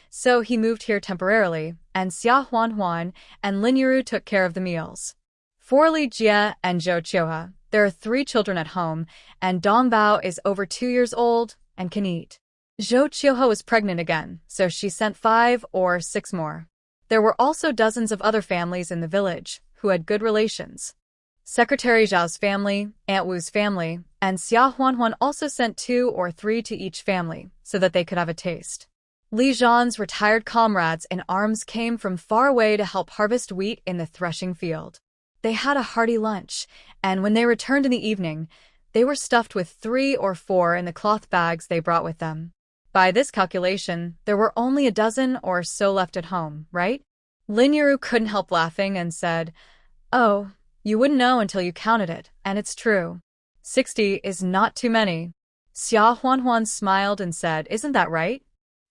so he moved here temporarily, and Xia Huanhuan and Lin Yiru took care of the meals. For Li Jie and Zhou Qiuhe, there are 3 children at home, and Dong Bao is over 2 years old and can eat. Zhou Qiuhe was pregnant again, so she sent 5 or 6 more. There were also dozens of other families in the village who had good relations. Secretary Zhao's family, Aunt Wu's family, and Xia Huanhuan also sent 2 or 3 to each family so that they could have a taste. Li Zhan's retired comrades in arms came from far away to help harvest wheat in the threshing field. They had a hearty lunch, and when they returned in the evening, they were stuffed with 3 or 4 in the cloth bags they brought with them. By this calculation, there were only a dozen or so left at home, right? Lin Yiru couldn't help laughing and said, "Oh, you wouldn't know until you counted it, and it's true. 60 is not too many." Xia Huanhuan smiled and said, "Isn't that right?"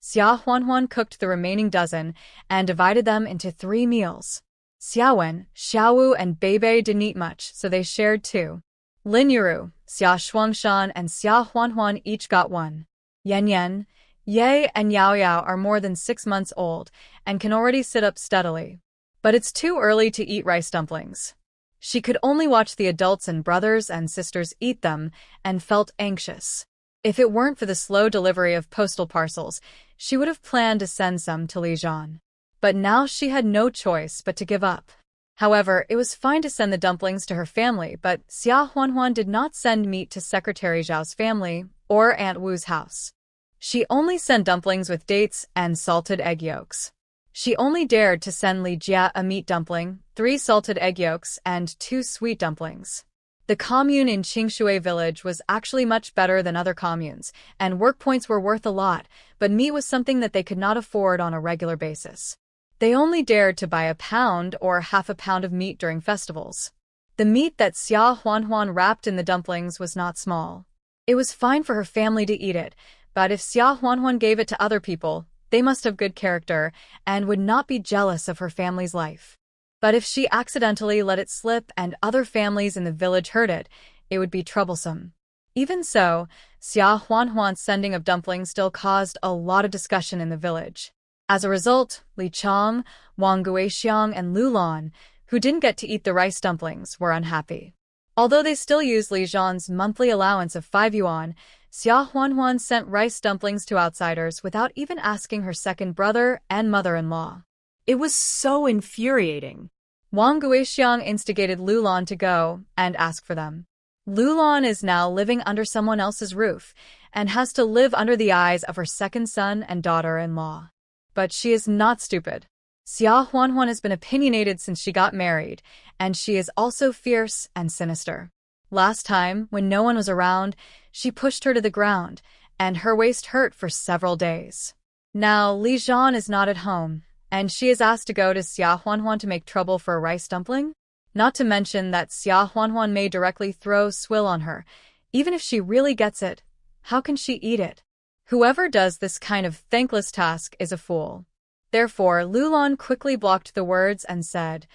Xia Huanhuan cooked the remaining dozen and divided them into 3 meals. Xiaowen, Xiaowu, and Beibei didn't eat much, so they shared 2. Lin Yiru, Xia Shuangshan, and Xia Huanhuan each got 1. Yan Yan, Ye, and Yao Yao are more than 6 months old and can already sit up steadily. But it's too early to eat rice dumplings. She could only watch the adults and brothers and sisters eat them and felt anxious. If it weren't for the slow delivery of postal parcels, she would have planned to send some to Li Zhan. But now she had no choice but to give up. However, it was fine to send the dumplings to her family, but Xia Huanhuan did not send meat to Secretary Zhao's family or Aunt Wu's house. She only sent dumplings with dates and salted egg yolks. She only dared to send Li Jie a meat dumpling, 3 salted egg yolks, and 2 sweet dumplings. The commune in Qingshui village was actually much better than other communes, and work points were worth a lot, but meat was something that they could not afford on a regular basis. They only dared to buy a pound or half a pound of meat during festivals. The meat that Xia Huanhuan wrapped in the dumplings was not small. It was fine for her family to eat it, but if Xia Huanhuan gave it to other people, they must have good character and would not be jealous of her family's life. But if she accidentally let it slip and other families in the village heard it, it would be troublesome. Even so, Xia Huanhuan's sending of dumplings still caused a lot of discussion in the village. As a result, Li Chang, Wang Guixiang, and Lu Lan, who didn't get to eat the rice dumplings, were unhappy. Although they still used Li Zhan's monthly allowance of 5 yuan, Xia Huanhuan sent rice dumplings to outsiders without even asking her second brother and mother-in-law. It was so infuriating. Wang Guixiang instigated Lu Lan to go and ask for them. Lu Lan is now living under someone else's roof and has to live under the eyes of her second son and daughter-in-law. But she is not stupid. Xia Huanhuan has been opinionated since she got married, and she is also fierce and sinister. Last time, when no one was around, she pushed her to the ground, and her waist hurt for several days. Now, Li Zhan is not at home, and she is asked to go to Xia Huanhuan to make trouble for a rice dumpling? Not to mention that Xia Huanhuan may directly throw swill on her. Even if she really gets it, how can she eat it? Whoever does this kind of thankless task is a fool. Therefore, Lu Lan quickly blocked the words and said,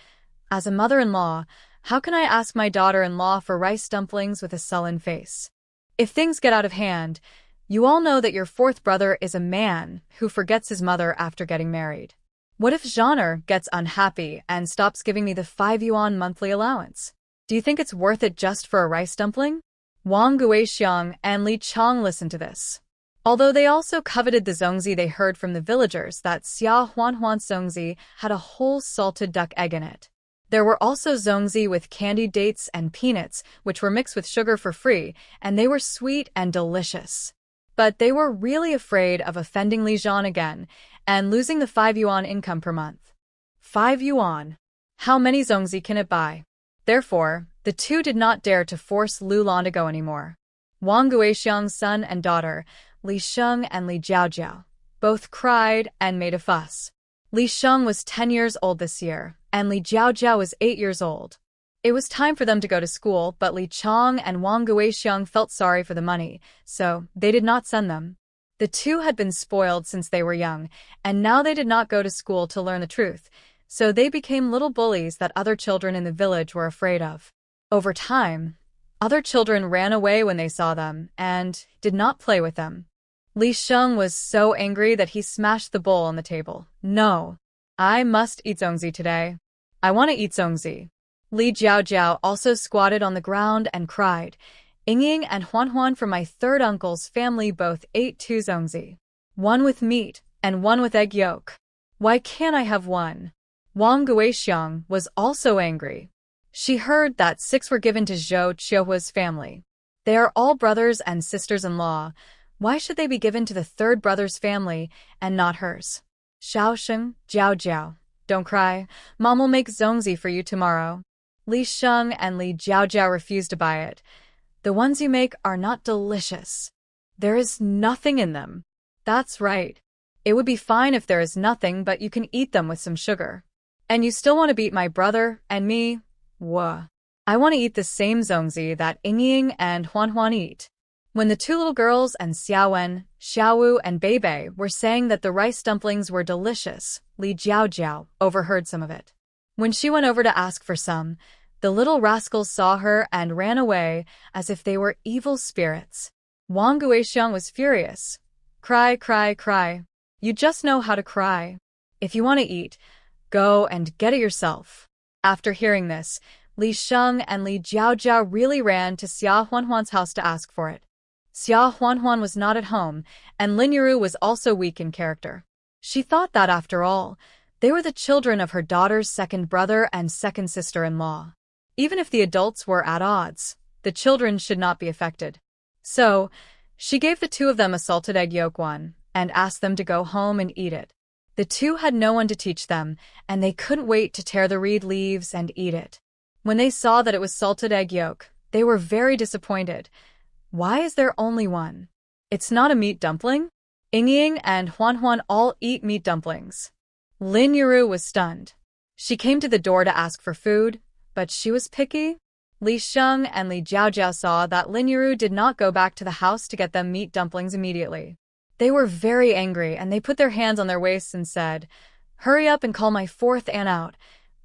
"As a mother-in-law, how can I ask my daughter-in-law for rice dumplings with a sullen face? If things get out of hand, you all know that your 4th brother is a man who forgets his mother after getting married. What if Zhaner gets unhappy and stops giving me the 5 yuan monthly allowance? Do you think it's worth it just for a rice dumpling?" Wang Guixiang and Li Chang listened to this. Although they also coveted the zongzi, they heard from the villagers that Xia Huanhuan's zongzi had a whole salted duck egg in it. There were also zongzi with candied dates and peanuts, which were mixed with sugar for free, and they were sweet and delicious. But they were really afraid of offending Li Zhan again and losing the 5 yuan income per month. 5 yuan. How many zongzi can it buy? Therefore, the two did not dare to force Lu Lan to go anymore. Wang Guixiang's son and daughter, Li Sheng and Li Jiaojiao, both cried and made a fuss. Li Sheng was 10 years old this year, and Li Jiaojiao was 8 years old. It was time for them to go to school, but Li Chang and Wang Guixiang felt sorry for the money, so they did not send them. The two had been spoiled since they were young, and now they did not go to school to learn the truth, so they became little bullies that other children in the village were afraid of. Over time, other children ran away when they saw them and did not play with them. Li Sheng was so angry that he smashed the bowl on the table. No. I must eat Zongzi today. I want to eat Zongzi. Li Jiaojiao also squatted on the ground and cried. Yingying and Huanhuan from my third uncle's family both ate 2 Zongzi. One with meat and one with egg yolk. Why can't I have one? Wang Guixiang was also angry. She heard that 6 were given to Zhou Qiuhua's family. They are all brothers and sisters-in-law. Why should they be given to the third brother's family and not hers? Xiaosheng, Jiao, don't cry. Mom will make Zongzi for you tomorrow. Li Sheng and Li Jiaojiao refused to buy it. The ones you make are not delicious. There is nothing in them. That's right. It would be fine if there is nothing, but you can eat them with some sugar. And you still want to beat my brother and me? Wah. I want to eat the same Zongzi that Yingying and Huanhuan eat. When the 2 little girls and Xiaowen, Xiaowu, and Beibei were saying that the rice dumplings were delicious, Li Jiaojiao overheard some of it. When she went over to ask for some, the little rascals saw her and ran away as if they were evil spirits. Wang Guixiang was furious. Cry, cry, cry. You just know how to cry. If you want to eat, go and get it yourself. After hearing this, Li Sheng and Li Jiaojiao really ran to Xia Huanhuan's house to ask for it. Xia Huanhuan was not at home, and Lin Yiru was also weak in character. She thought that, after all, they were the children of her daughter's second brother and second sister-in-law. Even if the adults were at odds, the children should not be affected. So, she gave the 2 of them a salted egg yolk one, and asked them to go home and eat it. The 2 had no one to teach them, and they couldn't wait to tear the reed leaves and eat it. When they saw that it was salted egg yolk, they were very disappointed. Why is there only one? It's not a meat dumpling? Yingying and Huanhuan all eat meat dumplings. Lin Yiru was stunned. She came to the door to ask for food, but she was picky. Li Sheng and Li Jiaojiao saw that Lin Yiru did not go back to the house to get them meat dumplings immediately. They were very angry, and they put their hands on their waists and said, Hurry up and call my 4th aunt out.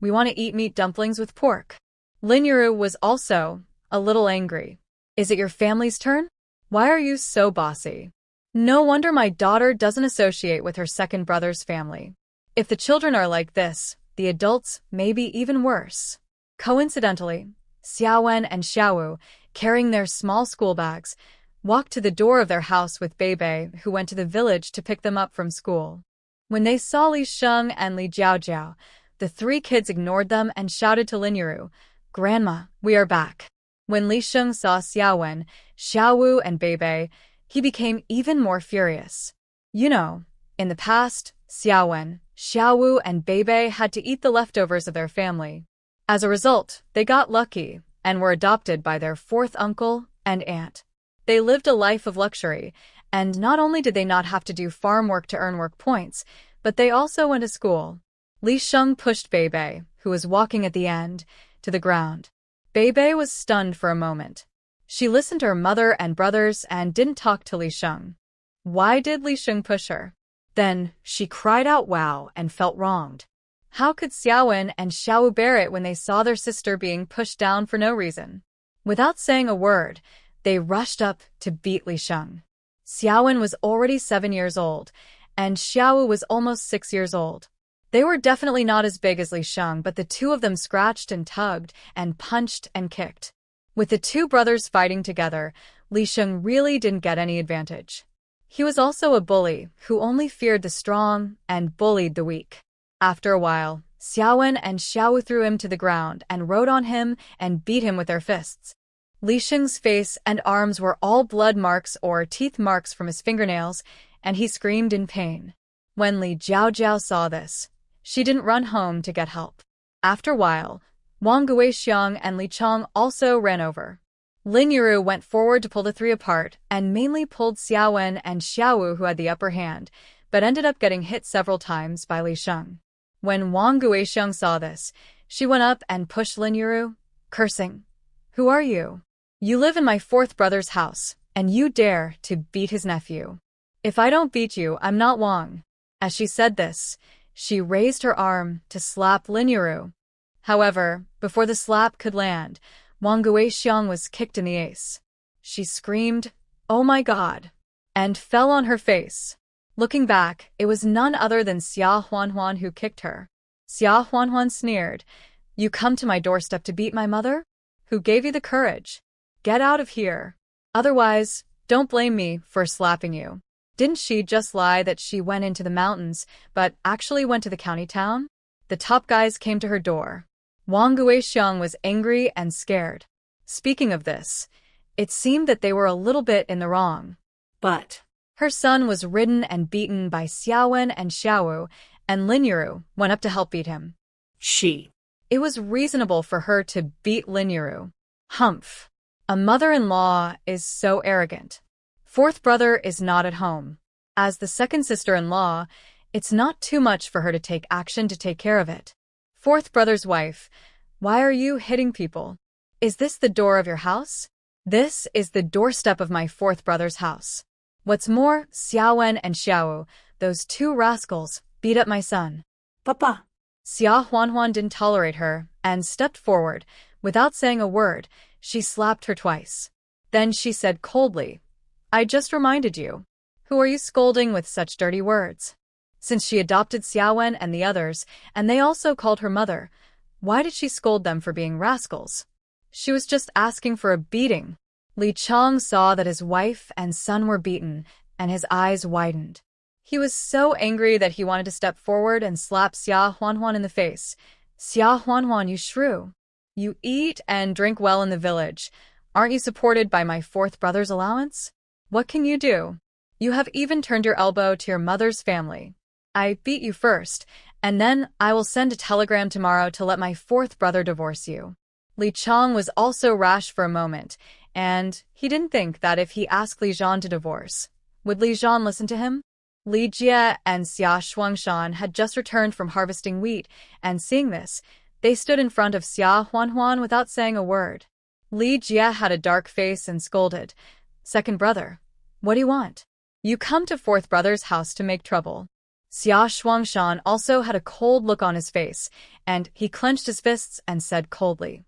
We want to eat meat dumplings with pork. Lin Yiru was also a little angry. Is it your family's turn? Why are you so bossy? No wonder my daughter doesn't associate with her second brother's family. If the children are like this, the adults may be even worse. Coincidentally, Xiaowen and Xiaowu, carrying their small school bags, walked to the door of their house with Beibei, who went to the village to pick them up from school. When they saw Li Sheng and Li Jiaojiao, the 3 kids ignored them and shouted to Lin Yiru, Grandma, we are back. When Li Sheng saw Xiaowen, Xiaowu, and Beibei, he became even more furious. You know, in the past, Xiaowen, Xiaowu, and Beibei had to eat the leftovers of their family. As a result, they got lucky and were adopted by their 4th uncle and aunt. They lived a life of luxury, and not only did they not have to do farm work to earn work points, but they also went to school. Li Sheng pushed Beibei, who was walking at the end, to the ground. Beibei was stunned for a moment. She listened to her mother and brothers and didn't talk to Li Sheng. Why did Li Sheng push her? Then, she cried out wow and felt wronged. How could Xiaowen and Xiaowu bear it when they saw their sister being pushed down for no reason? Without saying a word, they rushed up to beat Li Sheng. Xiaowen was already 7 years old, and Xiaowu was almost 6 years old. They were definitely not as big as Li Sheng, but the 2 of them scratched and tugged and punched and kicked. With the 2 brothers fighting together, Li Sheng really didn't get any advantage. He was also a bully who only feared the strong and bullied the weak. After a while, Xiaowen and Xiaowu threw him to the ground and rode on him and beat him with their fists. Li Sheng's face and arms were all blood marks or teeth marks from his fingernails, and he screamed in pain. When Li Jiaojiao saw this, she didn't run home to get help. After a while, Wang Guixiang and Li Chong also ran over. Lin Yiru went forward to pull the 3 apart and mainly pulled Xiaowen and Xiaowu, who had the upper hand, but ended up getting hit several times by Li Sheng. When Wang Guixiang saw this, she went up and pushed Lin Yiru, cursing, "Who are you? You live in my 4th brother's house, and you dare to beat his nephew. If I don't beat you, I'm not Wang." As she said this, she raised her arm to slap Lin Yiru. However, before the slap could land, Wang Guixiang was kicked in the ace. She screamed, "Oh my God!" and fell on her face. Looking back, it was none other than Xia Huanhuan who kicked her. Xia Huanhuan sneered, "You come to my doorstep to beat my mother? Who gave you the courage? Get out of here. Otherwise, don't blame me for slapping you. Didn't she just lie that she went into the mountains, but actually went to the county town?" The top guys came to her door. Wang Guixiang was angry and scared. Speaking of this, it seemed that they were a little bit in the wrong. But her son was ridden and beaten by Xiaowen and Xiaowu, and Lin Yuru went up to help beat him. It was reasonable for her to beat Lin Yuru. Humph. A mother-in-law is so arrogant. Fourth brother is not at home. As the second sister-in-law, it's not too much for her to take action to take care of it. Fourth brother's wife, why are you hitting people? Is this the door of your house? This is the doorstep of my fourth brother's house. What's more, Xiaowen and Xiaowu, those two rascals, beat up my son. Papa. Xia Huanhuan didn't tolerate her and stepped forward. Without saying a word, she slapped her twice. Then she said coldly, "I just reminded you. Who are you scolding with such dirty words?" Since she adopted Xiaowen and the others, and they also called her mother, why did she scold them for being rascals? She was just asking for a beating. Li Chong saw that his wife and son were beaten, and his eyes widened. He was so angry that he wanted to step forward and slap Xia Huanhuan in the face. "Xia Huanhuan, you shrew. You eat and drink well in the village. Aren't you supported by my fourth brother's allowance? What can you do? You have even turned your elbow to your mother's family. I beat you first, and then I will send a telegram tomorrow to let my fourth brother divorce you." Li Chong was also rash for a moment, and he didn't think that if he asked Li Zhan to divorce, would Li Zhan listen to him? Li Jie and Xia Shuangshan had just returned from harvesting wheat, and seeing this, they stood in front of Xia Huanhuan without saying a word. Li Jie had a dark face and scolded, "Second brother, what do you want? You come to fourth brother's house to make trouble." Xia Shuangshan also had a cold look on his face, and he clenched his fists and said coldly,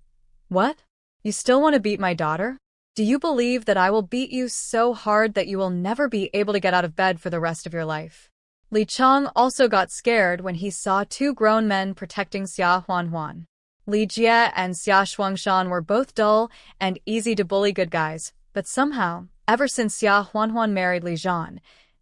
"What? You still want to beat my daughter? Do you believe that I will beat you so hard that you will never be able to get out of bed for the rest of your life?" Li Chong also got scared when he saw two grown men protecting Xia Huanhuan. Li Jie and Xia Shuangshan were both dull and easy to bully good guys, but somehow, ever since Xia Huanhuan married Li Zhan,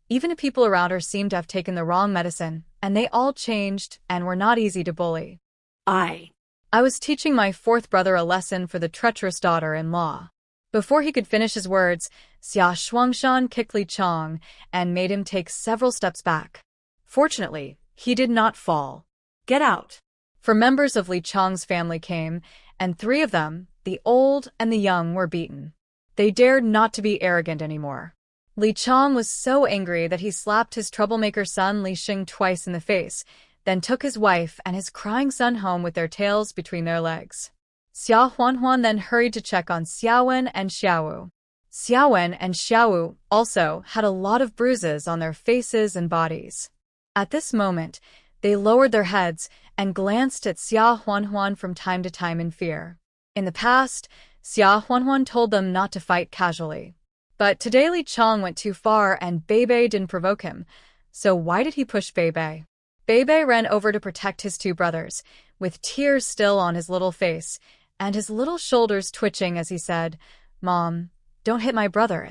even the people around her seemed to have taken the wrong medicine, and they all changed and were not easy to bully. I was teaching my fourth brother a lesson for the treacherous daughter-in-law. Before he could finish his words, Xia Shuangshan kicked Li Chong and made him take several steps back. Fortunately, he did not fall. Get out. For members of Li Chong's family came, and 3 of them, the old and the young, were beaten. They dared not to be arrogant anymore. Li Chong was so angry that he slapped his troublemaker son Li Xing twice in the face, then took his wife and his crying son home with their tails between their legs. Xia Huanhuan then hurried to check on Xiaowen and Xiaowu. Xiaowen and Xiaowu also had a lot of bruises on their faces and bodies. At this moment, they lowered their heads and glanced at Xia Huanhuan from time to time in fear. In the past, Xia Huanhuan told them not to fight casually. But today Li Chong went too far and Beibei didn't provoke him, so why did he push Beibei? Beibei ran over to protect his 2 brothers, with tears still on his little face, and his little shoulders twitching as he said, "Mom, don't hit my brother,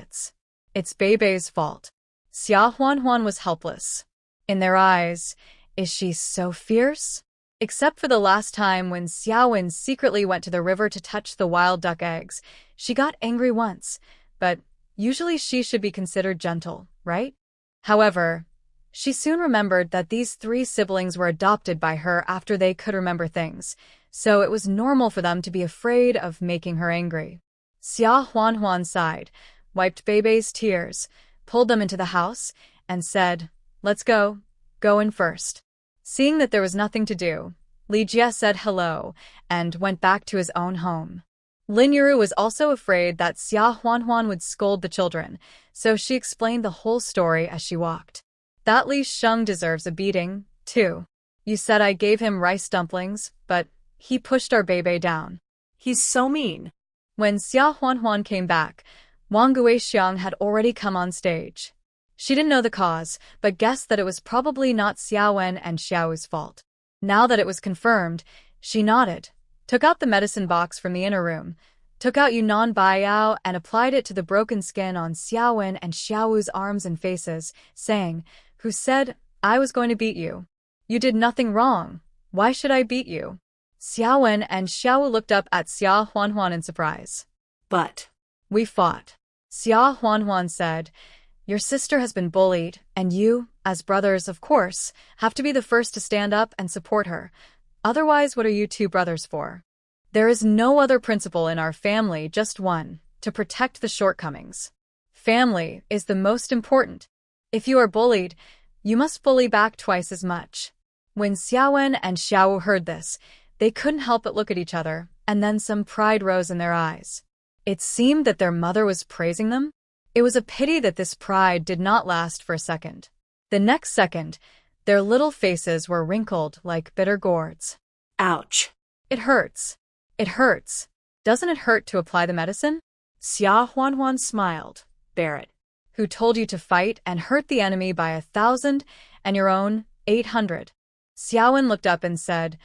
it's Beibei's fault." Xia Huanhuan was helpless. In their eyes, is she so fierce? Except for the last time when Xiaowen secretly went to the river to touch the wild duck eggs, she got angry once, but usually she should be considered gentle, right? However, she soon remembered that these 3 siblings were adopted by her after they could remember things, so it was normal for them to be afraid of making her angry. Xia Huanhuan sighed, wiped Beibei's tears, pulled them into the house, and said, "Let's go in first." Seeing that there was nothing to do, Li Jie said hello and went back to his own home. Lin Yuru was also afraid that Xia Huanhuan would scold the children, so she explained the whole story as she walked. "That Li Sheng deserves a beating, too. You said I gave him rice dumplings, but he pushed our Beibei down. He's so mean." When Xia Huanhuan came back, Wang Guixiang had already come on stage. She didn't know the cause, but guessed that it was probably not Xiao Wen and Xiao's fault. Now that it was confirmed, she nodded, took out the medicine box from the inner room, took out Yunnan Baiyao and applied it to the broken skin on Xiao Wen and Xiao's arms and faces, saying, "Who said I was going to beat you? You did nothing wrong. Why should I beat you?" Xiao Wen and Xiao looked up at Xia Huanhuan in surprise. But "We fought." Xia Huanhuan said, "Your sister has been bullied, and you, as brothers, of course, have to be the first to stand up and support her. Otherwise, what are you two brothers for? There is no other principle in our family, just one, to protect the shortcomings. Family is the most important. If you are bullied, you must bully back twice as much." When Xiaowen and Xiao heard this, they couldn't help but look at each other, and then some pride rose in their eyes. It seemed that their mother was praising them. It was a pity that this pride did not last for a second. The next second, their little faces were wrinkled like bitter gourds. ouch. "It hurts. It hurts. Doesn't it hurt to apply the medicine?" Xia Huanhuan smiled. "Bear it." "Who told you to fight and hurt the enemy by 1,000 and your own 800? Xiaowen looked up and said,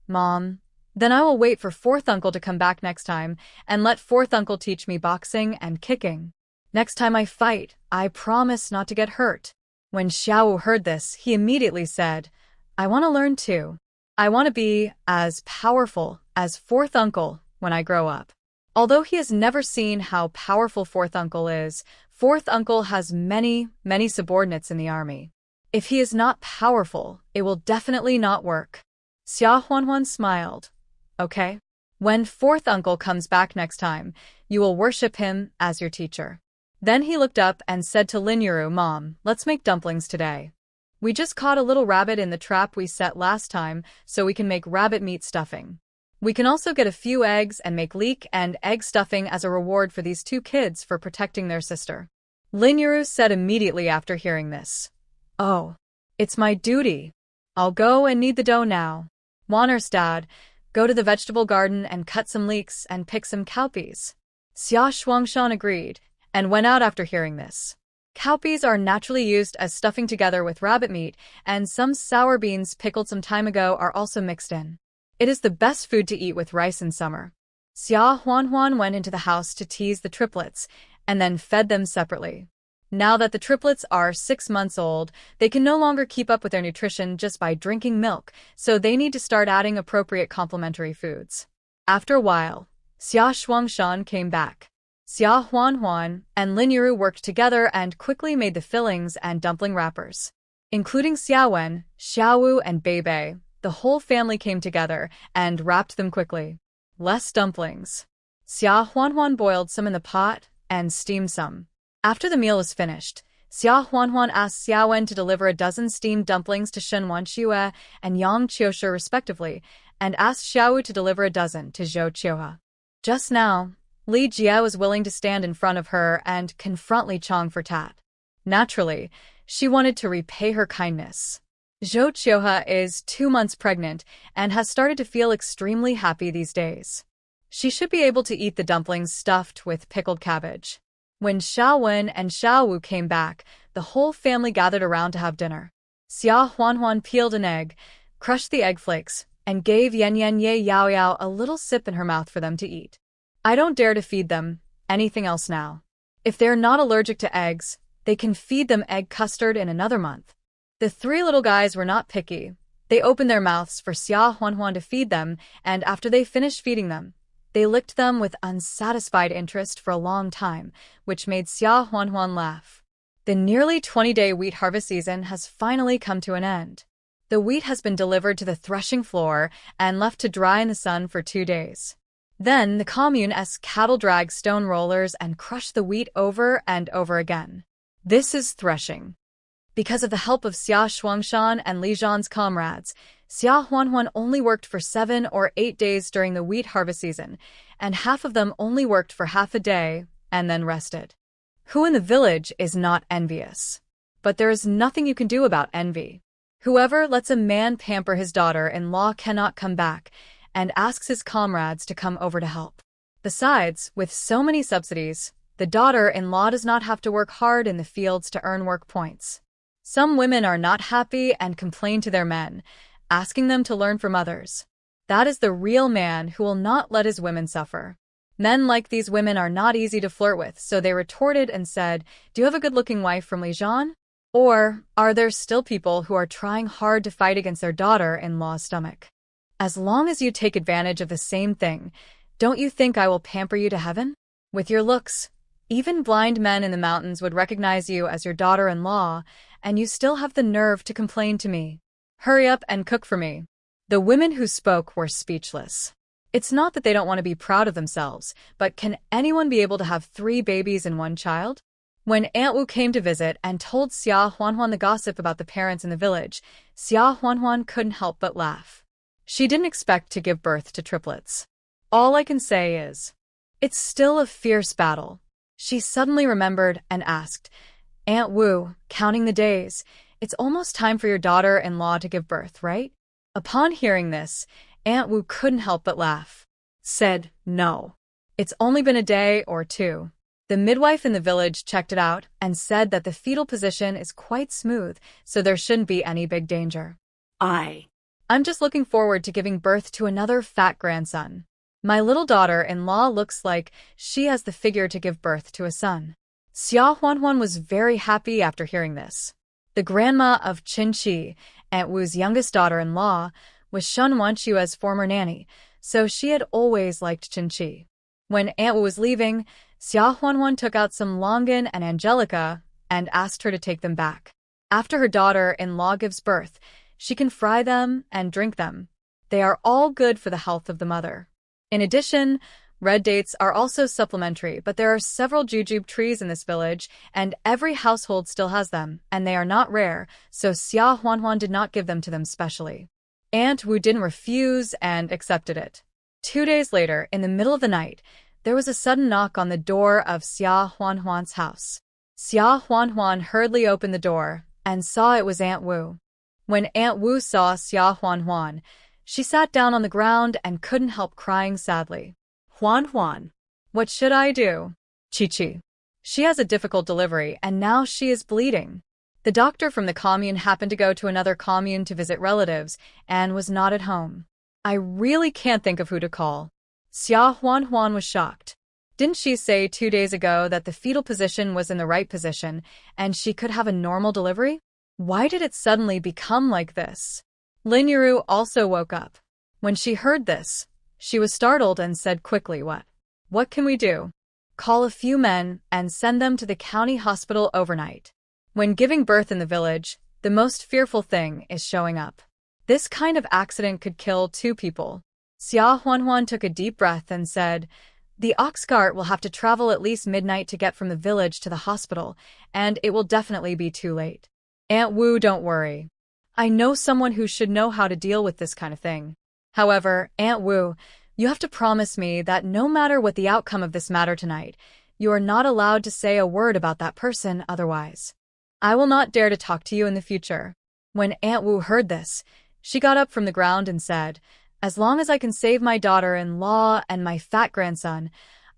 "Mom, then I will wait for fourth uncle to come back next time and let fourth uncle teach me boxing and kicking. Next time I fight, I promise not to get hurt." When Xiao heard this, he immediately said, "I want to learn too. I want to be as powerful as fourth uncle when I grow up." Although he has never seen how powerful fourth uncle is, fourth uncle has many subordinates in the army. If he is not powerful, it will definitely not work. Xia Huanhuan smiled. "Okay. When fourth uncle comes back next time, you will worship him as your teacher." Then he looked up and said to Lin Yuru, "Mom, let's make dumplings today. We just caught a little rabbit in the trap we set last time, so we can make rabbit meat stuffing. We can also get a few eggs and make leek and egg stuffing as a reward for these two kids for protecting their sister." Lin Yuru said immediately after hearing this, "Oh, it's my duty. I'll go and knead the dough now. Wanner's dad, go to the vegetable garden and cut some leeks and pick some cowpeas." Xia Shuangshan agreed and went out after hearing this. Cowpeas are naturally used as stuffing together with rabbit meat, and some sour beans pickled some time ago are also mixed in. It is the best food to eat with rice in summer. Xia Huanhuan went into the house to tease the triplets, and then fed them separately. Now that the triplets are 6 months old, they can no longer keep up with their nutrition just by drinking milk, so they need to start adding appropriate complementary foods. After a while, Xia Shuangshan came back. Xia Huanhuan and Lin Yuru worked together and quickly made the fillings and dumpling wrappers. Including Xiaowen, Xiaowu, and Beibei, the whole family came together and wrapped them quickly. Less dumplings. Xia Huanhuan boiled some in the pot and steamed some. After the meal was finished, Xia Huanhuan asked Xiaowen to deliver a dozen steamed dumplings to Shen Wanxue and Yang Qiushi respectively, and asked Xiaowu to deliver a dozen to Zhou Qiuhe. Just now, Li Jie was willing to stand in front of her and confront Li Chong for tat. Naturally, she wanted to repay her kindness. Zhou Qiuhe is 2 months pregnant and has started to feel extremely happy these days. She should be able to eat the dumplings stuffed with pickled cabbage. When Xiaowen and Xiaowu came back, the whole family gathered around to have dinner. Xia Huanhuan peeled an egg, crushed the egg flakes, and gave Yan Yan Ye Yao Yao a little sip in her mouth for them to eat. "I don't dare to feed them anything else now. If they're not allergic to eggs, they can feed them egg custard in another month." The 3 little guys were not picky. They opened their mouths for Xia Huanhuan to feed them, and after they finished feeding them, they licked them with unsatisfied interest for a long time, which made Xia Huanhuan laugh. The nearly 20-day wheat harvest season has finally come to an end. The wheat has been delivered to the threshing floor and left to dry in the sun for 2 days. Then the commune's cattle drag stone rollers and crush the wheat over and over again. This is threshing. Because of the help of Xia Shuangshan and Li Zhan's comrades, Xia Huanhuan only worked for 7 or 8 days during the wheat harvest season, and half of them only worked for half a day and then rested. Who in the village is not envious? But there is nothing you can do about envy. Whoever lets a man pamper his daughter-in-law cannot come back, and asks his comrades to come over to help. Besides, with so many subsidies, The daughter-in-law does not have to work hard in the fields to earn work points. Some women are not happy and complain to their men, asking them to learn from others. That is the real man who will not let his women suffer. Men like these women are not easy to flirt with, so they retorted and said, "Do you have a good-looking wife from Lijian? Or are there still people who are trying hard to fight against their daughter-in-law's stomach? As long as you take advantage of the same thing, don't you think I will pamper you to heaven? With your looks, even blind men in the mountains would recognize you as your daughter-in-law, and you still have the nerve to complain to me. Hurry up and cook for me." The women who spoke were speechless. It's not that they don't want to be proud of themselves, but can anyone be able to have 3 babies and 1 child? When Aunt Wu came to visit and told Xia Huanhuan the gossip about the parents in the village, Xia Huanhuan couldn't help but laugh. She didn't expect to give birth to triplets. All I can say is, it's still a fierce battle. She suddenly remembered and asked, "Aunt Wu, counting the days, it's almost time for your daughter-in-law to give birth, right?" Upon hearing this, Aunt Wu couldn't help but laugh. Said, "No. It's only been a day or 2. The midwife in the village checked it out and said that the fetal position is quite smooth, so there shouldn't be any big danger. I'm just looking forward to giving birth to another fat grandson. My little daughter-in-law looks like she has the figure to give birth to a son." Xia Huanhuan was very happy after hearing this. The grandma of Qin Qi, Aunt Wu's youngest daughter-in-law, was Shen Wanqiu's former nanny, so she had always liked Qin Qi. When Aunt Wu was leaving, Xia Huanhuan took out some longan and angelica and asked her to take them back. After her daughter-in-law gives birth, she can fry them and drink them. They are all good for the health of the mother. In addition, red dates are also supplementary, but there are several jujube trees in this village, and every household still has them, and they are not rare, so Xia Huanhuan did not give them to them specially. Aunt Wu didn't refuse and accepted it. 2 days later, in the middle of the night, there was a sudden knock on the door of Xia Huanhuan's house. Xia Huanhuan hurriedly opened the door and saw it was Aunt Wu. When Aunt Wu saw Xia Huanhuan, she sat down on the ground and couldn't help crying sadly. Huanhuan. "What should I do? Chi-Chi. She has a difficult delivery and now she is bleeding." The doctor from the commune happened to go to another commune to visit relatives and was not at home. "I really can't think of who to call." Xia Huanhuan was shocked. Didn't she say 2 days ago that the fetal position was in the right position and she could have a normal delivery? Why did it suddenly become like this? Lin Yuru also woke up. When she heard this, she was startled and said quickly, What can we do?" "Call a few men and send them to the county hospital overnight." When giving birth in the village, the most fearful thing is showing up. This kind of accident could kill 2 people. Xia Huanhuan took a deep breath and said, "The ox cart will have to travel at least midnight to get from the village to the hospital, and it will definitely be too late. Aunt Wu, don't worry. I know someone who should know how to deal with this kind of thing. However, Aunt Wu, you have to promise me that no matter what the outcome of this matter tonight, you are not allowed to say a word about that person otherwise. I will not dare to talk to you in the future." When Aunt Wu heard this, she got up from the ground and said, "As long as I can save my daughter-in-law and my fat grandson,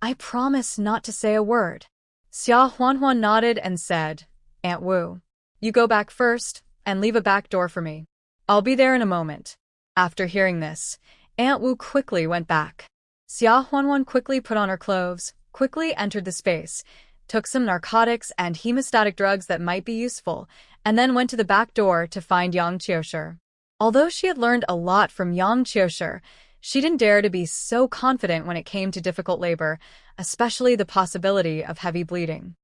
I promise not to say a word." Xia Huanhuan nodded and said, "Aunt Wu, you go back first and leave a back door for me. I'll be there in a moment." After hearing this, Aunt Wu quickly went back. Xia Huanhuan quickly put on her clothes, quickly entered the space, took some narcotics and hemostatic drugs that might be useful, and then went to the back door to find Yang Qiushi. Although she had learned a lot from Yang Qiushi, she didn't dare to be so confident when it came to difficult labor, especially the possibility of heavy bleeding.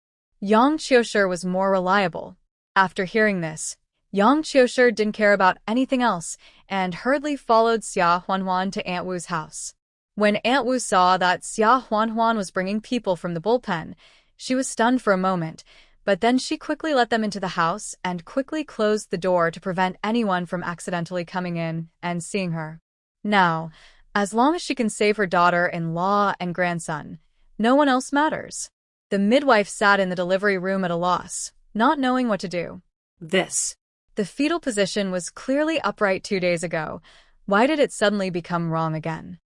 Yang Qiushi was more reliable. After hearing this, Yang Qiushi didn't care about anything else and hurriedly followed Xia Huanhuan to Aunt Wu's house. When Aunt Wu saw that Xia Huanhuan was bringing people from the bullpen, she was stunned for a moment, but then she quickly let them into the house and quickly closed the door to prevent anyone from accidentally coming in and seeing her. Now, as long as she can save her daughter-in-law and grandson, no one else matters. The midwife sat in the delivery room at a loss, not knowing what to do. The fetal position was clearly upright 2 days ago. Why did it suddenly become wrong again?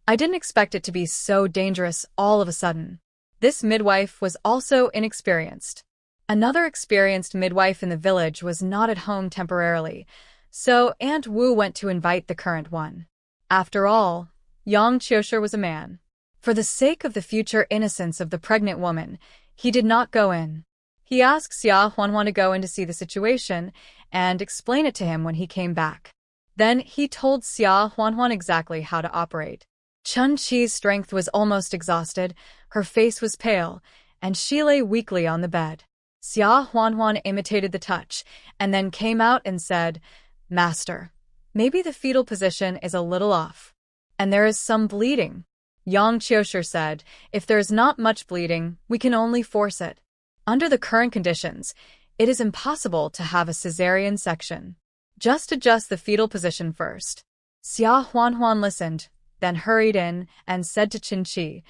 I didn't expect it to be so dangerous all of a sudden. This midwife was also inexperienced. Another experienced midwife in the village was not at home temporarily, so Aunt Wu went to invite the current one. After all, Yang Qiushi was a man. For the sake of the future innocence of the pregnant woman, he did not go in. He asked Xia Huanhuan to go in to see the situation and explain it to him when he came back. Then he told Xia Huanhuan exactly how to operate. Chun Chi's strength was almost exhausted, her face was pale, and she lay weakly on the bed. Xia Huanhuan imitated the touch, and then came out and said, "Master, maybe the fetal position is a little off, and there is some bleeding." Yang Qiushi said, "If there is not much bleeding, we can only force it. Under the current conditions, it is impossible to have a cesarean section. Just adjust the fetal position first." Xia Huanhuan listened, then hurried in and said to Chun Chi,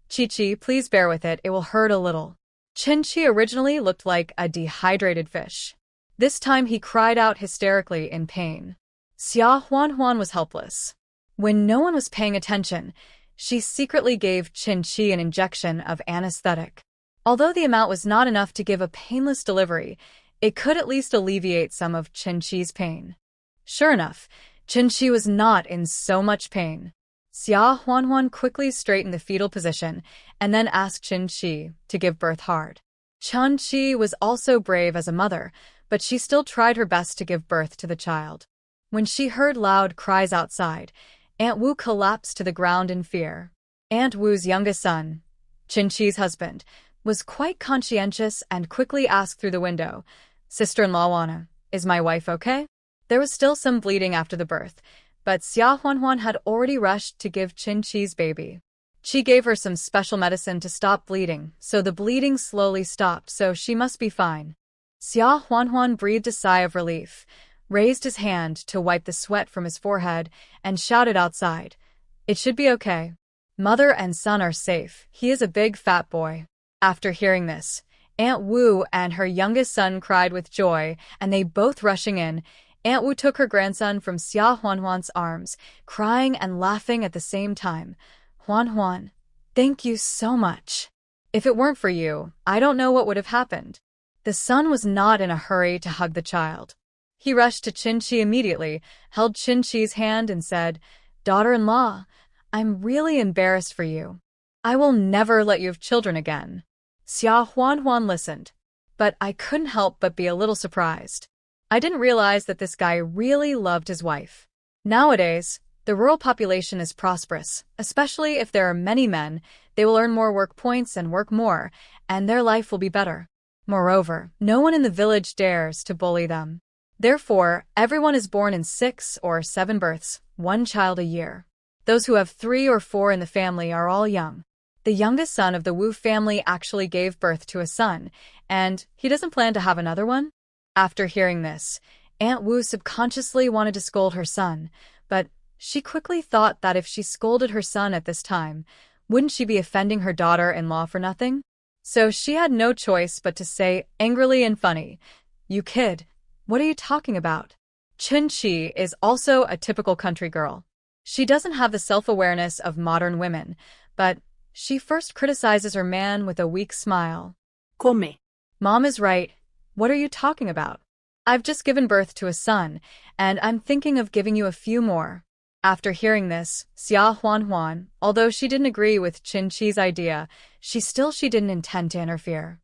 "Chi, please bear with it, it will hurt a little." Chun Chi originally looked like a dehydrated fish. This time he cried out hysterically in pain. Xia Huanhuan was helpless. When no one was paying attention, she secretly gave Chun Chi an injection of anesthetic. Although the amount was not enough to give a painless delivery, it could at least alleviate some of Chun Chi's pain. Sure enough, Chun Chi was not in so much pain. Xia Huanhuan quickly straightened the fetal position and then asked Chun Chi to give birth hard. Chun Chi was also brave as a mother, but she still tried her best to give birth to the child. When she heard loud cries outside, Aunt Wu collapsed to the ground in fear. Aunt Wu's youngest son, Chun Chi's husband, was quite conscientious and quickly asked through the window, "Sister-in-law Wana, is my wife okay?" There was still some bleeding after the birth, but Xia Huanhuan had already rushed to give Chun Chi's baby. She gave her some special medicine to stop bleeding, so the bleeding slowly stopped, so she must be fine. Xia Huanhuan breathed a sigh of relief, raised his hand to wipe the sweat from his forehead, and shouted outside, "It should be okay. Mother and son are safe, he is a big fat boy." After hearing this, Aunt Wu and her youngest son cried with joy, and they both rushing in, Aunt Wu took her grandson from Xia Huanhuan's arms, crying and laughing at the same time. "Huanhuan, thank you so much. If it weren't for you, I don't know what would have happened." The son was not in a hurry to hug the child. He rushed to Chun Chi immediately, held Chun Chi's hand and said, "Daughter-in-law, I'm really embarrassed for you. I will never let you have children again." Xia Huanhuan listened, but I couldn't help but be a little surprised. I didn't realize that this guy really loved his wife. Nowadays, the rural population is prosperous, especially if there are many men, they will earn more work points and work more, and their life will be better. Moreover, no one in the village dares to bully them. Therefore, everyone is born in 6 or 7 births, 1 child a year. Those who have 3 or 4 in the family are all young. The youngest son of the Wu family actually gave birth to a son, and he doesn't plan to have another one? After hearing this, Aunt Wu subconsciously wanted to scold her son, but she quickly thought that if she scolded her son at this time, wouldn't she be offending her daughter-in-law for nothing? So she had no choice but to say angrily and funny, "You kid, what are you talking about?" Chun Chi is also a typical country girl. She doesn't have the self-awareness of modern women, but she first criticizes her man with a weak smile. Come. "Mom is right. What are you talking about? I've just given birth to a son, and I'm thinking of giving you a few more." After hearing this, Xia Huanhuan, although she didn't agree with Chun Chi's idea, she didn't intend to interfere.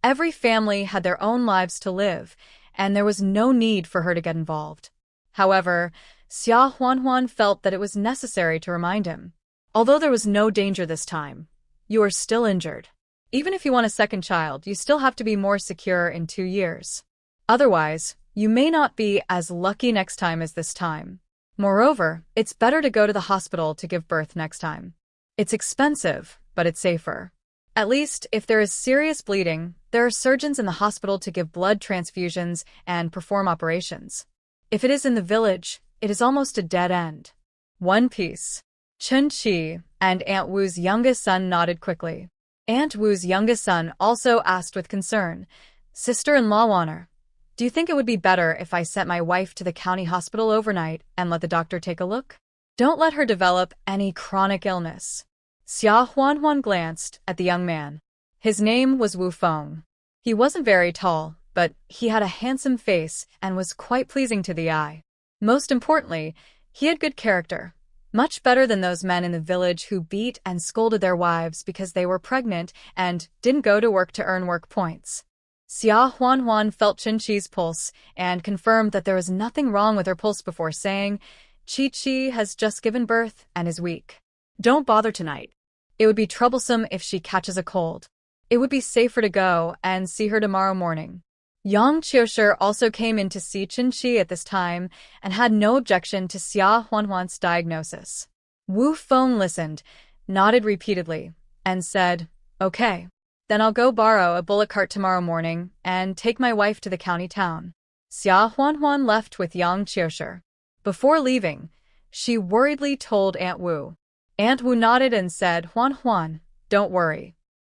Every family had their own lives to live, and there was no need for her to get involved. However, Xia Huanhuan felt that it was necessary to remind him. Although there was no danger this time, you are still injured. Even if you want a second child, you still have to be more secure in 2 years. Otherwise, you may not be as lucky next time as this time. Moreover, it's better to go to the hospital to give birth next time. It's expensive, but it's safer. At least, if there is serious bleeding, there are surgeons in the hospital to give blood transfusions and perform operations. If it is in the village, it is almost a dead end. One Piece. Chun Chi and Aunt Wu's youngest son nodded quickly. Aunt Wu's youngest son also asked with concern, "Sister-in-law Wanner, do you think it would be better if I sent my wife to the county hospital overnight and let the doctor take a look? Don't let her develop any chronic illness." Xia Huanhuan glanced at the young man. His name was Wu Feng. He wasn't very tall, but he had a handsome face and was quite pleasing to the eye. Most importantly, he had good character, much better than those men in the village who beat and scolded their wives because they were pregnant and didn't go to work to earn work points. Xia Huanhuan felt Qin Shi's pulse and confirmed that there was nothing wrong with her pulse before saying, "Qi has just given birth and is weak. Don't bother tonight. It would be troublesome if she catches a cold. It would be safer to go and see her tomorrow morning." Yang Qiushi also came in to see Qin Shi at this time and had no objection to Xia Huanhuan's diagnosis. Wu Feng listened, nodded repeatedly, and said, "Okay. Then I'll go borrow a bullock cart tomorrow morning and take my wife to the county town." Xia Huanhuan left with Yang Qiushi. Before leaving, she worriedly told Aunt Wu. Aunt Wu nodded and said, "Huanhuan, don't worry.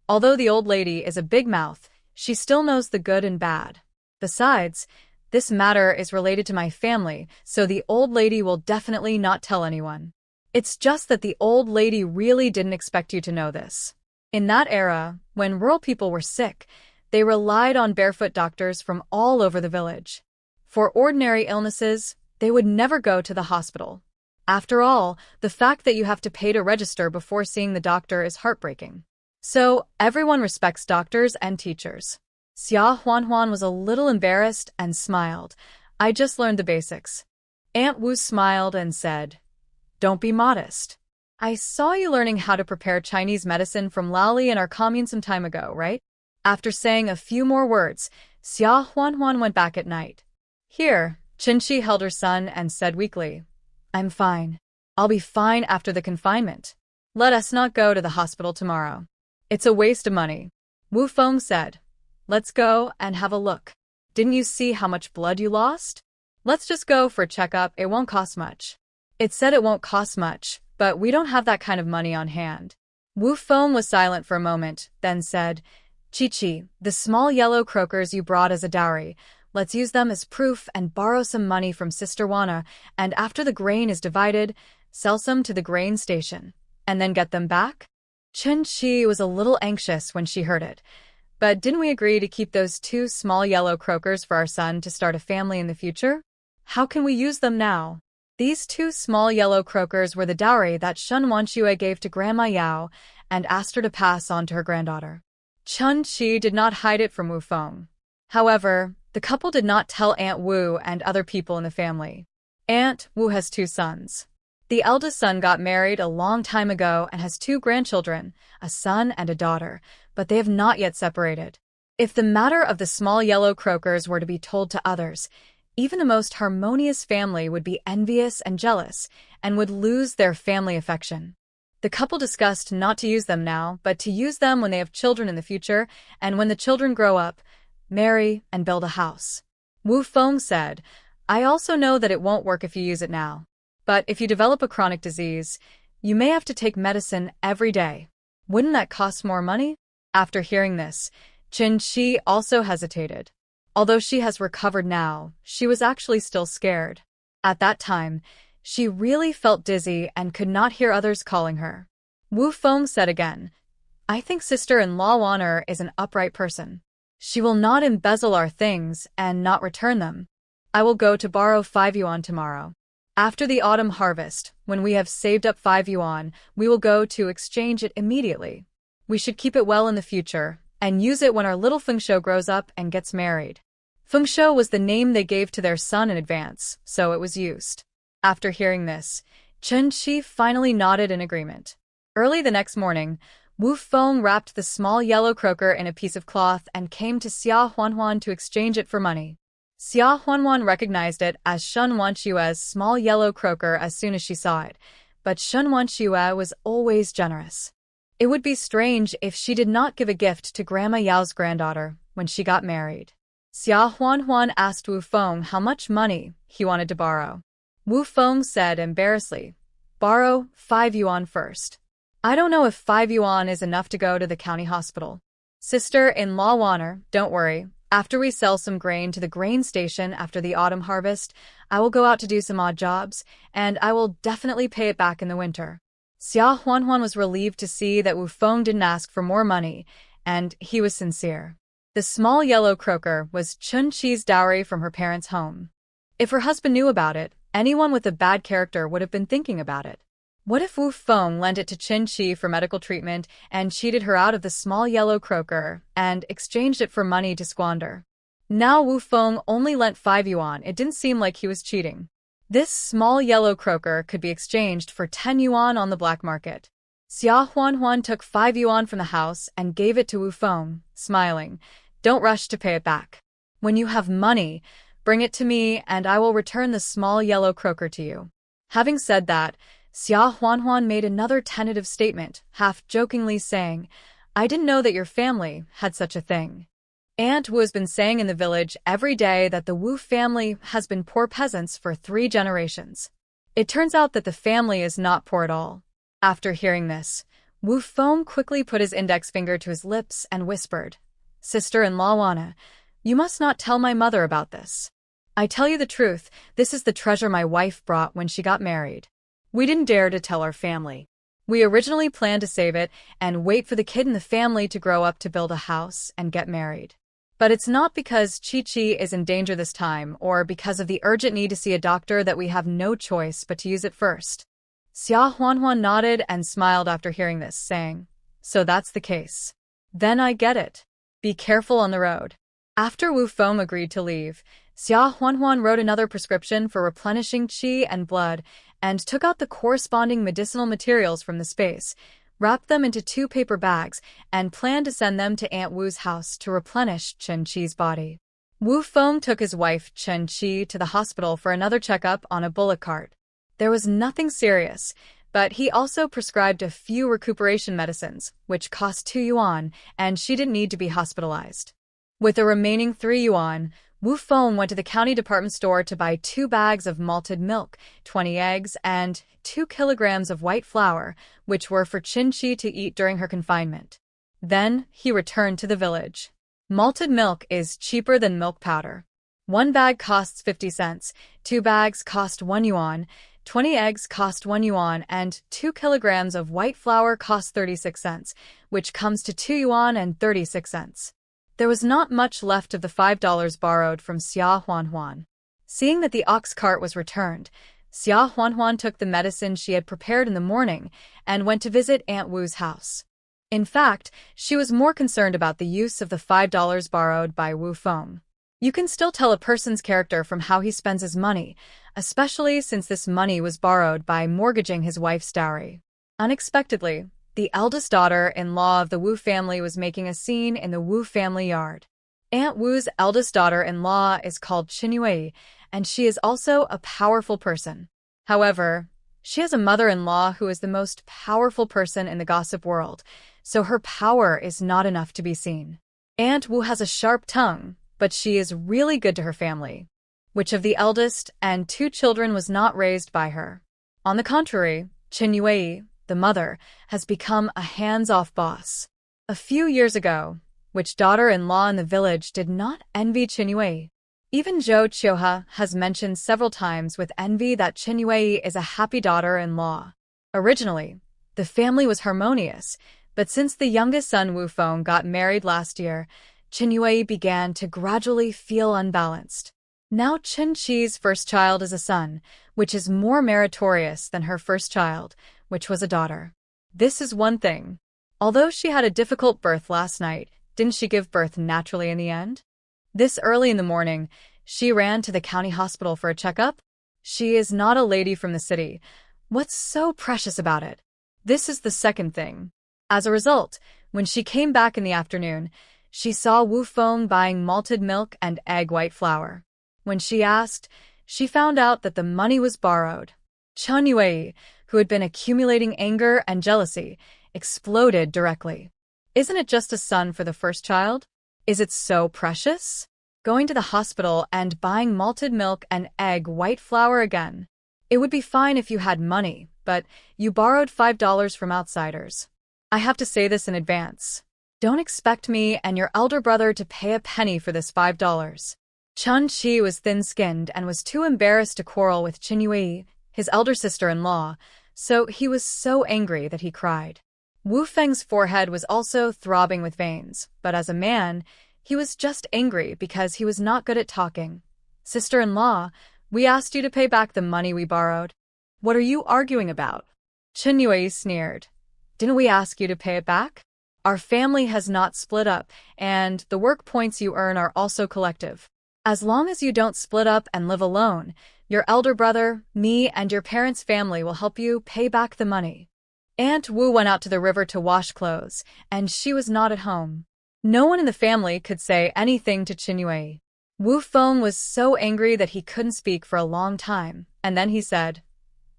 Although the old lady is a big mouth, she still knows the good and bad. Besides, this matter is related to my family, so the old lady will definitely not tell anyone. It's just that the old lady really didn't expect you to know this." In that era, when rural people were sick, they relied on barefoot doctors from all over the village. For ordinary illnesses, they would never go to the hospital. After all, the fact that you have to pay to register before seeing the doctor is heartbreaking. So, everyone respects doctors and teachers. Xia Huanhuan was a little embarrassed and smiled. "I just learned the basics." Aunt Wu smiled and said, "Don't be modest. I saw you learning how to prepare Chinese medicine from Laoli in our commune some time ago, right?" After saying a few more words, Xia Huanhuan went back at night. Here, Qin Shi held her son and said weakly, "I'm fine. I'll be fine after the confinement. Let us not go to the hospital tomorrow. It's a waste of money." Wu Feng said, "Let's go and have a look. Didn't you see how much blood you lost? Let's just go for a checkup, it won't cost much." It said it won't cost much, but we don't have that kind of money on hand. Wu Feng was silent for a moment, then said, "Qi, the small yellow croakers you brought as a dowry, let's use them as proof and borrow some money from Sister Wana, and after the grain is divided, sell some to the grain station, and then get them back?" Qin Shi was a little anxious when she heard it. "But didn't we agree to keep those 2 small yellow croakers for our son to start a family in the future? How can we use them now?" These 2 small yellow croakers were the dowry that Shen Wanxue gave to Grandma Yao and asked her to pass on to her granddaughter. Qin Shi did not hide it from Wu Feng. However, the couple did not tell Aunt Wu and other people in the family. Aunt Wu has 2 sons. The eldest son got married a long time ago and has 2 grandchildren, a son and a daughter, but they have not yet separated. If the matter of the small yellow croakers were to be told to others, even the most harmonious family would be envious and jealous and would lose their family affection. The couple discussed not to use them now, but to use them when they have children in the future and when the children grow up, marry, and build a house. Wu Feng said, "I also know that it won't work if you use it now. But if you develop a chronic disease, you may have to take medicine every day. Wouldn't that cost more money?" After hearing this, Qin Shi also hesitated. Although she has recovered now, she was actually still scared. At that time, she really felt dizzy and could not hear others calling her. Wu Feng said again, "I think Sister-in-law Wan'er is an upright person. She will not embezzle our things and not return them. I will go to borrow 5 yuan tomorrow. After the autumn harvest, when we have saved up 5 yuan, we will go to exchange it immediately. We should keep it well in the future and use it when our little Fengshuo grows up and gets married." Fengshuo was the name they gave to their son in advance, so it was used. After hearing this, Qin Shi finally nodded in agreement. Early the next morning, Wu Feng wrapped the small yellow croaker in a piece of cloth and came to Xia Huanhuan to exchange it for money. Xia Huanhuan recognized it as Shen Wanshue's small yellow croaker as soon as she saw it, but Shen Wanxue was always generous. It would be strange if she did not give a gift to Grandma Yao's granddaughter when she got married. Xia Huanhuan asked Wu Feng how much money he wanted to borrow. Wu Feng said embarrassedly, "Borrow 5 yuan first. I don't know if 5 yuan is enough to go to the county hospital. Sister-in-law Wan'er, don't worry. After we sell some grain to the grain station after the autumn harvest, I will go out to do some odd jobs, and I will definitely pay it back in the winter." Xia Huanhuan was relieved to see that Wu Feng didn't ask for more money, and he was sincere. The small yellow croaker was Chun-Chi's dowry from her parents' home. If her husband knew about it, anyone with a bad character would have been thinking about it. What if Wu Feng lent it to Chun-Chi for medical treatment and cheated her out of the small yellow croaker and exchanged it for money to squander? Now Wu Feng only lent 5 yuan. It didn't seem like he was cheating. This small yellow croaker could be exchanged for 10 yuan on the black market. Xia Huanhuan took 5 yuan from the house and gave it to Wu Feng, smiling. Don't rush to pay it back. When you have money, bring it to me and I will return the small yellow croaker to you. Having said that, Xia Huanhuan made another tentative statement, half-jokingly saying, I didn't know that your family had such a thing. Aunt Wu has been saying in the village every day that the Wu family has been poor peasants for 3 generations. It turns out that the family is not poor at all. After hearing this, Wu Feng quickly put his index finger to his lips and whispered, Sister-in-law Wana, you must not tell my mother about this. I tell you the truth, this is the treasure my wife brought when she got married. We didn't dare to tell our family. We originally planned to save it and wait for the kid in the family to grow up to build a house and get married. But it's not because Chi-Chi is in danger this time or because of the urgent need to see a doctor that we have no choice but to use it first. Xia Huanhuan nodded and smiled after hearing this, saying, So that's the case. Then I get it. Be careful on the road. After Wu Feng agreed to leave, Xia Huanhuan wrote another prescription for replenishing qi and blood and took out the corresponding medicinal materials from the space, wrapped them into 2 paper bags, and planned to send them to Aunt Wu's house to replenish Chun-Chi's body. Wu Feng took his wife Chun-Chi to the hospital for another checkup on a bullock cart. There was nothing serious, but he also prescribed a few recuperation medicines, which cost 2 yuan, and she didn't need to be hospitalized. With the remaining 3 yuan, Wu Feng went to the county department store to buy 2 bags of malted milk, 20 eggs, and 2 kilograms of white flour, which were for Chun-Chi to eat during her confinement. Then he returned to the village. Malted milk is cheaper than milk powder. 1 bag costs 50 cents, 2 bags cost 1 yuan, 20 eggs cost 1 yuan, and 2 kilograms of white flour cost 36 cents, which comes to 2 yuan and 36 cents. There was not much left of the $5 borrowed from Xia Huanhuan. Seeing that the ox cart was returned, Xia Huanhuan took the medicine she had prepared in the morning and went to visit Aunt Wu's house. In fact, she was more concerned about the use of the $5 borrowed by Wu Feng. You can still tell a person's character from how he spends his money, especially since this money was borrowed by mortgaging his wife's dowry. Unexpectedly, the eldest daughter-in-law of the Wu family was making a scene in the Wu family yard. Aunt Wu's eldest daughter-in-law is called Qin Yue, and she is also a powerful person. However, she has a mother-in-law who is the most powerful person in the gossip world, so her power is not enough to be seen. Aunt Wu has a sharp tongue, but she is really good to her family. Which of the eldest and 2 children was not raised by her? On the contrary, Qin Yue, the mother, has become a hands-off boss. A few years ago, which daughter-in-law in the village did not envy Qin Yue? Even Zhou Qiuhe has mentioned several times with envy that Qin Yue is a happy daughter-in-law. Originally, the family was harmonious, but since the youngest son Wu Feng got married last year, Qin Yue began to gradually feel unbalanced. Now Chun-Chi's first child is a son, which is more meritorious than her first child, which was a daughter. This is one thing. Although she had a difficult birth last night, didn't she give birth naturally in the end? This early in the morning, she ran to the county hospital for a checkup. She is not a lady from the city. What's so precious about it? This is the second thing. As a result, when she came back in the afternoon, she saw Wu Feng buying malted milk and egg white flour. When she asked, she found out that the money was borrowed. Qin Yue, who had been accumulating anger and jealousy, exploded directly. Isn't it just a son for the first child? Is it so precious? Going to the hospital and buying malted milk and egg white flour again. It would be fine if you had money, but you borrowed $5 from outsiders. I have to say this in advance. Don't expect me and your elder brother to pay a penny for this $5. Chun-Chi was thin-skinned and was too embarrassed to quarrel with Qin Yue, his elder sister-in-law, so he was so angry that he cried. Wu Feng's forehead was also throbbing with veins, but as a man, he was just angry because he was not good at talking. Sister-in-law, we asked you to pay back the money we borrowed. What are you arguing about? Chen Yue sneered. Didn't we ask you to pay it back? Our family has not split up, and the work points you earn are also collective. As long as you don't split up and live alone, your elder brother, me, and your parents' family will help you pay back the money. Aunt Wu went out to the river to wash clothes, and she was not at home. No one in the family could say anything to Chen Yue. Wu Feng was so angry that he couldn't speak for a long time, and then he said,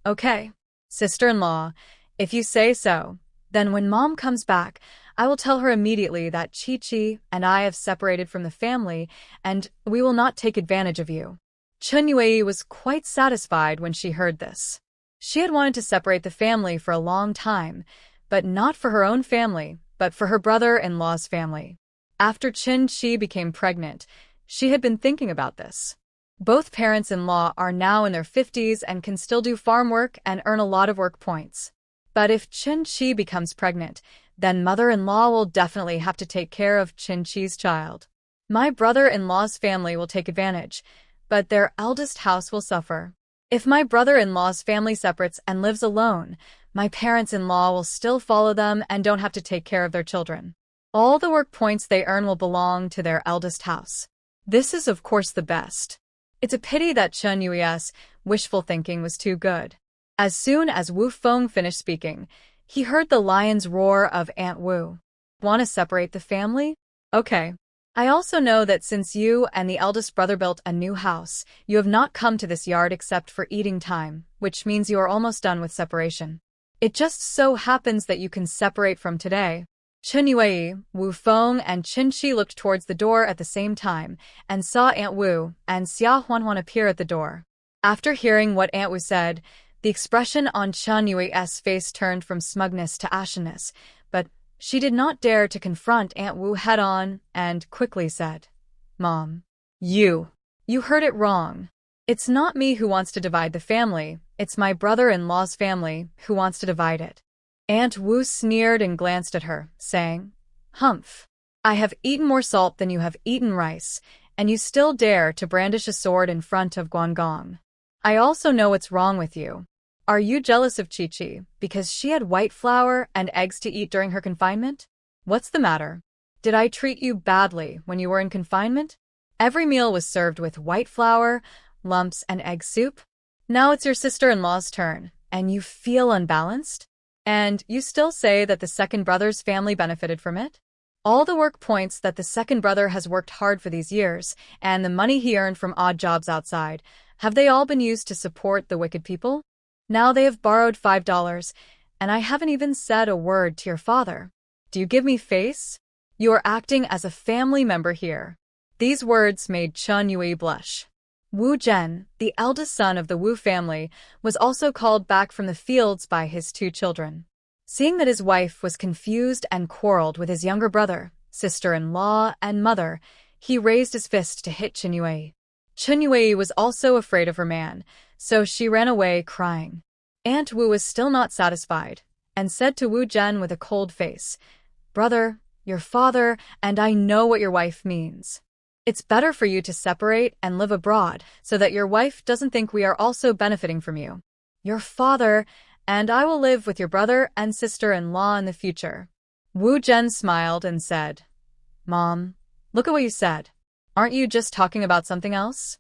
Okay, sister-in-law, if you say so, then when Mom comes back, I will tell her immediately that Chi-Chi and I have separated from the family, and we will not take advantage of you. Chen Yue was quite satisfied when she heard this. She had wanted to separate the family for a long time, but not for her own family, but for her brother-in-law's family. After Qin Shi became pregnant, she had been thinking about this. Both parents-in-law are now in their 50s and can still do farm work and earn a lot of work points. But if Qin Shi becomes pregnant, then mother-in-law will definitely have to take care of Qin Shi's child. My brother-in-law's family will take advantage, but their eldest house will suffer. If my brother-in-law's family separates and lives alone, my parents-in-law will still follow them and don't have to take care of their children. All the work points they earn will belong to their eldest house. This is of course the best. It's a pity that Chen Yue's wishful thinking was too good. As soon as Wu Feng finished speaking, he heard the lion's roar of Aunt Wu. Want to separate the family? Okay. I also know that since you and the eldest brother built a new house, you have not come to this yard except for eating time, which means you are almost done with separation. It just so happens that you can separate from today. Chen Yue, Wu Feng, and Qin Shi looked towards the door at the same time and saw Aunt Wu and Xia Huanhuan appear at the door. After hearing what Aunt Wu said, the expression on Chen Yue's face turned from smugness to ashiness, but she did not dare to confront Aunt Wu head-on and quickly said, Mom, you heard it wrong. It's not me who wants to divide the family, it's my brother-in-law's family who wants to divide it. Aunt Wu sneered and glanced at her, saying, Humph, I have eaten more salt than you have eaten rice, and you still dare to brandish a sword in front of Guangong. I also know what's wrong with you. Are you jealous of Chi-Chi because she had white flour and eggs to eat during her confinement? What's the matter? Did I treat you badly when you were in confinement? Every meal was served with white flour, lumps, and egg soup. Now it's your sister-in-law's turn, and you feel unbalanced? And you still say that the second brother's family benefited from it? All the work points that the second brother has worked hard for these years, and the money he earned from odd jobs outside, have they all been used to support the wicked people? Now they have borrowed $5, and I haven't even said a word to your father. Do you give me face? You are acting as a family member here. These words made Chen Yue blush. Wu Zhen, the eldest son of the Wu family, was also called back from the fields by his two children. Seeing that his wife was confused and quarreled with his younger brother, sister-in-law, and mother, he raised his fist to hit Chen Yue. Chen Yue was also afraid of her man, so she ran away crying. Aunt Wu was still not satisfied, and said to Wu Zhen with a cold face, Brother, your father, and I know what your wife means. It's better for you to separate and live abroad so that your wife doesn't think we are also benefiting from you. Your father and I will live with your brother and sister-in-law in the future. Wu Zhen smiled and said, Mom, look at what you said. Aren't you just talking about something else?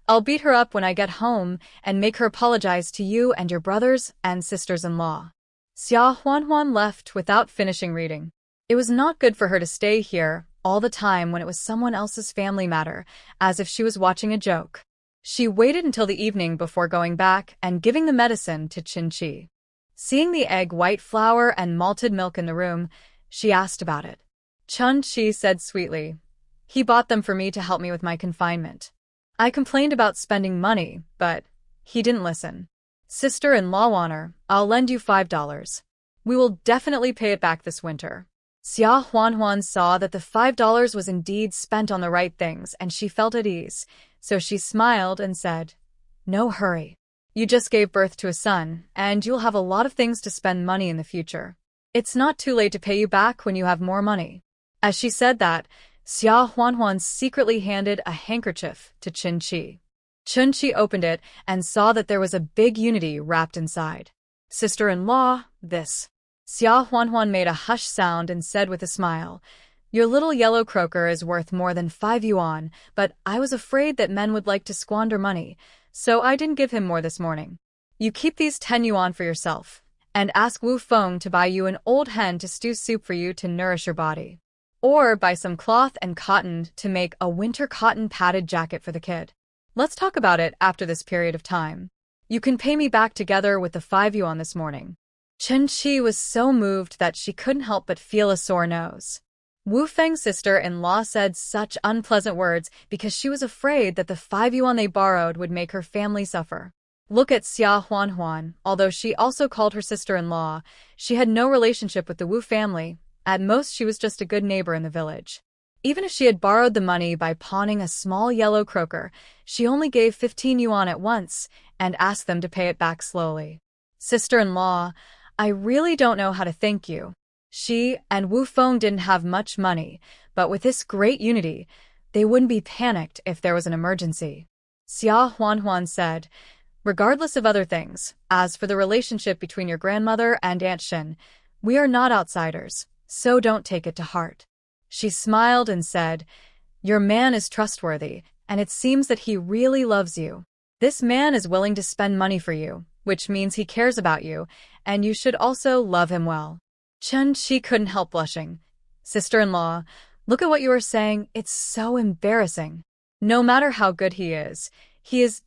I'll beat her up when I get home and make her apologize to you and your brothers and sisters-in-law. Xia Huanhuan left without finishing reading. It was not good for her to stay here all the time when it was someone else's family matter, as if she was watching a joke. She waited until the evening before going back and giving the medicine to Qin Shi. Seeing the egg white flour and malted milk in the room, she asked about it. Qin Shi said sweetly, He bought them for me to help me with my confinement. I complained about spending money, but he didn't listen. Sister-in-law Wanner, I'll lend you $5. We will definitely pay it back this winter. Xia Huanhuan saw that the $5 was indeed spent on the right things and she felt at ease, so she smiled and said, No hurry. You just gave birth to a son, and you'll have a lot of things to spend money in the future. It's not too late to pay you back when you have more money. As she said that, Xia Huanhuan secretly handed a handkerchief to Qin Qi. Qin Qi opened it and saw that there was a big unity wrapped inside. Sister-in-law, this. Xia Huanhuan made a hushed sound and said with a smile, "Your little yellow croaker is worth more than 5 yuan, but I was afraid that men would like to squander money, so I didn't give him more this morning. You keep these 10 yuan for yourself, and ask Wu Feng to buy you an old hen to stew soup for you to nourish your body. Or buy some cloth and cotton to make a winter cotton padded jacket for the kid. Let's talk about it after this period of time. You can pay me back together with the 5 yuan this morning." Qin Qi was so moved that she couldn't help but feel a sore nose. Wu Feng's sister-in-law said such unpleasant words because she was afraid that the 5 yuan they borrowed would make her family suffer. Look at Xia Huanhuan. Although she also called her sister-in-law, she had no relationship with the Wu family. At most, she was just a good neighbor in the village. Even if she had borrowed the money by pawning a small yellow croaker, she only gave 15 yuan at once and asked them to pay it back slowly. "Sister-in-law, I really don't know how to thank you." She and Wu Feng didn't have much money, but with this great unity, they wouldn't be panicked if there was an emergency. Xia Huanhuan said, "Regardless of other things, as for the relationship between your grandmother and Aunt Shin, we are not outsiders, so don't take it to heart." She smiled and said, "Your man is trustworthy, and it seems that he really loves you. This man is willing to spend money for you, which means he cares about you, and you should also love him well." Qin Qi couldn't help blushing. "Sister-in-law, look at what you are saying. It's so embarrassing. No matter how good he is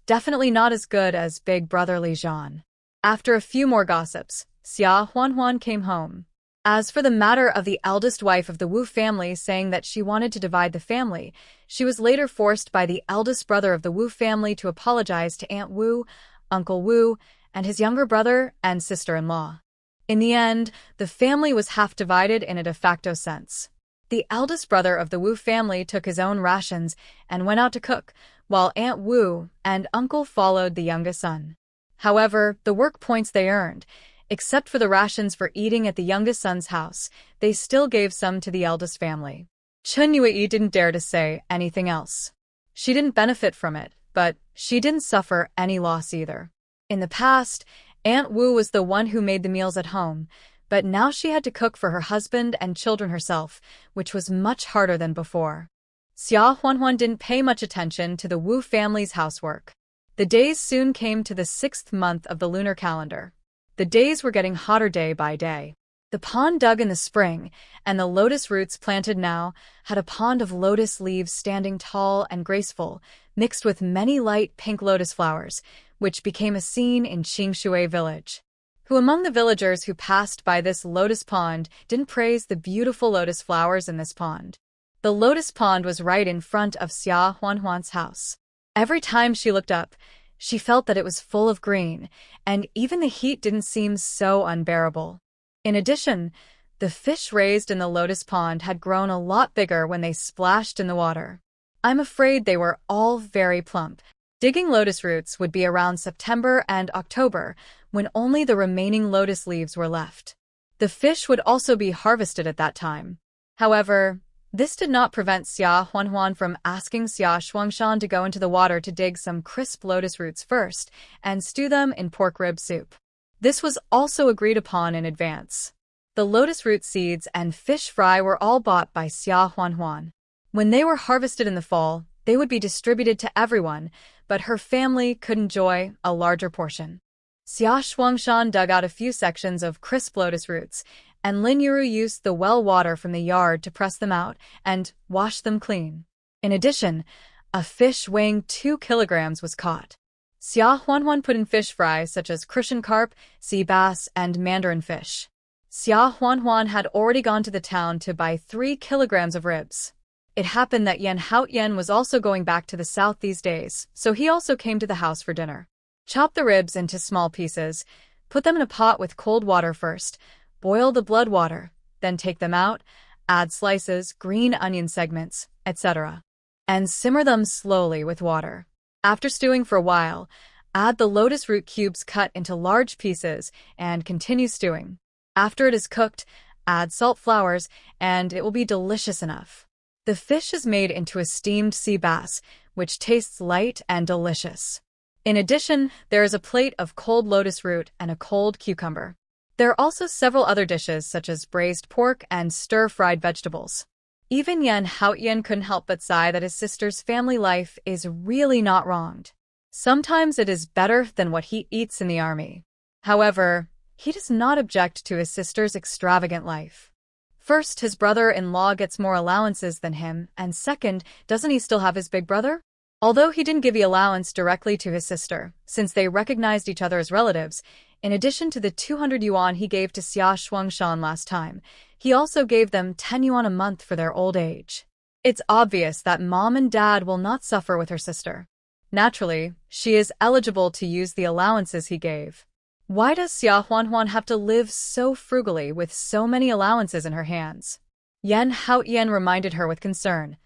definitely not as good as big brother Li Zhan." After a few more gossips, Xia Huanhuan came home. As for the matter of the eldest wife of the Wu family saying that she wanted to divide the family, she was later forced by the eldest brother of the Wu family to apologize to Aunt Wu, Uncle Wu, and his younger brother and sister-in-law. In the end, the family was half divided in a de facto sense. The eldest brother of the Wu family took his own rations and went out to cook, while Aunt Wu and Uncle followed the youngest son. However, the work points they earned, except for the rations for eating at the youngest son's house, they still gave some to the eldest family. Chen Yui didn't dare to say anything else. She didn't benefit from it, but she didn't suffer any loss either. In the past, Aunt Wu was the one who made the meals at home, but now she had to cook for her husband and children herself, which was much harder than before. Xia Huanhuan didn't pay much attention to the Wu family's housework. The days soon came to the 6th month of the lunar calendar. The days were getting hotter day by day. The pond dug in the spring, and the lotus roots planted now, had a pond of lotus leaves standing tall and graceful, mixed with many light pink lotus flowers, which became a scene in Qingshui village. Who among the villagers who passed by this lotus pond didn't praise the beautiful lotus flowers in this pond? The lotus pond was right in front of Xia Huanhuan's house. Every time she looked up, she felt that it was full of green, and even the heat didn't seem so unbearable. In addition, the fish raised in the lotus pond had grown a lot bigger when they splashed in the water. I'm afraid they were all very plump. Digging lotus roots would be around September and October, when only the remaining lotus leaves were left. The fish would also be harvested at that time. However, this did not prevent Xia Huanhuan from asking Xia Shuangshan to go into the water to dig some crisp lotus roots first and stew them in pork rib soup. This was also agreed upon in advance. The lotus root seeds and fish fry were all bought by Xia Huanhuan. When they were harvested in the fall, they would be distributed to everyone, but her family could enjoy a larger portion. Xia Shuangshan dug out a few sections of crisp lotus roots, and Lin Yuru used the well water from the yard to press them out and wash them clean. In addition, a fish weighing 2 kilograms was caught. Xia Huanhuan put in fish fries such as crucian carp, sea bass, and mandarin fish. Xia Huanhuan had already gone to the town to buy 3 kilograms of ribs. It happened that Yan Haotian was also going back to the south these days, so he also came to the house for dinner. Chop the ribs into small pieces, put them in a pot with cold water first, boil the blood water, then take them out, add slices, green onion segments, etc., and simmer them slowly with water. After stewing for a while, add the lotus root cubes cut into large pieces and continue stewing. After it is cooked, add salt flowers, and it will be delicious enough. The fish is made into a steamed sea bass, which tastes light and delicious. In addition, there is a plate of cold lotus root and a cold cucumber. There are also several other dishes such as braised pork and stir-fried vegetables. Even Yan Haotian couldn't help but sigh that his sister's family life is really not wronged. Sometimes it is better than what he eats in the army. However, he does not object to his sister's extravagant life. First, his brother-in-law gets more allowances than him, and second, doesn't he still have his big brother? Although he didn't give the allowance directly to his sister, since they recognized each other as relatives, in addition to the 200 yuan he gave to Xia Shuangshan last time, he also gave them 10 yuan a month for their old age. It's obvious that mom and dad will not suffer with her sister. Naturally, she is eligible to use the allowances he gave. Why does Xia Huanhuan have to live so frugally with so many allowances in her hands? Yan Haotian reminded her with concern.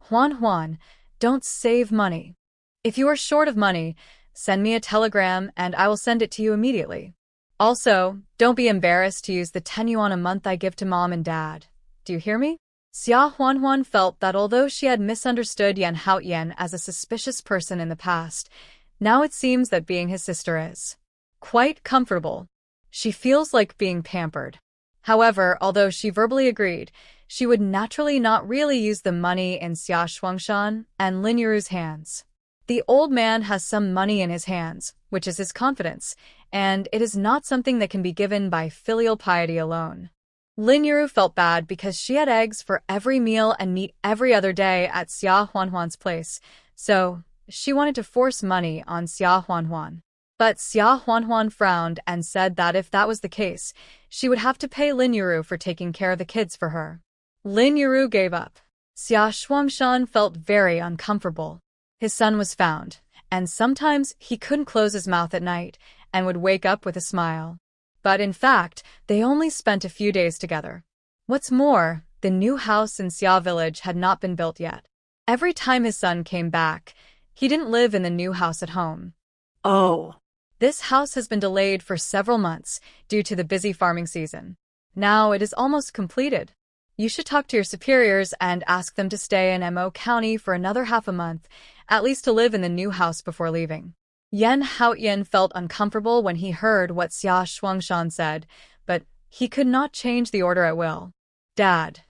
Huanhuan, don't save money. If you are short of money, send me a telegram and I will send it to you immediately. Also, don't be embarrassed to use the 10 yuan a month I give to mom and dad. Do you hear me? Xia Huanhuan felt that although she had misunderstood Yan Haotian as a suspicious person in the past, now it seems that being his sister is quite comfortable. She feels like being pampered. However, although she verbally agreed, she would naturally not really use the money in Xia Shuangshan and Lin Yuru's hands. The old man has some money in his hands, which is his confidence, and it is not something that can be given by filial piety alone. Lin Yuru felt bad because she had eggs for every meal and meat every other day at Xia Huanhuan's place, so she wanted to force money on Xia Huanhuan. But Xia Huanhuan frowned and said that if that was the case, she would have to pay Lin Yuru for taking care of the kids for her. Lin Yuru gave up. Xia Shuangshan felt very uncomfortable. His son was found, and sometimes he couldn't close his mouth at night and would wake up with a smile. But in fact, they only spent a few days together. What's more, the new house in Xia village had not been built yet. Every time his son came back, he didn't live in the new house at home. Oh. This house has been delayed for several months due to the busy farming season. Now it is almost completed. You should talk to your superiors and ask them to stay in Mo County for another half a month, at least to live in the new house before leaving. Yan Haotian felt uncomfortable when he heard what Xia Shuangshan said, but he could not change the order at will. Dad,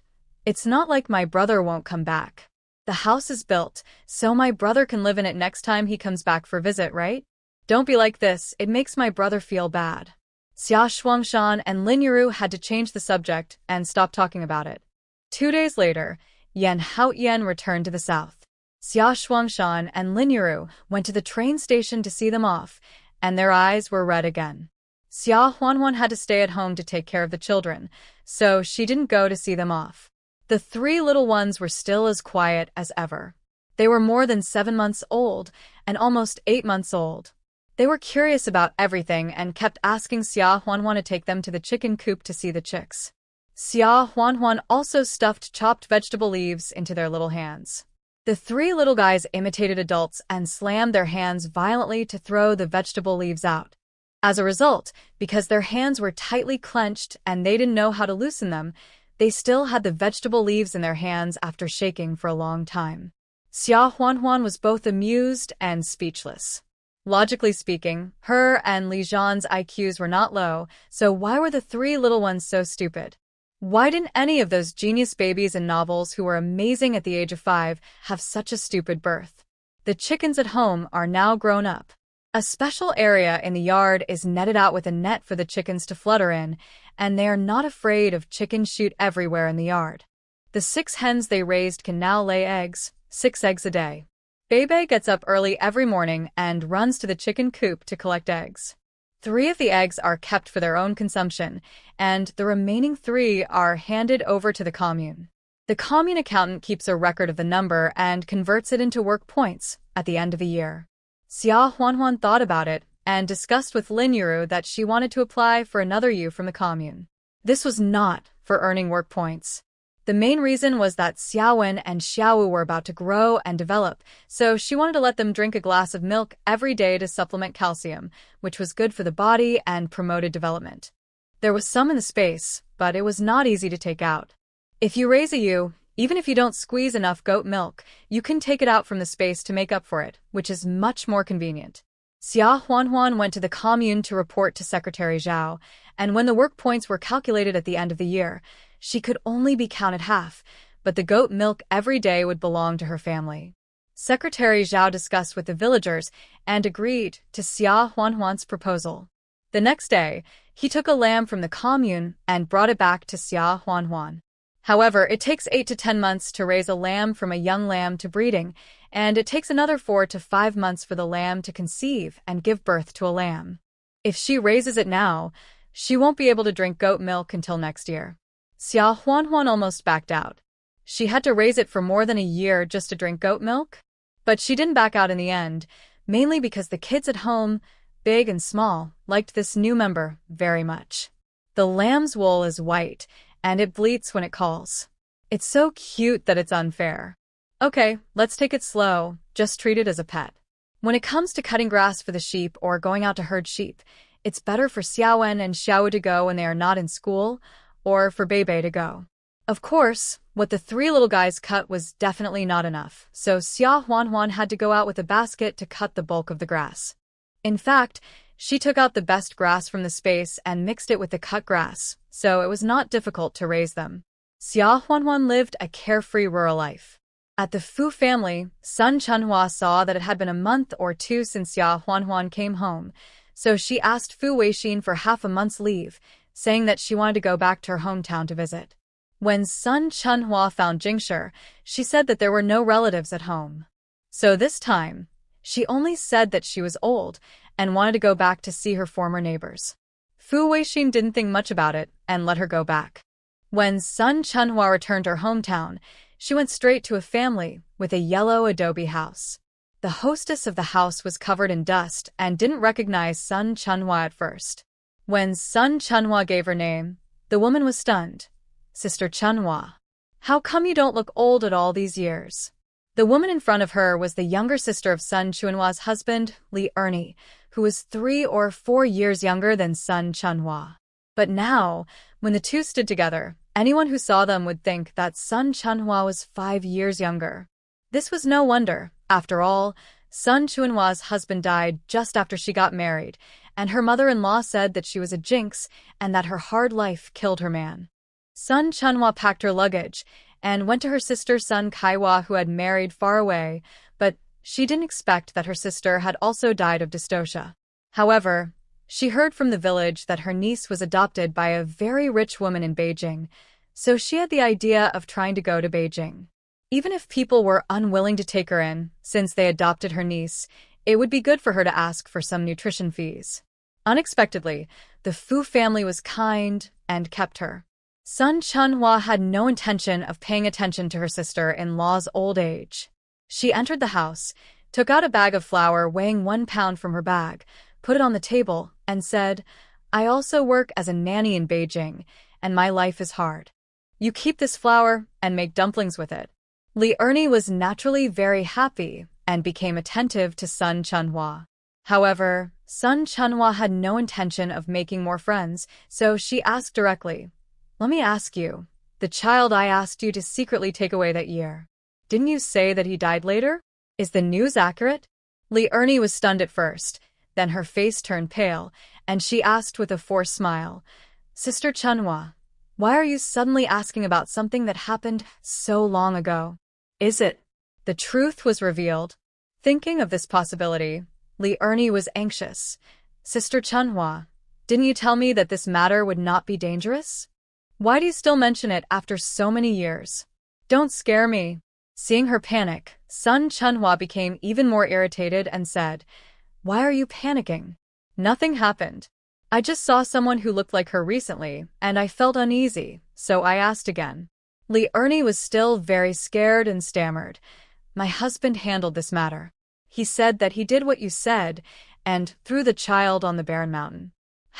it's not like my brother won't come back. The house is built, so my brother can live in it next time he comes back for a visit, right? Don't be like this, it makes my brother feel bad. Xia Shuangshan and Lin Yuru had to change the subject and stop talking about it. 2 days later, Yan Haotian returned to the south. Xia Shuangshan and Lin Yuru went to the train station to see them off, and their eyes were red again. Xia Huanhuan had to stay at home to take care of the children, so she didn't go to see them off. The 3 little ones were still as quiet as ever. They were more than 7 months old and almost 8 months old. They were curious about everything and kept asking Xia Huanhuan to take them to the chicken coop to see the chicks. Xia Huanhuan also stuffed chopped vegetable leaves into their little hands. The 3 little guys imitated adults and slammed their hands violently to throw the vegetable leaves out. As a result, because their hands were tightly clenched and they didn't know how to loosen them, they still had the vegetable leaves in their hands after shaking for a long time. Xia Huanhuan was both amused and speechless. Logically speaking, her and Li Zhan's IQs were not low, so why were the 3 little ones so stupid? Why didn't any of those genius babies in novels who were amazing at the age of 5 have such a stupid birth? The chickens at home are now grown up. A special area in the yard is netted out with a net for the chickens to flutter in, and they are not afraid of chicken shoot everywhere in the yard. The 6 hens they raised can now lay eggs, 6 eggs a day. Bebe gets up early every morning and runs to the chicken coop to collect eggs. 3 of the eggs are kept for their own consumption, and the remaining 3 are handed over to the commune. The commune accountant keeps a record of the number and converts it into work points at the end of the year. Xia Huanhuan thought about it and discussed with Lin Yuru that she wanted to apply for another U from the commune. This was not for earning work points. The main reason was that Xiaowen and Xiaowu were about to grow and develop, so she wanted to let them drink a glass of milk every day to supplement calcium, which was good for the body and promoted development. There was some in the space, but it was not easy to take out. If you raise a ewe, even if you don't squeeze enough goat milk, you can take it out from the space to make up for it, which is much more convenient. Xia Huanhuan went to the commune to report to Secretary Zhao, and when the work points were calculated at the end of the year, she could only be counted half, but the goat milk every day would belong to her family. Secretary Zhao discussed with the villagers and agreed to Xia Huanhuan's proposal. The next day, he took a lamb from the commune and brought it back to Xia Huanhuan. However, it takes 8 to 10 months to raise a lamb from a young lamb to breeding, and it takes another 4 to 5 months for the lamb to conceive and give birth to a lamb. If she raises it now, she won't be able to drink goat milk until next year. Xia Huanhuan almost backed out. She had to raise it for more than a year just to drink goat milk? But she didn't back out in the end, mainly because the kids at home, big and small, liked this new member very much. The lamb's wool is white, and it bleats when it calls. It's so cute that it's unfair. Okay, let's take it slow, just treat it as a pet. When it comes to cutting grass for the sheep or going out to herd sheep, it's better for Xiaowen and Xiao to go when they are not in school, or for Beibei to go. Of course, what the 3 little guys cut was definitely not enough, so Xia Huanhuan had to go out with a basket to cut the bulk of the grass. In fact, she took out the best grass from the space and mixed it with the cut grass, so it was not difficult to raise them. Xia Huanhuan lived a carefree rural life. At the Fu family, Sun Chunhua saw that it had been a month or 2 since Xia Huanhuan came home, so she asked Fu Weixin for half a month's leave, saying that she wanted to go back to her hometown to visit. When Sun Chunhua found Jingshi, she said that there were no relatives at home. So this time, she only said that she was old and wanted to go back to see her former neighbors. Fu Weixin didn't think much about it and let her go back. When Sun Chunhua returned to her hometown, she went straight to a family with a yellow adobe house. The hostess of the house was covered in dust and didn't recognize Sun Chunhua at first. When Sun Chunhua gave her name, the woman was stunned. Sister Chunhua. How come you don't look old at all these years? The woman in front of her was the younger sister of Sun Chunhua's husband, Li Ernie, who was 3 or 4 years younger than Sun Chunhua. But now, when the two stood together, anyone who saw them would think that Sun Chunhua was 5 years younger. This was no wonder. After all, Sun Chunhua's husband died just after she got married, and her mother-in-law said that she was a jinx and that her hard life killed her man. Sun Chunhua packed her luggage and went to her sister Sun Kaiwa, who had married far away, but she didn't expect that her sister had also died of dystocia. However, she heard from the village that her niece was adopted by a very rich woman in Beijing, so she had the idea of trying to go to Beijing. Even if people were unwilling to take her in, since they adopted her niece, it would be good for her to ask for some nutrition fees. Unexpectedly, the Fu family was kind and kept her. Sun Chunhua had no intention of paying attention to her sister-in-law's old age. She entered the house, took out a bag of flour weighing 1 pound from her bag, put it on the table, and said, "I also work as a nanny in Beijing, and my life is hard. You keep this flour and make dumplings with it." Li Ernie was naturally very happy and became attentive to Sun Chunhua. However, Sun Chunhua had no intention of making more friends, so she asked directly, "Let me ask you, the child I asked you to secretly take away that year, didn't you say that he died later? Is the news accurate?" Li Ernie was stunned at first, then her face turned pale, and she asked with a forced smile, "Sister Chunhua, why are you suddenly asking about something that happened so long ago? Is it?" The truth was revealed. Thinking of this possibility, Li Ernie was anxious. "Sister Chunhua, didn't you tell me that this matter would not be dangerous? Why do you still mention it after so many years? Don't scare me." Seeing her panic, Sun Chunhua became even more irritated and said, "Why are you panicking? Nothing happened. I just saw someone who looked like her recently, and I felt uneasy, so I asked again." Li Ernie was still very scared and stammered, "My husband handled this matter. He said that he did what you said, and threw the child on the barren mountain.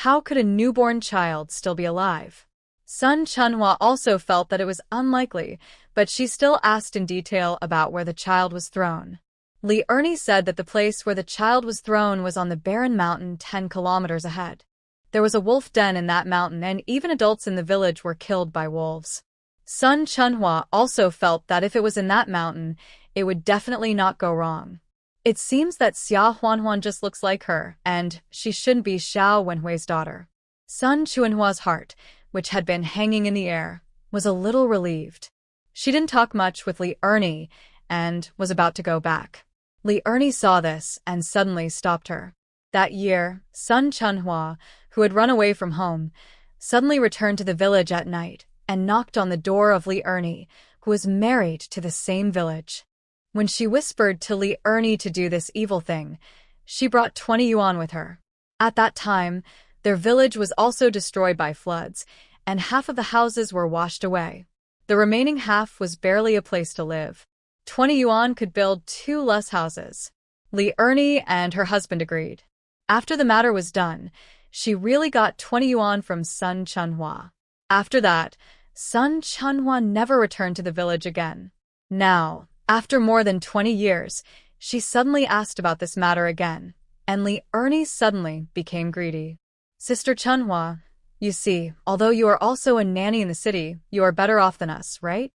How could a newborn child still be alive?" Sun Chunhua also felt that it was unlikely, but she still asked in detail about where the child was thrown. Li Ernie said that the place where the child was thrown was on the barren mountain 10 kilometers ahead. There was a wolf den in that mountain, and even adults in the village were killed by wolves. Sun Chunhua also felt that if it was in that mountain, it would definitely not go wrong. It seems that Xia Huanhuan just looks like her, and she shouldn't be Xiao Wenhui's daughter. Sun Chunhua's heart, which had been hanging in the air, was a little relieved. She didn't talk much with Li Ernie and was about to go back. Li Ernie saw this and suddenly stopped her. That year, Sun Chunhua, who had run away from home, suddenly returned to the village at night and knocked on the door of Li Ernie, who was married to the same village. When she whispered to Li Ernie to do this evil thing, she brought 20 yuan with her. At that time, their village was also destroyed by floods, and half of the houses were washed away. The remaining half was barely a place to live. 20 yuan could build 2 less houses. Li Ernie and her husband agreed. After the matter was done, she really got 20 yuan from Sun Chunhua. After that, Sun Chunhua never returned to the village again. Now, after more than 20 years, she suddenly asked about this matter again, and Li Ernie suddenly became greedy. Sister Chunhua, you see, although you are also a nanny in the city, you are better off than us, right?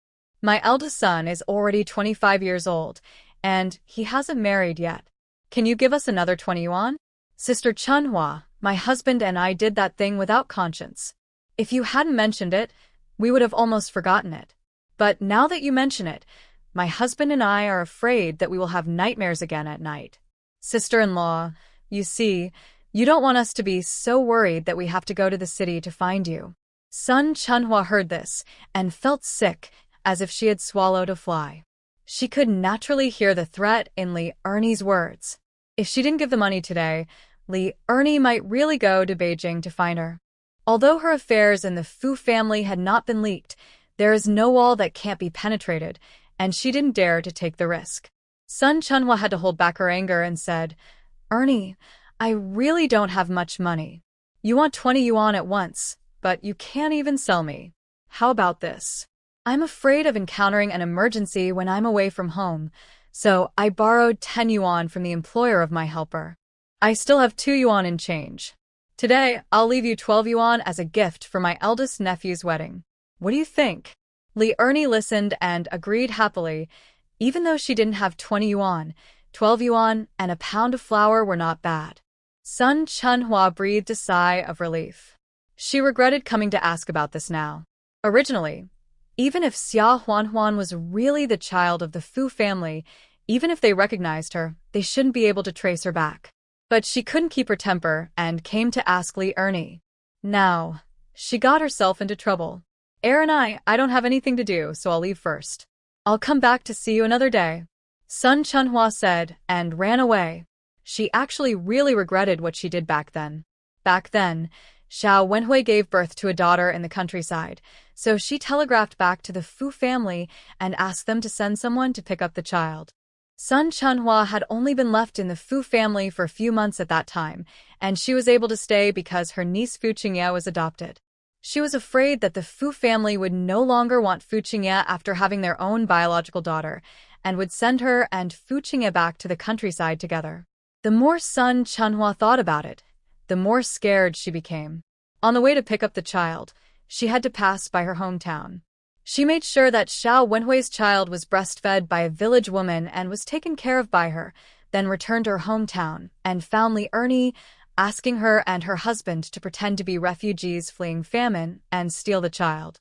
My eldest son is already 25 years old, and he hasn't married yet. Can you give us another 20 yuan? Sister Chunhua, my husband and I did that thing without conscience. If you hadn't mentioned it, we would have almost forgotten it. But now that you mention it, my husband and I are afraid that we will have nightmares again at night. Sister-in-law, you see, you don't want us to be so worried that we have to go to the city to find you. Sun Chunhua heard this and felt sick, as if she had swallowed a fly. She could naturally hear the threat in Li Ernie's words. If she didn't give the money today, Li Ernie might really go to Beijing to find her. Although her affairs in the Fu family had not been leaked, there is no wall that can't be penetrated, and she didn't dare to take the risk. Sun Chunhua had to hold back her anger and said, Ernie, I really don't have much money. You want 20 yuan at once, but you can't even sell me. How about this? I'm afraid of encountering an emergency when I'm away from home, so I borrowed 10 yuan from the employer of my helper. I still have 2 yuan in change. Today, I'll leave you 12 yuan as a gift for my eldest nephew's wedding. What do you think? Li Ernie listened and agreed happily. Even though she didn't have 20 yuan, 12 yuan and a pound of flour were not bad. Sun Chunhua breathed a sigh of relief. She regretted coming to ask about this now. Originally, even if Xia Huanhuan was really the child of the Fu family, even if they recognized her, they shouldn't be able to trace her back. But she couldn't keep her temper and came to ask Li Ernie. Now, she got herself into trouble. And I don't have anything to do, so I'll leave first. I'll come back to see you another day. Sun Chunhua said and ran away. She actually really regretted what she did back then. Back then, Xiao Wenhui gave birth to a daughter in the countryside, so she telegraphed back to the Fu family and asked them to send someone to pick up the child. Sun Chunhua had only been left in the Fu family for a few months at that time, and she was able to stay because her niece Fu Qingye was adopted. She was afraid that the Fu family would no longer want Fu Qingye after having their own biological daughter, and would send her and Fu Qingye back to the countryside together. The more Sun Chunhua thought about it, the more scared she became. On the way to pick up the child, she had to pass by her hometown. She made sure that Xiao Wenhui's child was breastfed by a village woman and was taken care of by her, then returned to her hometown and found Li Ernie asking her and her husband to pretend to be refugees fleeing famine and steal the child.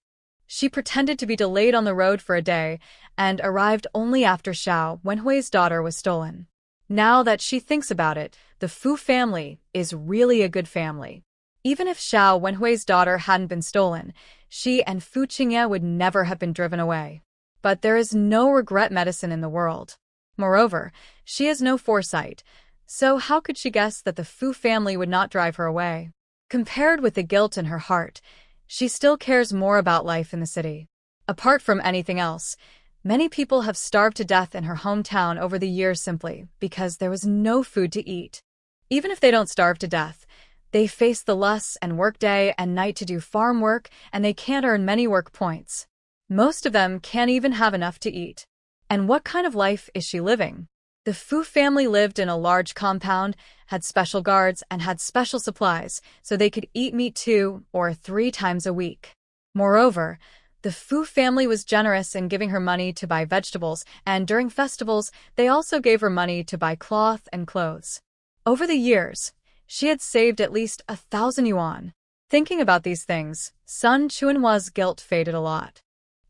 She pretended to be delayed on the road for a day and arrived only after Xiao Wenhui's daughter was stolen. Now that she thinks about it, the Fu family is really a good family. Even if Xiao Wenhui's daughter hadn't been stolen, she and Fu Qingye would never have been driven away. But there is no regret medicine in the world. Moreover, she has no foresight, so how could she guess that the Fu family would not drive her away? Compared with the guilt in her heart, she still cares more about life in the city. Apart from anything else, many people have starved to death in her hometown over the years simply because there was no food to eat. Even if they don't starve to death, they face the lusts and work day and night to do farm work, and they can't earn many work points. Most of them can't even have enough to eat. And what kind of life is she living? The Fu family lived in a large compound, had special guards, and had special supplies, so they could eat meat 2 or 3 times a week. Moreover, the Fu family was generous in giving her money to buy vegetables, and during festivals, they also gave her money to buy cloth and clothes. Over the years, she had saved at least 1,000 yuan. Thinking about these things, Sun Chunhua's guilt faded a lot.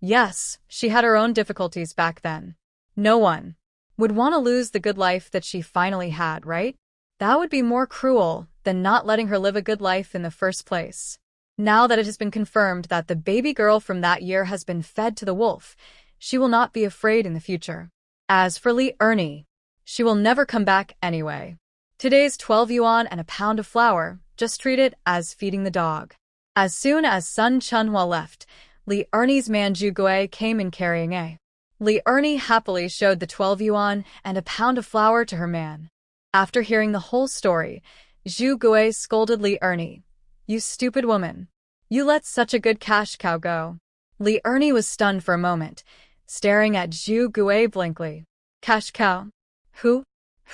Yes, she had her own difficulties back then. No one would want to lose the good life that she finally had, right? That would be more cruel than not letting her live a good life in the first place. Now that it has been confirmed that the baby girl from that year has been fed to the wolf, she will not be afraid in the future. As for Li Ernie, she will never come back anyway. Today's 12 yuan and a pound of flour, just treat it as feeding the dog. As soon as Sun Chunhua left, Li Ernie's man Zhu Gui came in carrying a. Li Ernie happily showed the 12 yuan and a pound of flour to her man. After hearing the whole story, Zhu Gui scolded Li Ernie. "You stupid woman. You let such a good cash cow go." Li Ernie was stunned for a moment, staring at Zhu Gui blankly. "Cash cow? Who?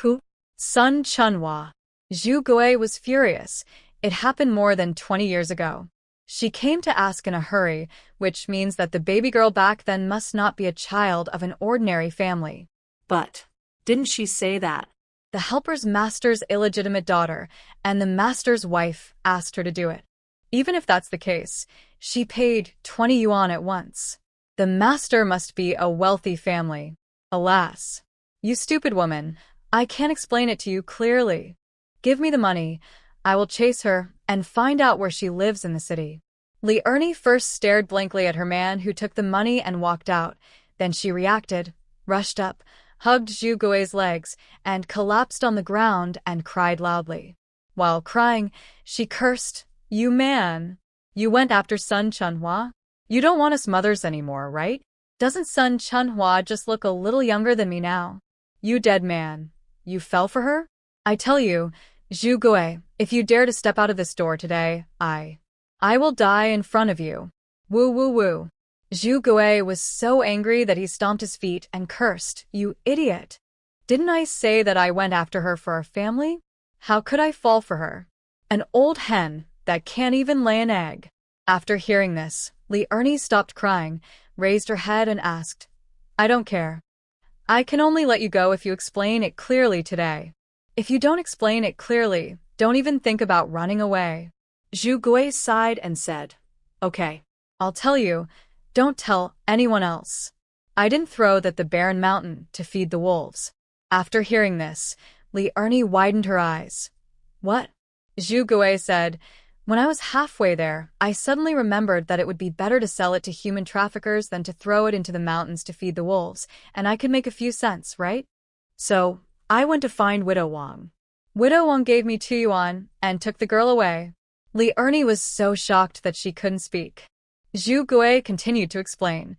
Who?" Sun Chunhua. Zhu Gui was furious. It happened more than 20 years ago. She came to ask in a hurry, which means that the baby girl back then must not be a child of an ordinary family. But didn't she say that? The helper's master's illegitimate daughter and the master's wife asked her to do it. Even if that's the case, she paid 20 yuan at once. The master must be a wealthy family. Alas. "You stupid woman, I can't explain it to you clearly. Give me the money. I will chase her and find out where she lives in the city." Li Ernie first stared blankly at her man who took the money and walked out. Then she reacted, rushed up, hugged Zhu Gui's legs, and collapsed on the ground and cried loudly. While crying, she cursed, "You man! You went after Sun Chunhua? You don't want us mothers anymore, right? Doesn't Sun Chunhua just look a little younger than me now? You dead man. You fell for her? I tell you, Zhu Gui, if you dare to step out of this door today, I will die in front of you." Woo woo woo. Zhu Gui was so angry that he stomped his feet and cursed, "You idiot! Didn't I say that I went after her for our family? How could I fall for her? An old hen that can't even lay an egg." After hearing this, Li Ernie stopped crying, raised her head and asked, "I don't care. I can only let you go if you explain it clearly today. If you don't explain it clearly, don't even think about running away." Zhu Gui sighed and said, "Okay. "I'll tell you. Don't tell anyone else. I didn't throw that the barren mountain to feed the wolves." After hearing this, Li Ernie widened her eyes. "What?" Zhu Gui said, "When I was halfway there, I suddenly remembered that it would be better to sell it to human traffickers than to throw it into the mountains to feed the wolves, and I could make a few cents, right? So I went to find Widow Wang. Widow Wang gave me 2 yuan and took the girl away." Li Ernie was so shocked that she couldn't speak. Zhu Gui continued to explain,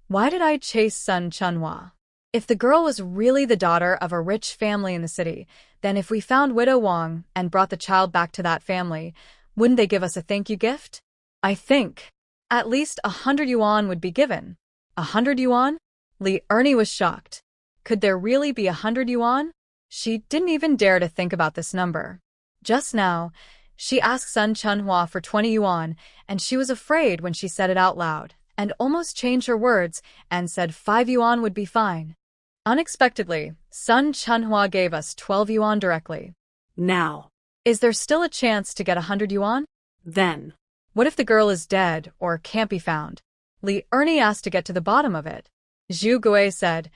"Why did I chase Sun Chunhua? If the girl was really the daughter of a rich family in the city, then if we found Widow Wang and brought the child back to that family, wouldn't they give us a thank you gift? I think at least 100 yuan would be given." 100 yuan? Li Ernie was shocked. Could there really be 100 yuan? She didn't even dare to think about this number. Just now, she asked Sun Chunhua for 20 yuan, and she was afraid when she said it out loud, and almost changed her words and said 5 yuan would be fine. Unexpectedly, Sun Chunhua gave us 12 yuan directly. Now, is there still a chance to get 100 yuan? Then, what if the girl is dead or can't be found? Li Ernie asked to get to the bottom of it. Zhu Gui said,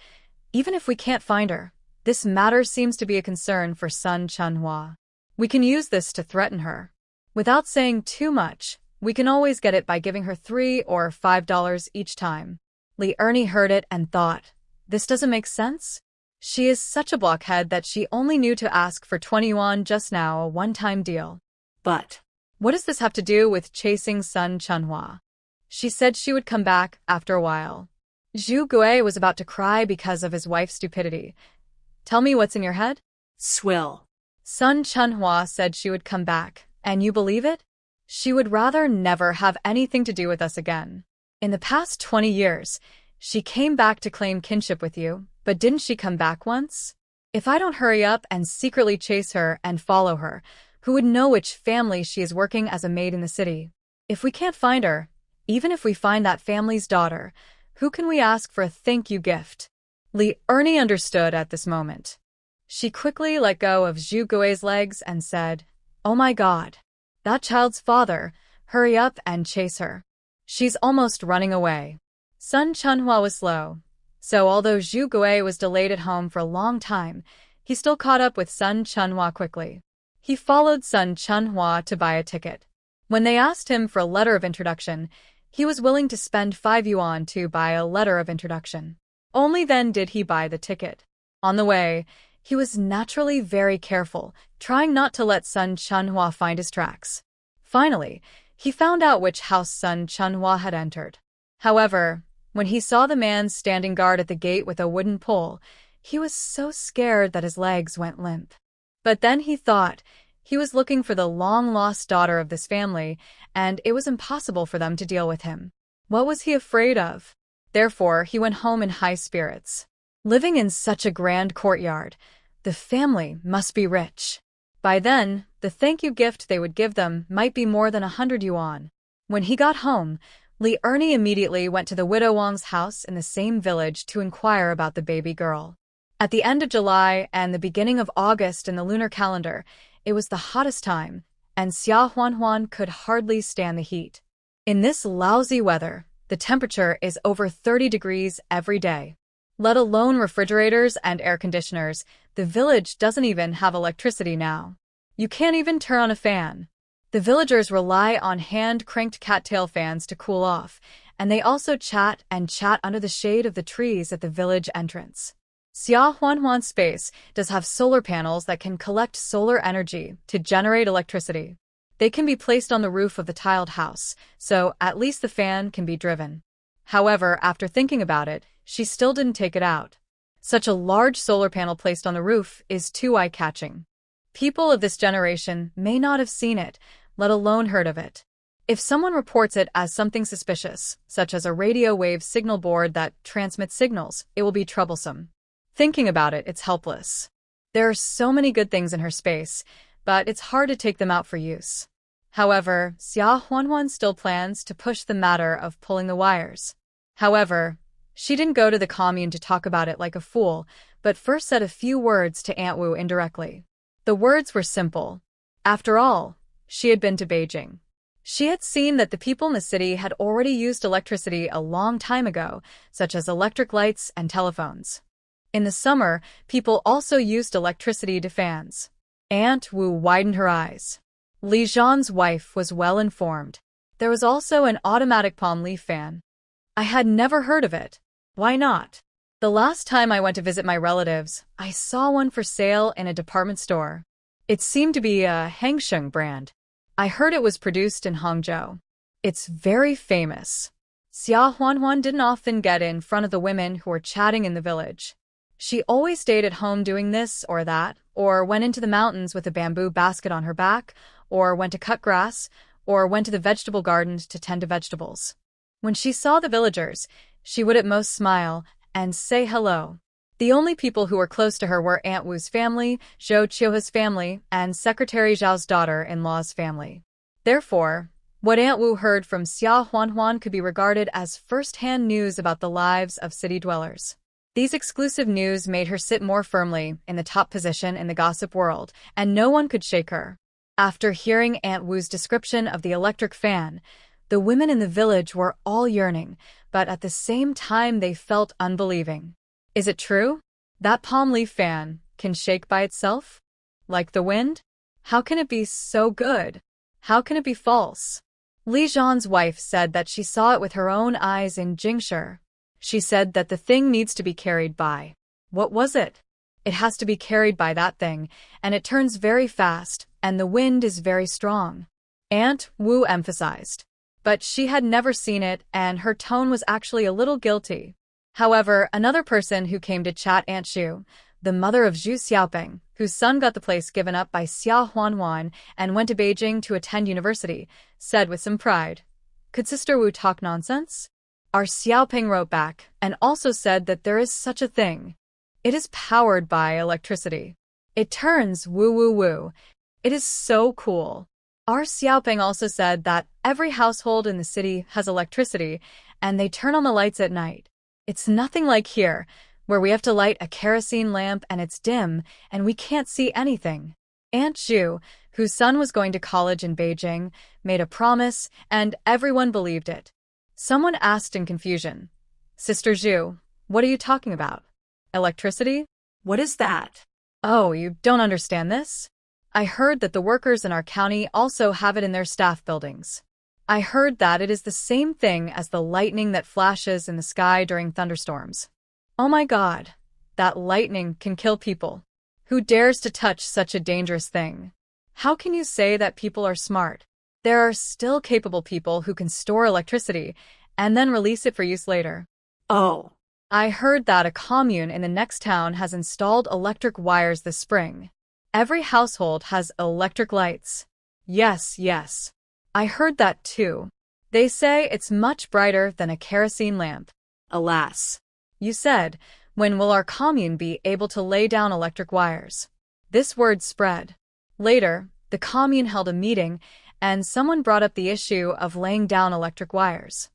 "Even if we can't find her, this matter seems to be a concern for Sun Chunhua. We can use this to threaten her. Without saying too much, we can always get it by giving her $3 or $5 each time." Li Ernie heard it and thought, this doesn't make sense? She is such a blockhead that she only knew to ask for 20 yuan just now, a one-time deal. But what does this have to do with chasing Sun Chunhua? She said she would come back after a while. Zhu Gui was about to cry because of his wife's stupidity. "Tell me what's in your head?" Swill. Sun Chunhua said she would come back, and you believe it? She would rather never have anything to do with us again. In the past 20 years, she came back to claim kinship with you, but didn't she come back once? If I don't hurry up and secretly chase her and follow her, who would know which family she is working as a maid in the city? If we can't find her, even if we find that family's daughter, who can we ask for a thank you gift? Li Ernie understood at this moment. She quickly let go of Zhu Gui's legs and said, "Oh my God. That child's father, hurry up and chase her. She's almost running away." Sun Chunhua was slow, so although Zhu Gui was delayed at home for a long time, he still caught up with Sun Chunhua quickly. He followed Sun Chunhua to buy a ticket. When they asked him for a letter of introduction, he was willing to spend 5 yuan to buy a letter of introduction. Only then did he buy the ticket. On the way, he was naturally very careful, trying not to let Sun Chunhua find his tracks. Finally, he found out which house Sun Chunhua had entered. However, when he saw the man standing guard at the gate with a wooden pole, he was so scared that his legs went limp. But then he thought he was looking for the long-lost daughter of this family, and it was impossible for them to deal with him. What was he afraid of? Therefore, he went home in high spirits. Living in such a grand courtyard, the family must be rich. By then, the thank you gift they would give them might be more than 100 yuan. When he got home, Li Ernie immediately went to the widow Wang's house in the same village to inquire about the baby girl. At the end of July and the beginning of August in the lunar calendar, it was the hottest time, and Xia Huanhuan could hardly stand the heat. In this lousy weather, the temperature is over 30 degrees every day. Let alone refrigerators and air conditioners, the village doesn't even have electricity now. You can't even turn on a fan. The villagers rely on hand-cranked cattail fans to cool off, and they also chat under the shade of the trees at the village entrance. Xia Huanhuan's space does have solar panels that can collect solar energy to generate electricity. They can be placed on the roof of the tiled house, so at least the fan can be driven. However, after thinking about it, she still didn't take it out. Such a large solar panel placed on the roof is too eye-catching. People of this generation may not have seen it, let alone heard of it. If someone reports it as something suspicious, such as a radio wave signal board that transmits signals, it will be troublesome. Thinking about it, it's helpless. There are so many good things in her space, but it's hard to take them out for use. However, Xia Huanhuan still plans to push the matter of pulling the wires. However, she didn't go to the commune to talk about it like a fool, but first said a few words to Aunt Wu indirectly. The words were simple. After all, she had been to Beijing. She had seen that the people in the city had already used electricity a long time ago, such as electric lights and telephones. In the summer, people also used electricity to fans. Aunt Wu widened her eyes. Li Zhan's wife was well informed. There was also an automatic palm leaf fan. I had never heard of it. Why not? The last time I went to visit my relatives, I saw one for sale in a department store. It seemed to be a Hengsheng brand. I heard it was produced in Hangzhou. It's very famous. Xia Huanhuan didn't often get in front of the women who were chatting in the village. She always stayed at home doing this or that, or went into the mountains with a bamboo basket on her back, or went to cut grass, or went to the vegetable garden to tend to vegetables. When she saw the villagers, she would at most smile and say hello. The only people who were close to her were Aunt Wu's family, Zhou Qiuhe's family, and Secretary Zhao's daughter-in-law's family. Therefore, what Aunt Wu heard from Xia Huanhuan could be regarded as first-hand news about the lives of city dwellers. These exclusive news made her sit more firmly in the top position in the gossip world, and no one could shake her. After hearing Aunt Wu's description of the electric fan, the women in the village were all yearning, but at the same time they felt unbelieving. Is it true? That palm leaf fan can shake by itself? Like the wind? How can it be so good? How can it be false? Li Zhan's wife said that she saw it with her own eyes in Jingshi. She said that the thing needs to be carried by. What was it? It has to be carried by that thing, and it turns very fast, and the wind is very strong. Aunt Wu emphasized. But she had never seen it, and her tone was actually a little guilty. However, another person who came to chat Aunt Xu, the mother of Zhu Xiaoping, whose son got the place given up by Xia Huanhuan and went to Beijing to attend university, said with some pride, "Could Sister Wu talk nonsense?" Our Xiaoping wrote back and also said that there is such a thing. It is powered by electricity. It turns woo woo woo. It is so cool. Our Xiaoping also said that every household in the city has electricity, and they turn on the lights at night. It's nothing like here, where we have to light a kerosene lamp and it's dim, and we can't see anything. Aunt Zhu, whose son was going to college in Beijing, made a promise, and everyone believed it. Someone asked in confusion, "Sister Zhu, what are you talking about? Electricity? What is that? Oh, you don't understand this? I heard that the workers in our county also have it in their staff buildings. I heard that it is the same thing as the lightning that flashes in the sky during thunderstorms. Oh my God, that lightning can kill people. Who dares to touch such a dangerous thing? How can you say that people are smart? There are still capable people who can store electricity and then release it for use later." Oh, I heard that a commune in the next town has installed electric wires this spring. Every household has electric lights. Yes, yes. I heard that too. They say it's much brighter than a kerosene lamp. alas. You said, when will our commune be able to lay down electric wires? This word spread. Later, the commune held a meeting, and someone brought up the issue of laying down electric wires.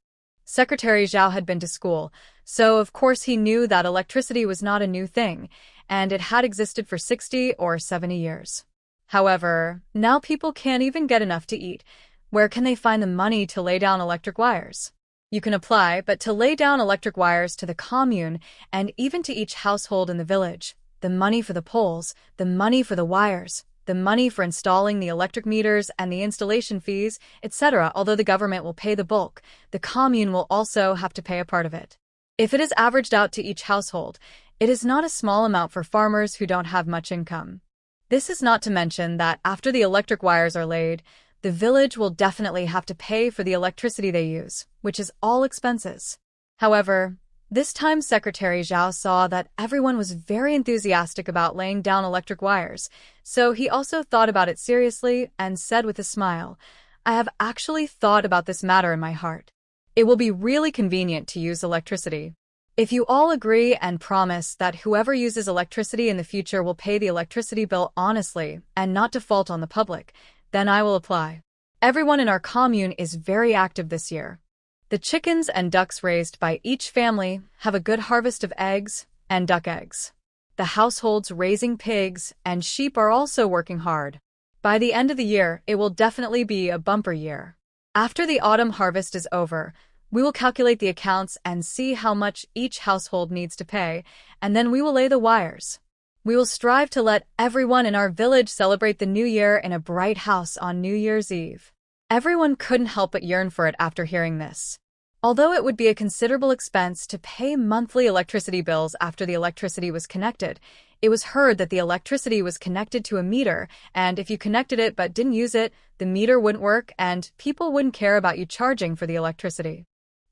Secretary Zhao had been to school, so of course he knew that electricity was not a new thing, and it had existed for 60 or 70 years. However, now people can't even get enough to eat. Where can they find the money to lay down electric wires? You can apply, but to lay down electric wires to the commune and even to each household in the village, the money for the poles, the money for the wires, the money for installing the electric meters and the installation fees, etc. Although the government will pay the bulk, the commune will also have to pay a part of it. If it is averaged out to each household, it is not a small amount for farmers who don't have much income. This is not to mention that after the electric wires are laid, the village will definitely have to pay for the electricity they use, which is all expenses. However, this time Secretary Zhao saw that everyone was very enthusiastic about laying down electric wires, so he also thought about it seriously and said with a smile, "I have actually thought about this matter in my heart. It will be really convenient to use electricity. If you all agree and promise that whoever uses electricity in the future will pay the electricity bill honestly and not default on the public, then I will apply." Everyone in our commune is very active this year. The chickens and ducks raised by each family have a good harvest of eggs and duck eggs. The households raising pigs and sheep are also working hard. By the end of the year, it will definitely be a bumper year. After the autumn harvest is over, we will calculate the accounts and see how much each household needs to pay, and then we will lay the wires. We will strive to let everyone in our village celebrate the new year in a bright house on New Year's Eve. Everyone couldn't help but yearn for it after hearing this. Although it would be a considerable expense to pay monthly electricity bills after the electricity was connected, it was heard that the electricity was connected to a meter, and if you connected it but didn't use it, the meter wouldn't work and people wouldn't care about you charging for the electricity.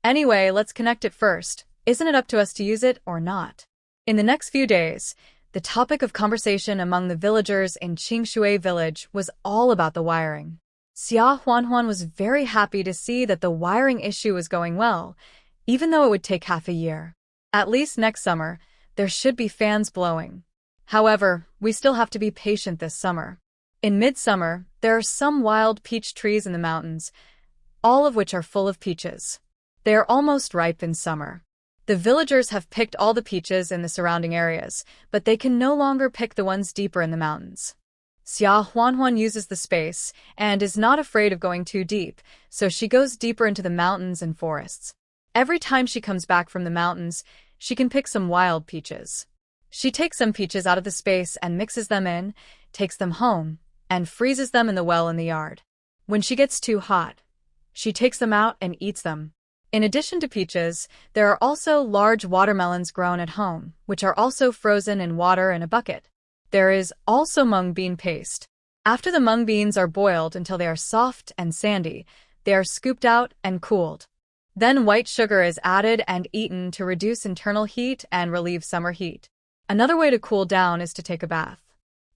Anyway, let's connect it first. Isn't it up to us to use it or not? In the next few days, the topic of conversation among the villagers in Qingshui village was all about the wiring. Xia Huanhuan was very happy to see that the wiring issue was going well, even though it would take half a year. At least next summer, there should be fans blowing. However, we still have to be patient this summer. In midsummer, there are some wild peach trees in the mountains, all of which are full of peaches. They are almost ripe in summer. The villagers have picked all the peaches in the surrounding areas, but they can no longer pick the ones deeper in the mountains. Xia Huanhuan uses the space and is not afraid of going too deep, so she goes deeper into the mountains and forests. Every time she comes back from the mountains, she can pick some wild peaches. She takes some peaches out of the space and mixes them in, takes them home, and freezes them in the well in the yard. When she gets too hot, she takes them out and eats them. In addition to peaches, there are also large watermelons grown at home, which are also frozen in water in a bucket. There is also mung bean paste. After the mung beans are boiled until they are soft and sandy, they are scooped out and cooled. Then white sugar is added and eaten to reduce internal heat and relieve summer heat. Another way to cool down is to take a bath.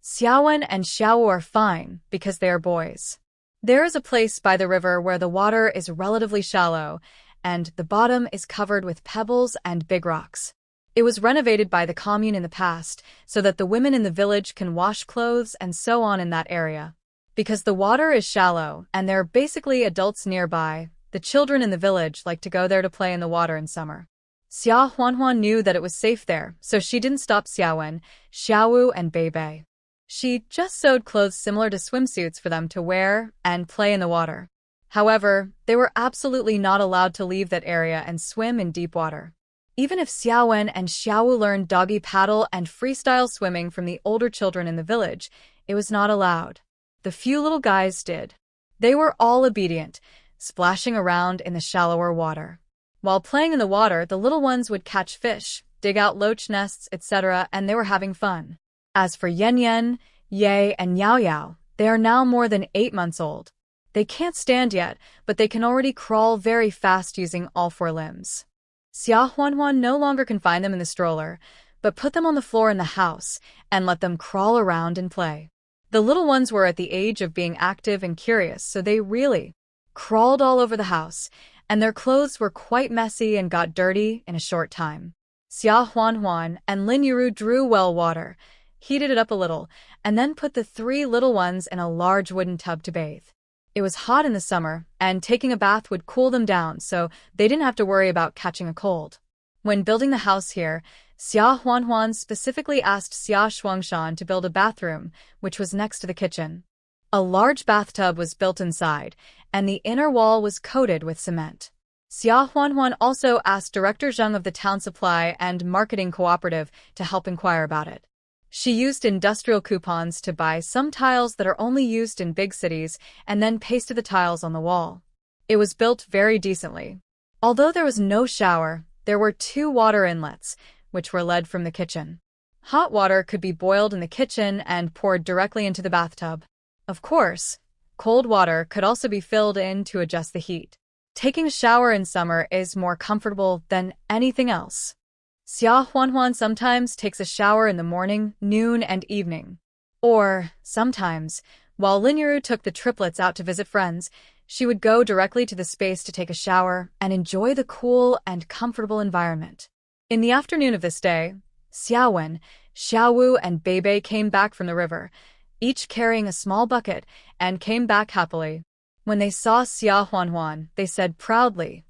Xiaowen and Xiaowu are fine because they are boys. There is a place by the river where the water is relatively shallow, and the bottom is covered with pebbles and big rocks. It was renovated by the commune in the past so that the women in the village can wash clothes and so on in that area. Because the water is shallow and there are basically adults nearby, the children in the village like to go there to play in the water in summer. Xia Huanhuan knew that it was safe there, so she didn't stop Xiaowen, Xiaowu, and Beibei. She just sewed clothes similar to swimsuits for them to wear and play in the water. However, they were absolutely not allowed to leave that area and swim in deep water. Even if Xiaowen and Xiaowu learned doggy paddle and freestyle swimming from the older children in the village, it was not allowed. The few little guys did. They were all obedient, splashing around in the shallower water. While playing in the water, the little ones would catch fish, dig out loach nests, etc., and they were having fun. As for Yen Yen, Ye, and Yao Yao, they are now more than 8 months old. They can't stand yet, but they can already crawl very fast using all 4 limbs. Xia Huanhuan no longer confined them in the stroller, but put them on the floor in the house and let them crawl around and play. The little ones were at the age of being active and curious, so they really crawled all over the house, and their clothes were quite messy and got dirty in a short time. Xia Huanhuan and Lin Yuru drew well water, heated it up a little, and then put the 3 little ones in a large wooden tub to bathe. It was hot in the summer, and taking a bath would cool them down, so they didn't have to worry about catching a cold. When building the house here, Xia Huanhuan specifically asked Xia Shuangshan to build a bathroom, which was next to the kitchen. A large bathtub was built inside, and the inner wall was coated with cement. Xia Huanhuan also asked Director Zheng of the Town Supply and Marketing Cooperative to help inquire about it. She used industrial coupons to buy some tiles that are only used in big cities and then pasted the tiles on the wall. It was built very decently. Although there was no shower, there were 2 water inlets, which were led from the kitchen. Hot water could be boiled in the kitchen and poured directly into the bathtub. Of course, cold water could also be filled in to adjust the heat. Taking a shower in summer is more comfortable than anything else. Xia Huanhuan sometimes takes a shower in the morning, noon, and evening. Or, sometimes, while Lin Yuru took the triplets out to visit friends, she would go directly to the space to take a shower and enjoy the cool and comfortable environment. In the afternoon of this day, Xiaowen, Xiaowu, and Beibei came back from the river, each carrying a small bucket, and came back happily. When they saw Xia Huanhuan, they said proudly,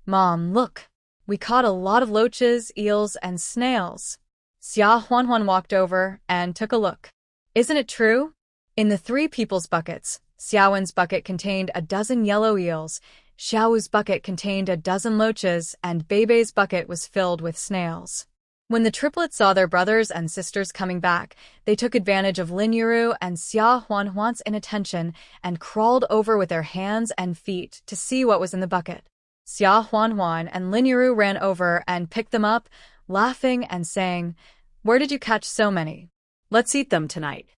"Mom, look! We caught a lot of loaches, eels, and snails." Xia Huanhuan walked over and took a look. Isn't it true? In the 3 people's buckets, Xiaowen's bucket contained a dozen yellow eels, Xiaowu's bucket contained a dozen loaches, and Beibei's bucket was filled with snails. When the triplets saw their brothers and sisters coming back, they took advantage of Lin Yuru and Xia Huanhuan's inattention and crawled over with their hands and feet to see what was in the bucket. Xia Huanhuan and Lin Yuru ran over and picked them up, laughing and saying, "Where did you catch so many? Let's eat them tonight."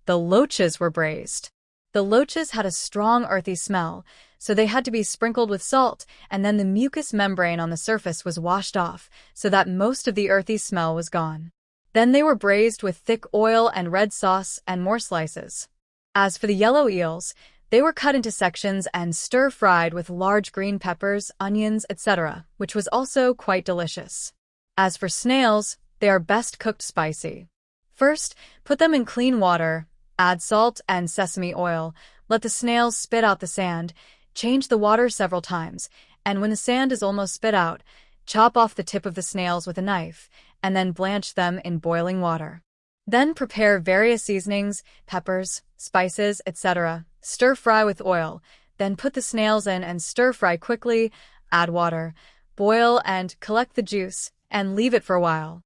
The loaches were braised. The loaches had a strong earthy smell, so they had to be sprinkled with salt, and then the mucous membrane on the surface was washed off, so that most of the earthy smell was gone. Then they were braised with thick oil and red sauce and more slices. As for the yellow eels, they were cut into sections and stir-fried with large green peppers, onions, etc., which was also quite delicious. As for snails, they are best cooked spicy. First, put them in clean water, add salt and sesame oil, let the snails spit out the sand, change the water several times, and when the sand is almost spit out, chop off the tip of the snails with a knife, and then blanch them in boiling water. Then prepare various seasonings, peppers, spices, etc., stir-fry with oil, then put the snails in and stir-fry quickly, add water, boil and collect the juice, and leave it for a while.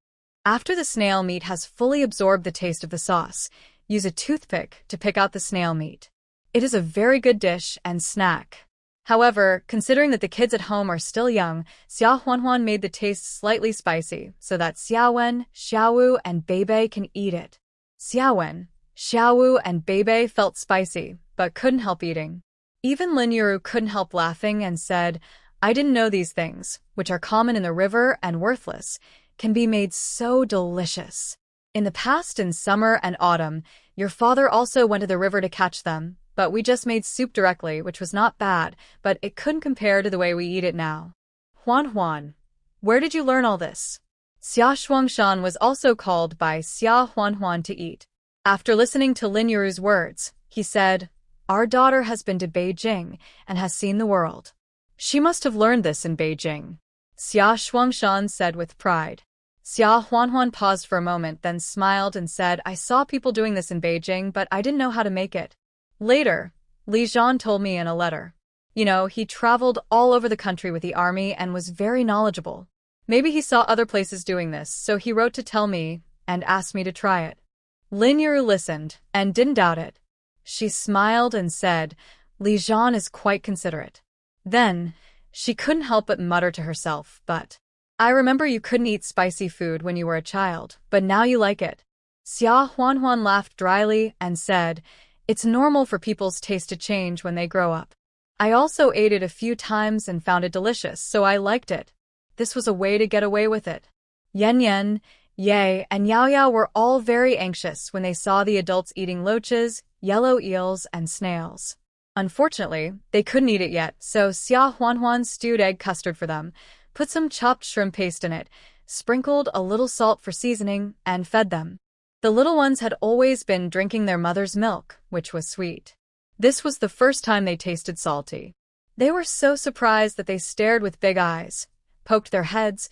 After the snail meat has fully absorbed the taste of the sauce, use a toothpick to pick out the snail meat. It is a very good dish and snack. However, considering that the kids at home are still young, Xia Huanhuan made the taste slightly spicy so that Xiaowen, Xiaowu, and Beibei can eat it. Xiaowen, Xiaowu, and Beibei felt spicy, but couldn't help eating. Even Lin Yuru couldn't help laughing and said, "I didn't know these things, which are common in the river and worthless, can be made so delicious. In the past, in summer and autumn, your father also went to the river to catch them, but we just made soup directly, which was not bad, but it couldn't compare to the way we eat it now." Huanhuan, where did you learn all this? Xia Shuangshan was also called by Xia Huanhuan to eat. After listening to Lin Yuru's words, he said, "Our daughter has been to Beijing and has seen the world. She must have learned this in Beijing," Xia Shuangshan said with pride. Xia Huanhuan paused for a moment, then smiled and said, "I saw people doing this in Beijing, but I didn't know how to make it." Later, Li Zhan told me in a letter. He traveled all over the country with the army and was very knowledgeable. Maybe he saw other places doing this, so he wrote to tell me and asked me to try it. Lin Yuru listened and didn't doubt it. She smiled and said, "Li Zhan is quite considerate." Then, she couldn't help but mutter to herself, "But I remember you couldn't eat spicy food when you were a child, but now you like it." Xia Huanhuan laughed dryly and said, "It's normal for people's taste to change when they grow up. I also ate it a few times and found it delicious, so I liked it. This was a way to get away with it." Yan Yan, Ye, and Yao Yao were all very anxious when they saw the adults eating loaches, yellow eels, and snails. Unfortunately, they couldn't eat it yet, so Xia Huanhuan stewed egg custard for them, put some chopped shrimp paste in it, sprinkled a little salt for seasoning, and fed them. The little ones had always been drinking their mother's milk, which was sweet. This was the first time they tasted salty. They were so surprised that they stared with big eyes, poked their heads,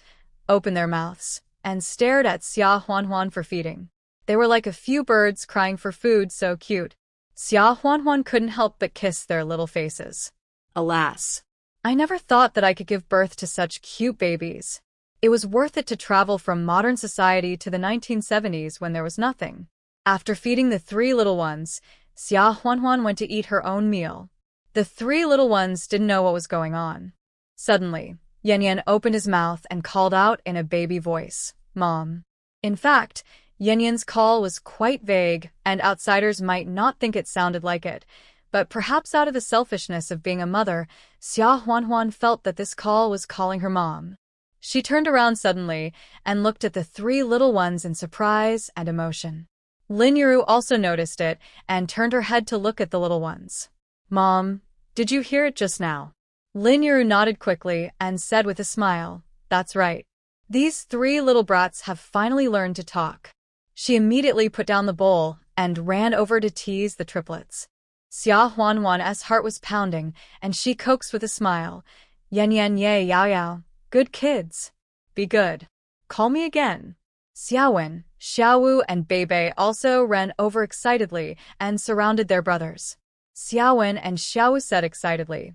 opened their mouths, and stared at Xia Huanhuan for feeding. They were like a few birds crying for food, so cute. Xia Huanhuan couldn't help but kiss their little faces. Alas, I never thought that I could give birth to such cute babies. It was worth it to travel from modern society to the 1970s when there was nothing. After feeding the three little ones, Xia Huanhuan went to eat her own meal. The three little ones didn't know what was going on. Suddenly, Yan Yan opened his mouth and called out in a baby voice, "Mom." In fact, Yan Yan's call was quite vague, and outsiders might not think it sounded like it. But perhaps out of the selfishness of being a mother, Xia Huanhuan felt that this call was calling her mom. She turned around suddenly and looked at the three little ones in surprise and emotion. Lin Yuru also noticed it and turned her head to look at the little ones. "Mom, did you hear it just now?" Lin Yuru nodded quickly and said with a smile, "That's right. These three little brats have finally learned to talk." She immediately put down the bowl and ran over to tease the triplets. Xia Huanhuan's heart was pounding, and she coaxed with a smile, "Yan Yan, Ye, Yao Yao, good kids. Be good. Call me again." Xiaowen, Xiaowu, and Beibei also ran over excitedly and surrounded their brothers. Xiaowen and Xiaowu said excitedly,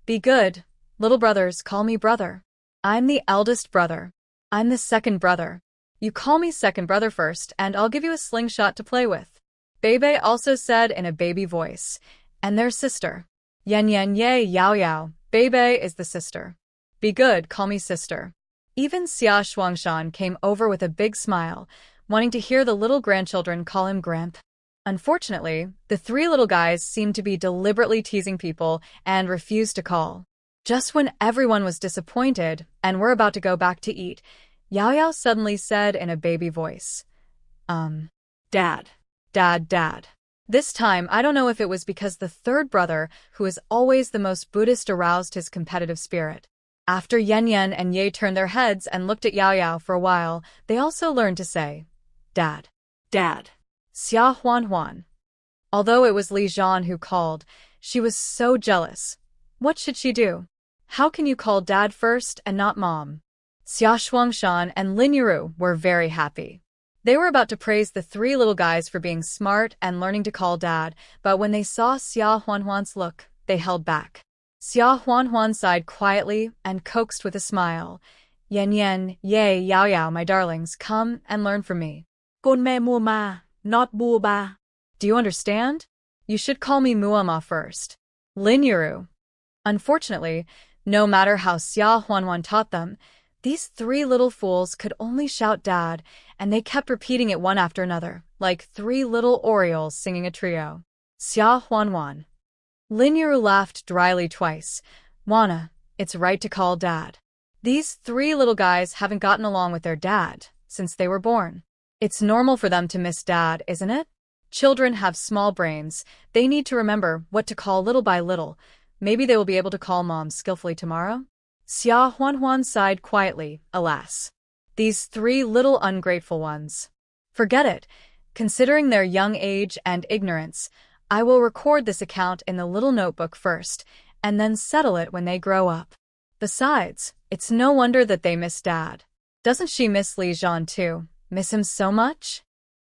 "Be good. Little brothers, call me brother. I'm the eldest brother. I'm the second brother. You call me second brother first, and I'll give you a slingshot to play with." Beibei also said in a baby voice, "And their sister. Yan Yan, Ye, Yao Yao, Beibei is the sister. Be good, call me sister." Even Xia Shuangshan came over with a big smile, wanting to hear the little grandchildren call him Gramp. Unfortunately, the three little guys seemed to be deliberately teasing people and refused to call. Just when everyone was disappointed and were about to go back to eat, Yao Yao suddenly said in a baby voice, Dad. Dad. This time, I don't know if it was because the third brother, who is always the most Buddhist, aroused his competitive spirit. After Yan Yan and Ye turned their heads and looked at Yao Yao for a while, they also learned to say, "Dad." Xia Huanhuan. Although it was Li Zhan who called, she was so jealous. What should she do? How can you call Dad first and not Mom? Xia Shuangshan and Lin Yuru were very happy. They were about to praise the three little guys for being smart and learning to call Dad, but when they saw Xia Huanhuan's look, they held back. Xia Huanhuan sighed quietly and coaxed with a smile, "Yan Yan, Ye, Yao Yao, my darlings, come and learn from me. Con me mua ma, not bua ba." Do you understand? You should call me Muama first. Lin Yuru. Unfortunately, no matter how Xia Huanhuan taught them, these three little fools could only shout Dad, and they kept repeating it one after another, like three little orioles singing a trio. Xia Huanhuan. Lin Yuru laughed dryly twice. "Wana, it's right to call Dad. These three little guys haven't gotten along with their dad since they were born. It's normal for them to miss Dad, isn't it? Children have small brains. They need to remember what to call little by little. Maybe they will be able to call Mom skillfully tomorrow." Xia Huanhuan sighed quietly, alas. These three little ungrateful ones. Forget it. Considering their young age and ignorance, I will record this account in the little notebook first, and then settle it when they grow up. Besides, it's no wonder that they miss Dad. Doesn't she miss Li Jian too? Miss him so much?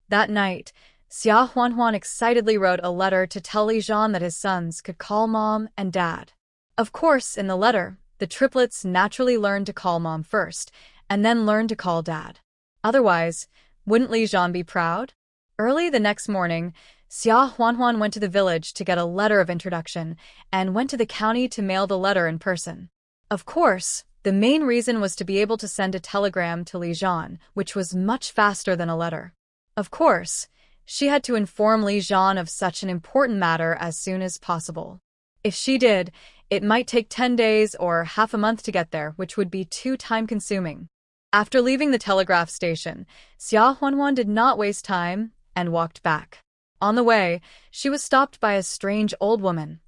That night, Xia Huanhuan excitedly wrote a letter to tell Li Jian that his sons could call Mom and Dad. Of course, in the letter, the triplets naturally learned to call Mom first, and then learned to call Dad. Otherwise, wouldn't Li Jian be proud? Early the next morning, Xia Huanhuan went to the village to get a letter of introduction and went to the county to mail the letter in person. Of course, the main reason was to be able to send a telegram to Li Jian, which was much faster than a letter. Of course, she had to inform Li Jian of such an important matter as soon as possible. If she did, it might take 10 days or half a month to get there, which would be too time-consuming. After leaving the telegraph station, Xia Huanhuan did not waste time and walked back. On the way, she was stopped by a strange old woman.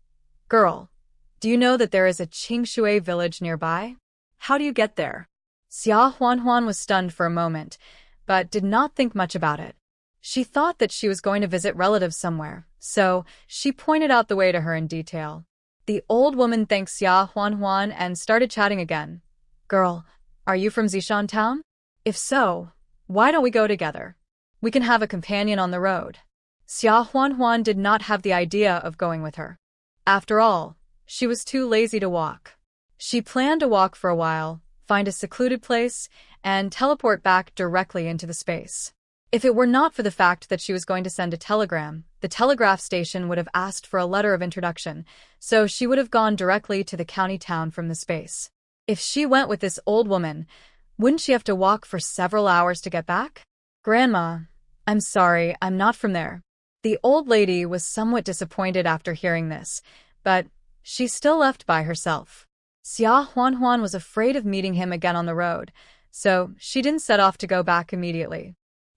"Girl, do you know that there is a Qingshui village nearby? How do you get there?" Xia Huanhuan was stunned for a moment, but did not think much about it. She thought that she was going to visit relatives somewhere, so she pointed out the way to her in detail. The old woman thanked Xia Huanhuan and started chatting again. "Girl, are you from Zishan town? If so, why don't we go together? We can have a companion on the road." Xia Huanhuan did not have the idea of going with her. After all, she was too lazy to walk. She planned to walk for a while, find a secluded place, and teleport back directly into the space. If it were not for the fact that she was going to send a telegram, the telegraph station would have asked for a letter of introduction, so she would have gone directly to the county town from the space. If she went with this old woman, wouldn't she have to walk for several hours to get back? "Grandma, I'm sorry, I'm not from there." The old lady was somewhat disappointed after hearing this, but she still left by herself. Xia Huanhuan was afraid of meeting him again on the road, so she didn't set off to go back immediately.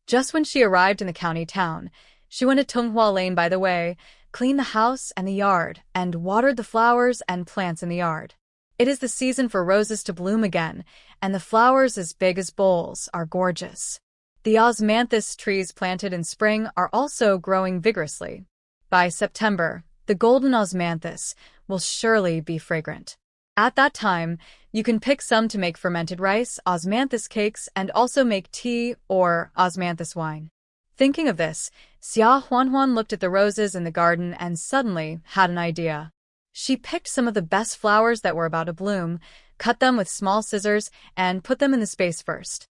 Just when she arrived in the county town, she went to Tunghua Lane by the way, cleaned the house and the yard, and watered the flowers and plants in the yard. It is the season for roses to bloom again, and the flowers as big as bowls are gorgeous. The osmanthus trees planted in spring are also growing vigorously. By September, the golden osmanthus will surely be fragrant. At that time, you can pick some to make fermented rice, osmanthus cakes, and also make tea or osmanthus wine. Thinking of this, Xia Huanhuan looked at the roses in the garden and suddenly had an idea. She picked some of the best flowers that were about to bloom, cut them with small scissors, and put them in the space first.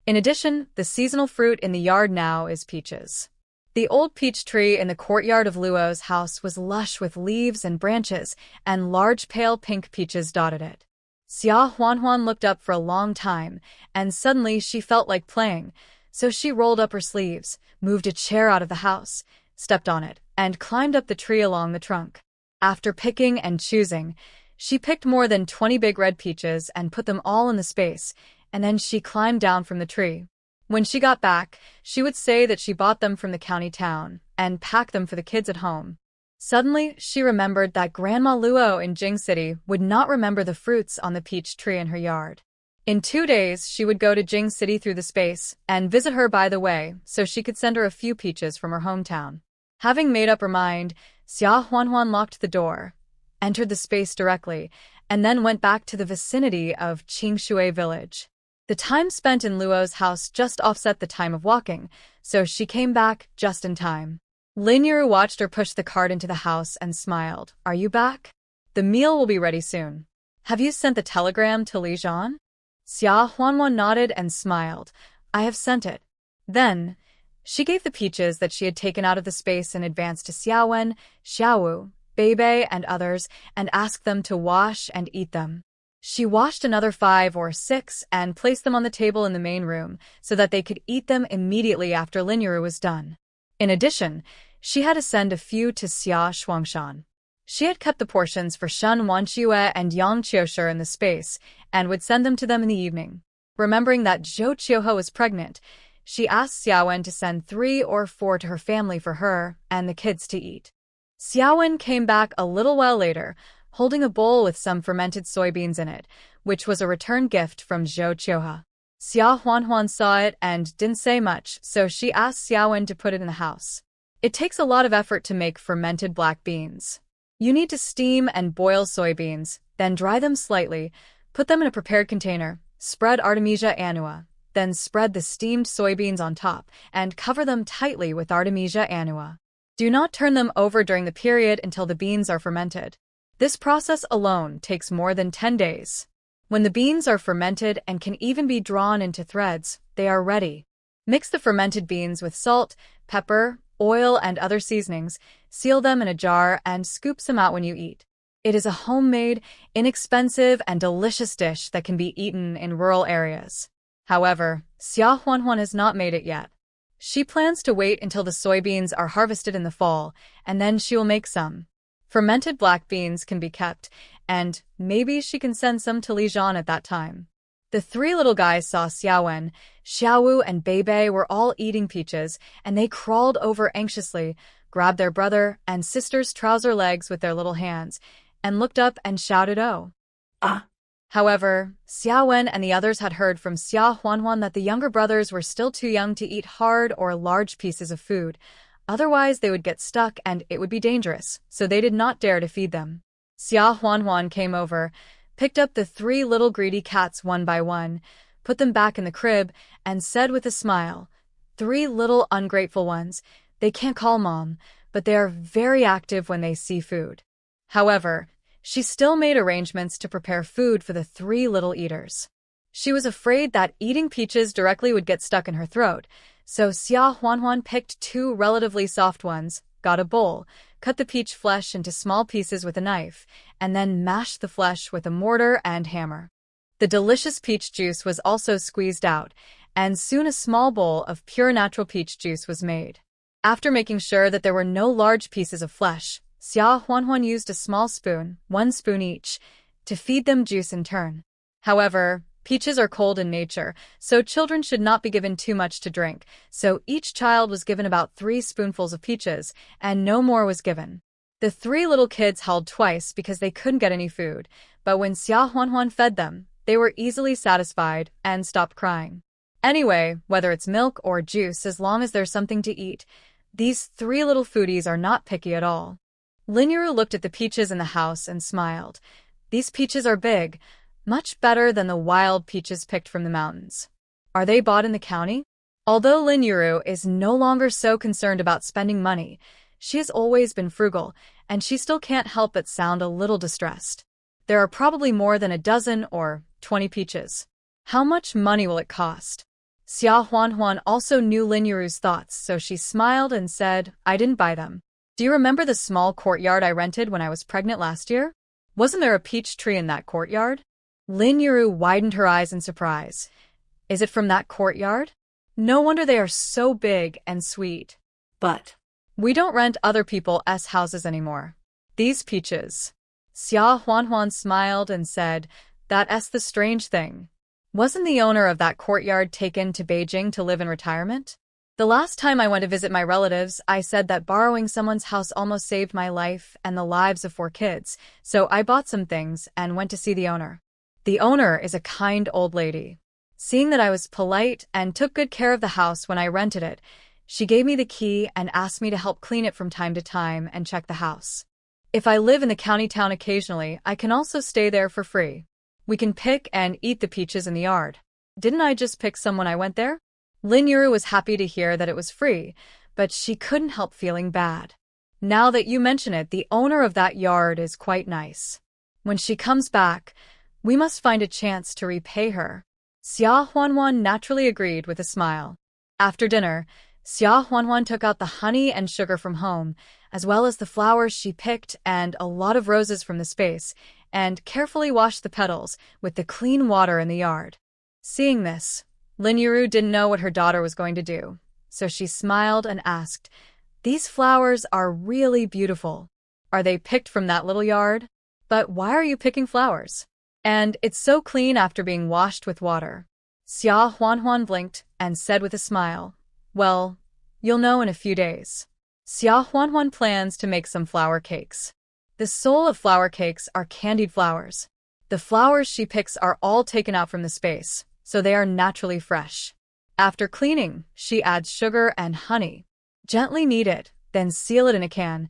In addition, the seasonal fruit in the yard now is peaches. The old peach tree in the courtyard of Luo's house was lush with leaves and branches, and large pale pink peaches dotted it. Xia Huanhuan looked up for a long time, and suddenly she felt like playing, so she rolled up her sleeves, moved a chair out of the house, stepped on it, and climbed up the tree along the trunk. After picking and choosing, she picked more than 20 big red peaches and put them all in the space, and then she climbed down from the tree. When she got back, she would say that she bought them from the county town and packed them for the kids at home. Suddenly, she remembered that Grandma Luo in Jing City would not remember the fruits on the peach tree in her yard. In 2 days, she would go to Jing City through the space and visit her by the way so she could send her a few peaches from her hometown. Having made up her mind, Xia Huanhuan locked the door, entered the space directly, and then went back to the vicinity of Qingshui village. The time spent in Luo's house just offset the time of walking, so she came back just in time. Lin Yu watched her push the cart into the house and smiled. "Are you back? The meal will be ready soon. Have you sent the telegram to Li Jian?" Xia Huanhuan nodded and smiled. "I have sent it." Then, she gave the peaches that she had taken out of the space in advance to Xiaowen, Xiaowu, Beibei, and others, and asked them to wash and eat them. She washed another 5 or 6 and placed them on the table in the main room so that they could eat them immediately after Lin Yu was done. In addition, she had to send a few to Xia Shuangshan. She had kept the portions for Shen Wanqiue and Yang Qiushi in the space and would send them to them in the evening. Remembering that Zhou Qiuhe was pregnant, she asked Xiaowen to send 3 or 4 to her family for her and the kids to eat. Xiaowen came back a little while later, holding a bowl with some fermented soybeans in it, which was a return gift from Zhou Qiuhe. Xia Huanhuan saw it and didn't say much, so she asked Xiaowen to put it in the house. It takes a lot of effort to make fermented black beans. You need to steam and boil soybeans, then dry them slightly, put them in a prepared container, spread Artemisia annua, then spread the steamed soybeans on top, and cover them tightly with Artemisia annua. Do not turn them over during the period until the beans are fermented. This process alone takes more than 10 days. When the beans are fermented and can even be drawn into threads, they are ready. Mix the fermented beans with salt, pepper, oil, and other seasonings, seal them in a jar, and scoop them out when you eat. It is a homemade, inexpensive, and delicious dish that can be eaten in rural areas. However, Xia Huanhuan has not made it yet. She plans to wait until the soybeans are harvested in the fall, and then she will make some. Fermented black beans can be kept, and maybe she can send some to Lijian at that time. The three little guys saw Xiaowen, Xiaowu, and Beibei were all eating peaches, and they crawled over anxiously, grabbed their brother and sister's trouser legs with their little hands, and looked up and shouted, "Oh!" Ah! However, Xiaowen and the others had heard from Xia Huanhuan that the younger brothers were still too young to eat hard or large pieces of food. Otherwise, they would get stuck and it would be dangerous, so they did not dare to feed them. Xia Huanhuan came over, picked up the three little greedy cats one by one, put them back in the crib, and said with a smile, "Three little ungrateful ones. They can't call mom, but they are very active when they see food." However, she still made arrangements to prepare food for the three little eaters. She was afraid that eating peaches directly would get stuck in her throat, so Xia Huanhuan picked two relatively soft ones, got a bowl, cut the peach flesh into small pieces with a knife, and then mashed the flesh with a mortar and hammer. The delicious peach juice was also squeezed out, and soon a small bowl of pure natural peach juice was made. After making sure that there were no large pieces of flesh, Xia Huanhuan used a small spoon, 1 spoon each, to feed them juice in turn. However, peaches are cold in nature, so children should not be given too much to drink, so each child was given about 3 spoonfuls of peaches, and no more was given. The 3 little kids howled twice because they couldn't get any food, but when Xia Huanhuan fed them, they were easily satisfied and stopped crying. Anyway, whether it's milk or juice, as long as there's something to eat, these 3 little foodies are not picky at all. Linuru looked at the peaches in the house and smiled. These peaches are big, much better than the wild peaches picked from the mountains. Are they bought in the county? Although Linuru is no longer so concerned about spending money, she has always been frugal, and she still can't help but sound a little distressed. There are probably more than a dozen or 20 peaches. How much money will it cost? Xia Huanhuan also knew Linuru's thoughts, so she smiled and said, "I didn't buy them. Do you remember the small courtyard I rented when I was pregnant last year? Wasn't there a peach tree in that courtyard?" Linuru widened her eyes in surprise. "Is it from that courtyard? No wonder they are so big and sweet. But we don't rent other people's houses anymore. These peaches." Xia Huanhuan smiled and said, "That's the strange thing. Wasn't the owner of that courtyard taken to Beijing to live in retirement? The last time I went to visit my relatives, I said that borrowing someone's house almost saved my life and the lives of 4 kids, so I bought some things and went to see the owner. The owner is a kind old lady. Seeing that I was polite and took good care of the house when I rented it, she gave me the key and asked me to help clean it from time to time and check the house. If I live in the county town occasionally, I can also stay there for free. We can pick and eat the peaches in the yard. Didn't I just pick some when I went there?" Linuru was happy to hear that it was free, but she couldn't help feeling bad. Now that you mention it, the owner of that yard is quite nice. When she comes back, we must find a chance to repay her. Xia Huanhuan naturally agreed with a smile. After dinner, Xia Huanhuan took out the honey and sugar from home, as well as the flowers she picked and a lot of roses from the space, and carefully washed the petals with the clean water in the yard. Seeing this, Linuru didn't know what her daughter was going to do, so she smiled and asked, "These flowers are really beautiful. Are they picked from that little yard? But why are you picking flowers? And it's so clean after being washed with water." Xia Huanhuan blinked and said with a smile, "Well, you'll know in a few days." Xia Huanhuan plans to make some flower cakes. The soul of flower cakes are candied flowers. The flowers she picks are all taken out from the space, so they are naturally fresh. After cleaning, she adds sugar and honey. Gently knead it, then seal it in a can.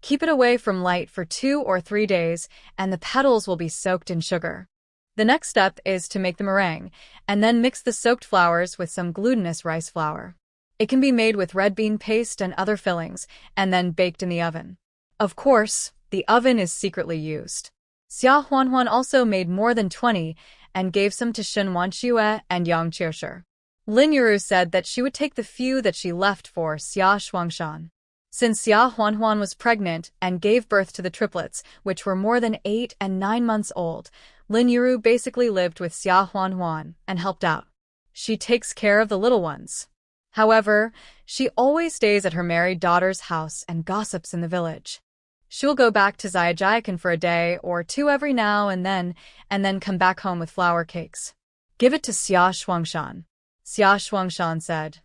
Keep it away from light for 2 or 3 days, and the petals will be soaked in sugar. The next step is to make the meringue, and then mix the soaked flowers with some glutinous rice flour. It can be made with red bean paste and other fillings, and then baked in the oven. Of course, the oven is secretly used. Xia Huanhuan also made more than 20 and gave some to Shen Wanxue and Yang Qiushi. Lin Yuru said that she would take the few that she left for Xia Shuangshan. Since Xia Huanhuan was pregnant and gave birth to the triplets, which were more than 8 and 9 months old, Lin Yuru basically lived with Xia Huanhuan and helped out. She takes care of the little ones. However, she always stays at her married daughter's house and gossips in the village. She will go back to Xiaojiakan for a day or 2 every now and then come back home with flour cakes. Give it to Xia Shuangshan. Xia Shuangshan said,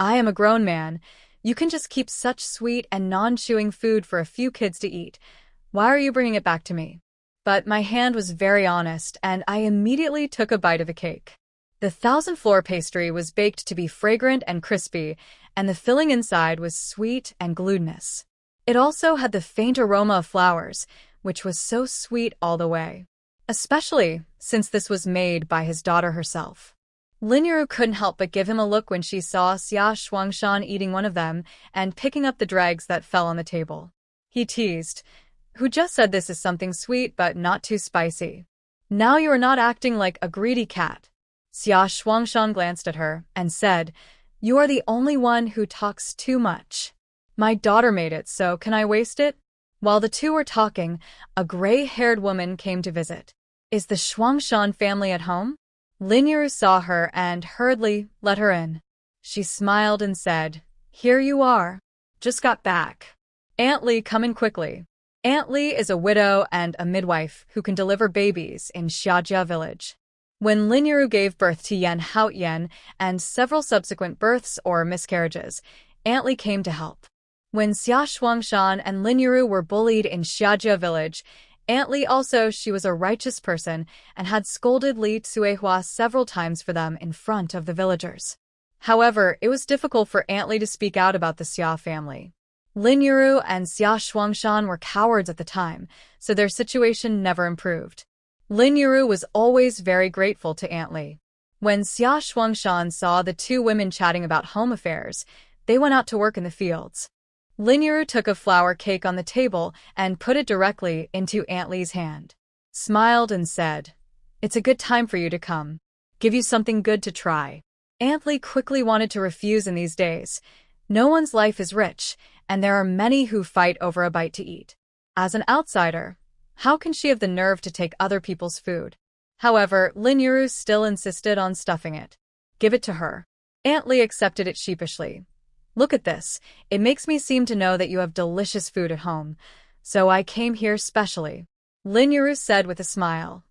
I am a grown man. You can just keep such sweet and non-chewing food for a few kids to eat. Why are you bringing it back to me? But my hand was very honest, and I immediately took a bite of the cake. The 1000-floor pastry was baked to be fragrant and crispy, and the filling inside was sweet and glutinous. It also had the faint aroma of flowers, which was so sweet all the way, especially since this was made by his daughter herself. Lin Yuru couldn't help but give him a look when she saw Xia Shuangshan eating one of them and picking up the dregs that fell on the table. He teased, Who just said this is something sweet but not too spicy? Now you are not acting like a greedy cat. Xia Shuangshan glanced at her and said, You are the only one who talks too much. My daughter made it, so can I waste it? While the two were talking, a gray-haired woman came to visit. Is the Shuangshan family at home? Lin Yuru saw her and hurriedly let her in. She smiled and said, Here you are. Just got back. Aunt Li, come in quickly. Aunt Li is a widow and a midwife who can deliver babies in Xiajia village. When Lin Yuru gave birth to Yan Haotian and several subsequent births or miscarriages, Aunt Li came to help. When Xia Shuangshan and Lin Yuru were bullied in Xiajia village, Aunt Li also, she was a righteous person and had scolded Li Cuihua several times for them in front of the villagers. However, it was difficult for Aunt Li to speak out about the Xia family. Lin Yuru and Xia Shuangshan were cowards at the time, so their situation never improved. Lin Yuru was always very grateful to Aunt Li. When Xia Shuangshan saw the two women chatting about home affairs, they went out to work in the fields. Lin Yuru took a flour cake on the table and put it directly into Aunt Li's hand, smiled and said, It's a good time for you to come. Give you something good to try. Aunt Li quickly wanted to refuse in these days. No one's life is rich, and there are many who fight over a bite to eat. As an outsider, how can she have the nerve to take other people's food? However, Lin Yuru still insisted on stuffing it. Give it to her. Aunt Li accepted it sheepishly. Look at this. It makes me seem to know that you have delicious food at home, so I came here specially. Lin Yuru said with a smile.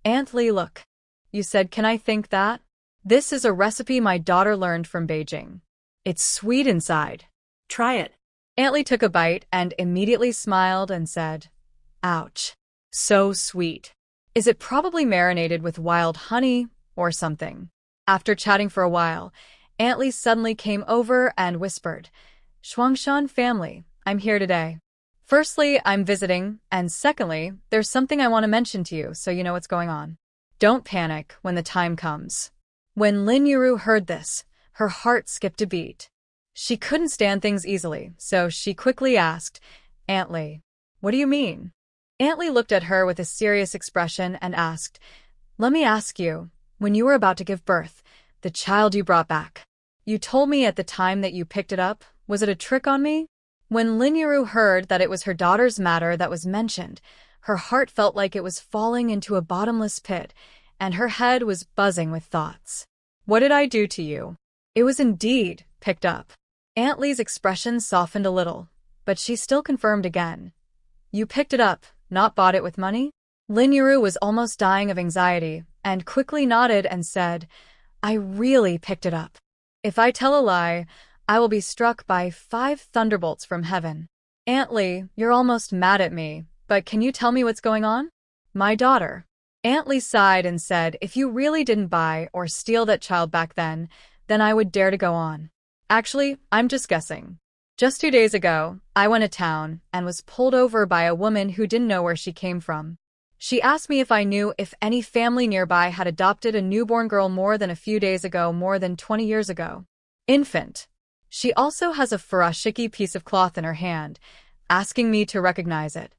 Aunt Li, look. You said, can I think that? This is a recipe my daughter learned from Beijing. It's sweet inside. Try it. Aunt Li took a bite and immediately smiled and said, Ouch. So sweet. Is it probably marinated with wild honey or something? After chatting for a while, Aunt Li suddenly came over and whispered, Shuangshan family, I'm here today. Firstly, I'm visiting, and secondly, there's something I want to mention to you so you know what's going on. Don't panic when the time comes. When Lin Yuru heard this, her heart skipped a beat. She couldn't stand things easily, so she quickly asked, Aunt Li, what do you mean? Aunt Li looked at her with a serious expression and asked, Let me ask you, when you were about to give birth, the child you brought back, you told me at the time that you picked it up, was it a trick on me? When Lin Yuru heard that it was her daughter's matter that was mentioned, her heart felt like it was falling into a bottomless pit, and her head was buzzing with thoughts. What did I do to you? It was indeed picked up. Aunt Li's expression softened a little, but she still confirmed again. You picked it up, not bought it with money? Lin Yuru was almost dying of anxiety, and quickly nodded and said, I really picked it up. If I tell a lie, I will be struck by 5 thunderbolts from heaven. Aunt Li, you're almost mad at me, but can you tell me what's going on? My daughter. Aunt Lee sighed and said, if you really didn't buy or steal that child back then I would dare to go on. Actually, I'm just guessing. Just 2 days ago, I went to town and was pulled over by a woman who didn't know where she came from. She asked me if I knew if any family nearby had adopted a newborn girl more than a few days ago, more than 20 years ago. Infant. She also has a furoshiki piece of cloth in her hand, asking me to recognize it.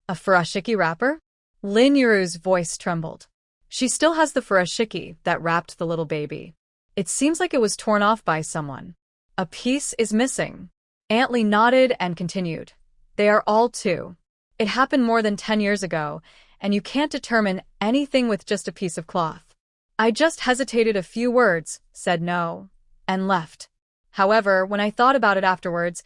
A furoshiki wrapper? Lin Yuru's voice trembled. She still has the furoshiki that wrapped the little baby. It seems like it was torn off by someone. A piece is missing. Aunt Lee nodded and continued. They are all two. It happened more than 10 years ago, and you can't determine anything with just a piece of cloth. I just hesitated a few words, said no, and left. However, when I thought about it afterwards,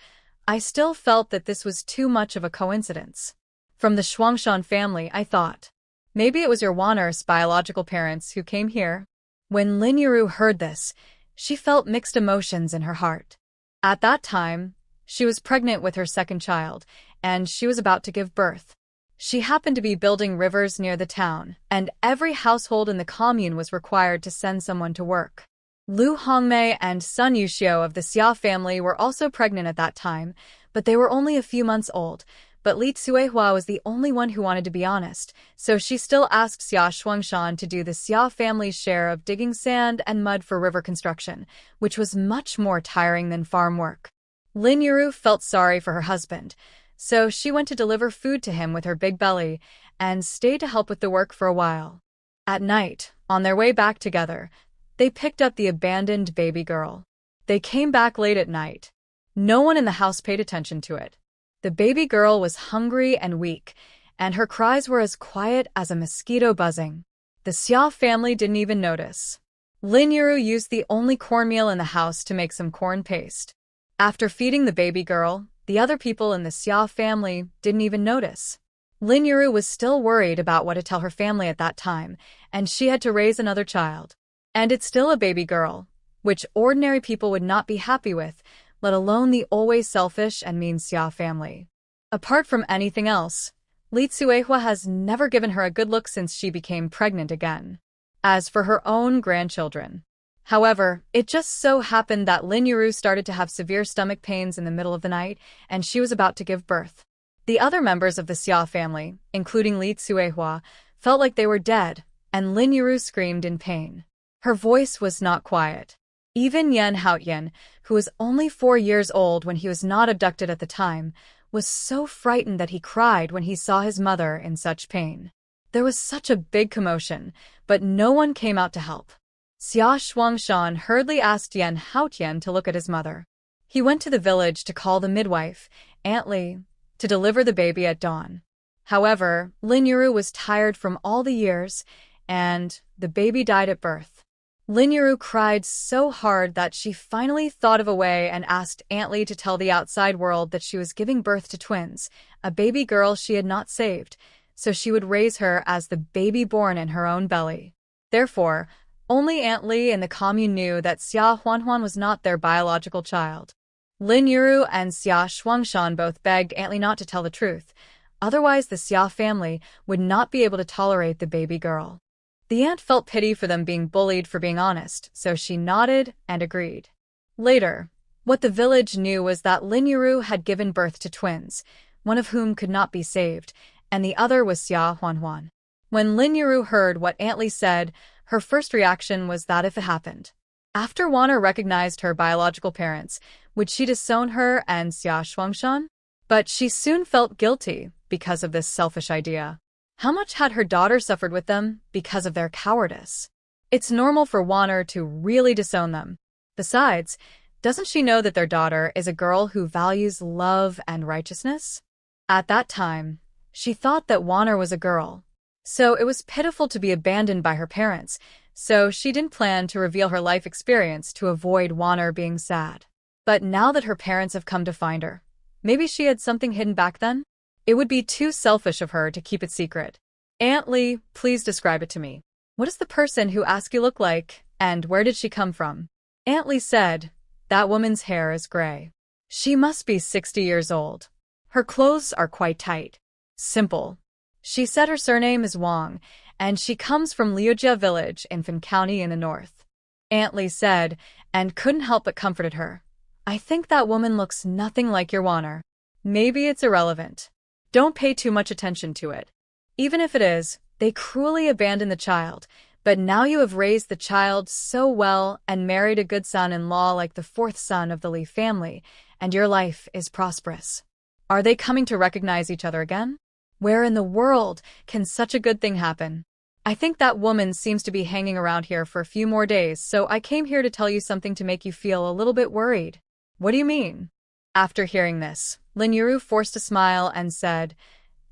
I still felt that this was too much of a coincidence. From the Shuangshan family, I thought. Maybe it was your Wanner's biological parents who came here. When Lin Yuru heard this, she felt mixed emotions in her heart. At that time, she was pregnant with her second child, and she was about to give birth. She happened to be building rivers near the town, and every household in the commune was required to send someone to work. Lu Hongmei and Sun Yuxiu of the Xia family were also pregnant at that time, but they were only a few months old. But Li Tsuehua was the only one who wanted to be honest, so she still asked Xia Shuangshan to do the Xia family's share of digging sand and mud for river construction, which was much more tiring than farm work. Lin Yuru felt sorry for her husband, so she went to deliver food to him with her big belly and stayed to help with the work for a while. At night, on their way back together, they picked up the abandoned baby girl. They came back late at night. No one in the house paid attention to it. The baby girl was hungry and weak, and her cries were as quiet as a mosquito buzzing. The Xia family didn't even notice. Lin Yuru used the only cornmeal in the house to make some corn paste. After feeding the baby girl, the other people in the Xia family didn't even notice. Lin Yuru was still worried about what to tell her family at that time, and she had to raise another child. And it's still a baby girl, which ordinary people would not be happy with, let alone the always selfish and mean Xia family. Apart from anything else, Li Tsuehua has never given her a good look since she became pregnant again. As for her own grandchildren. However, it just so happened that Lin Yuru started to have severe stomach pains in the middle of the night, and she was about to give birth. The other members of the Xia family, including Li Tsuehua, felt like they were dead, and Lin Yuru screamed in pain. Her voice was not quiet. Even Yan Haotian, who was only 4 years old when he was not abducted at the time, was so frightened that he cried when he saw his mother in such pain. There was such a big commotion, but no one came out to help. Xia Shuangshan hurriedly asked Yan Haotian to look at his mother. He went to the village to call the midwife, Aunt Lee, to deliver the baby at dawn. However, Lin Yuru was tired from all the years, and the baby died at birth. Lin Yuru cried so hard that she finally thought of a way and asked Aunt Lee to tell the outside world that she was giving birth to twins, a baby girl she had not saved, so she would raise her as the baby born in her own belly. Therefore, only Aunt Lee and the commune knew that Xia Huanhuan was not their biological child. Lin Yuru and Xia Shuangshan both begged Aunt Lee not to tell the truth, otherwise the Xia family would not be able to tolerate the baby girl. The aunt felt pity for them being bullied for being honest, so she nodded and agreed. Later, what the village knew was that Lin Yuru had given birth to twins, one of whom could not be saved, and the other was Xia Huanhuan. When Lin Yuru heard what Aunt Lee said, her first reaction was that if it happened. After Wanner recognized her biological parents, would she disown her and Xia Shuangshan? But she soon felt guilty because of this selfish idea. How much had her daughter suffered with them because of their cowardice? It's normal for Wanner to really disown them. Besides, doesn't she know that their daughter is a girl who values love and righteousness? At that time, she thought that Wanner was a girl. So it was pitiful to be abandoned by her parents, so she didn't plan to reveal her life experience to avoid Wanner being sad. But now that her parents have come to find her, maybe she had something hidden back then? It would be too selfish of her to keep it secret. Aunt Lee, please describe it to me. What does the person who asked you look like, and where did she come from? Aunt Lee said, that woman's hair is gray. She must be 60 years old. Her clothes are quite tight. Simple. She said her surname is Wang, and she comes from Liujia village in Fan County in the north. Aunt Li said, and couldn't help but comforted her. I think that woman looks nothing like your Waner. Maybe it's irrelevant. Don't pay too much attention to it. Even if it is, they cruelly abandoned the child, but now you have raised the child so well and married a good son-in-law like the fourth son of the Li family, and your life is prosperous. Are they coming to recognize each other again? Where in the world can such a good thing happen? I think that woman seems to be hanging around here for a few more days, so I came here to tell you something to make you feel a little bit worried. What do you mean? After hearing this, Lin Yuru forced a smile and said,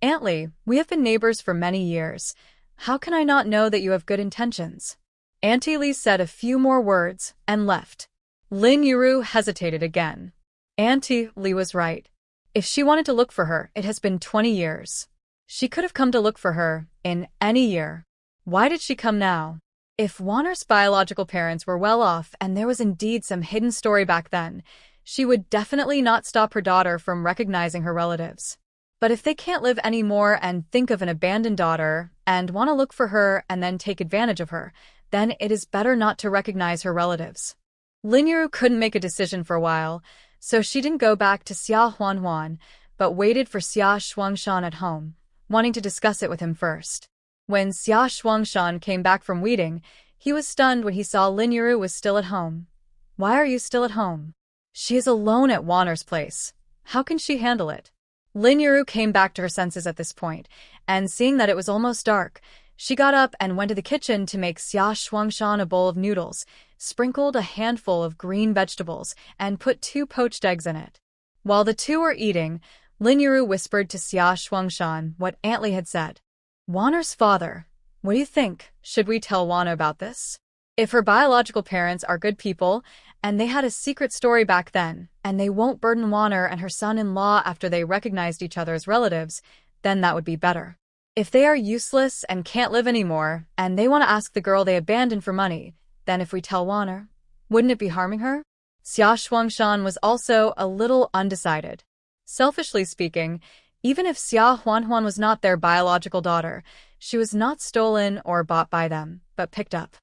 Aunt Li, we have been neighbors for many years. How can I not know that you have good intentions? Auntie Li said a few more words and left. Lin Yuru hesitated again. Auntie Li was right. If she wanted to look for her, it has been 20 years. She could have come to look for her in any year. Why did she come now? If Waner's biological parents were well off and there was indeed some hidden story back then, she would definitely not stop her daughter from recognizing her relatives. But if they can't live anymore and think of an abandoned daughter and want to look for her and then take advantage of her, then it is better not to recognize her relatives. Lin Yuru couldn't make a decision for a while, so she didn't go back to Xia Huanhuan, but waited for Xia Shuangshan at home, wanting to discuss it with him first. When Xia Shuangshan came back from Weeding, he was stunned when he saw Lin Yuru was still at home. Why are you still at home? She is alone at Waner's place. How can she handle it? Lin Yuru came back to her senses at this point, and seeing that it was almost dark, she got up and went to the kitchen to make Xia Shuangshan a bowl of noodles, sprinkled a handful of green vegetables, and put 2 poached eggs in it. While the two were eating, Lin Yuru whispered to Xia Shuangshan what Aunt Li had said. Waner's father. What do you think? Should we tell Waner about this? If her biological parents are good people, and they had a secret story back then, and they won't burden Waner and her son-in-law after they recognized each other as relatives, then that would be better. If they are useless and can't live anymore, and they want to ask the girl they abandoned for money, then if we tell Waner, wouldn't it be harming her? Xia Shuangshan was also a little undecided. Selfishly speaking, even if Xia Huanhuan was not their biological daughter, she was not stolen or bought by them, but picked up.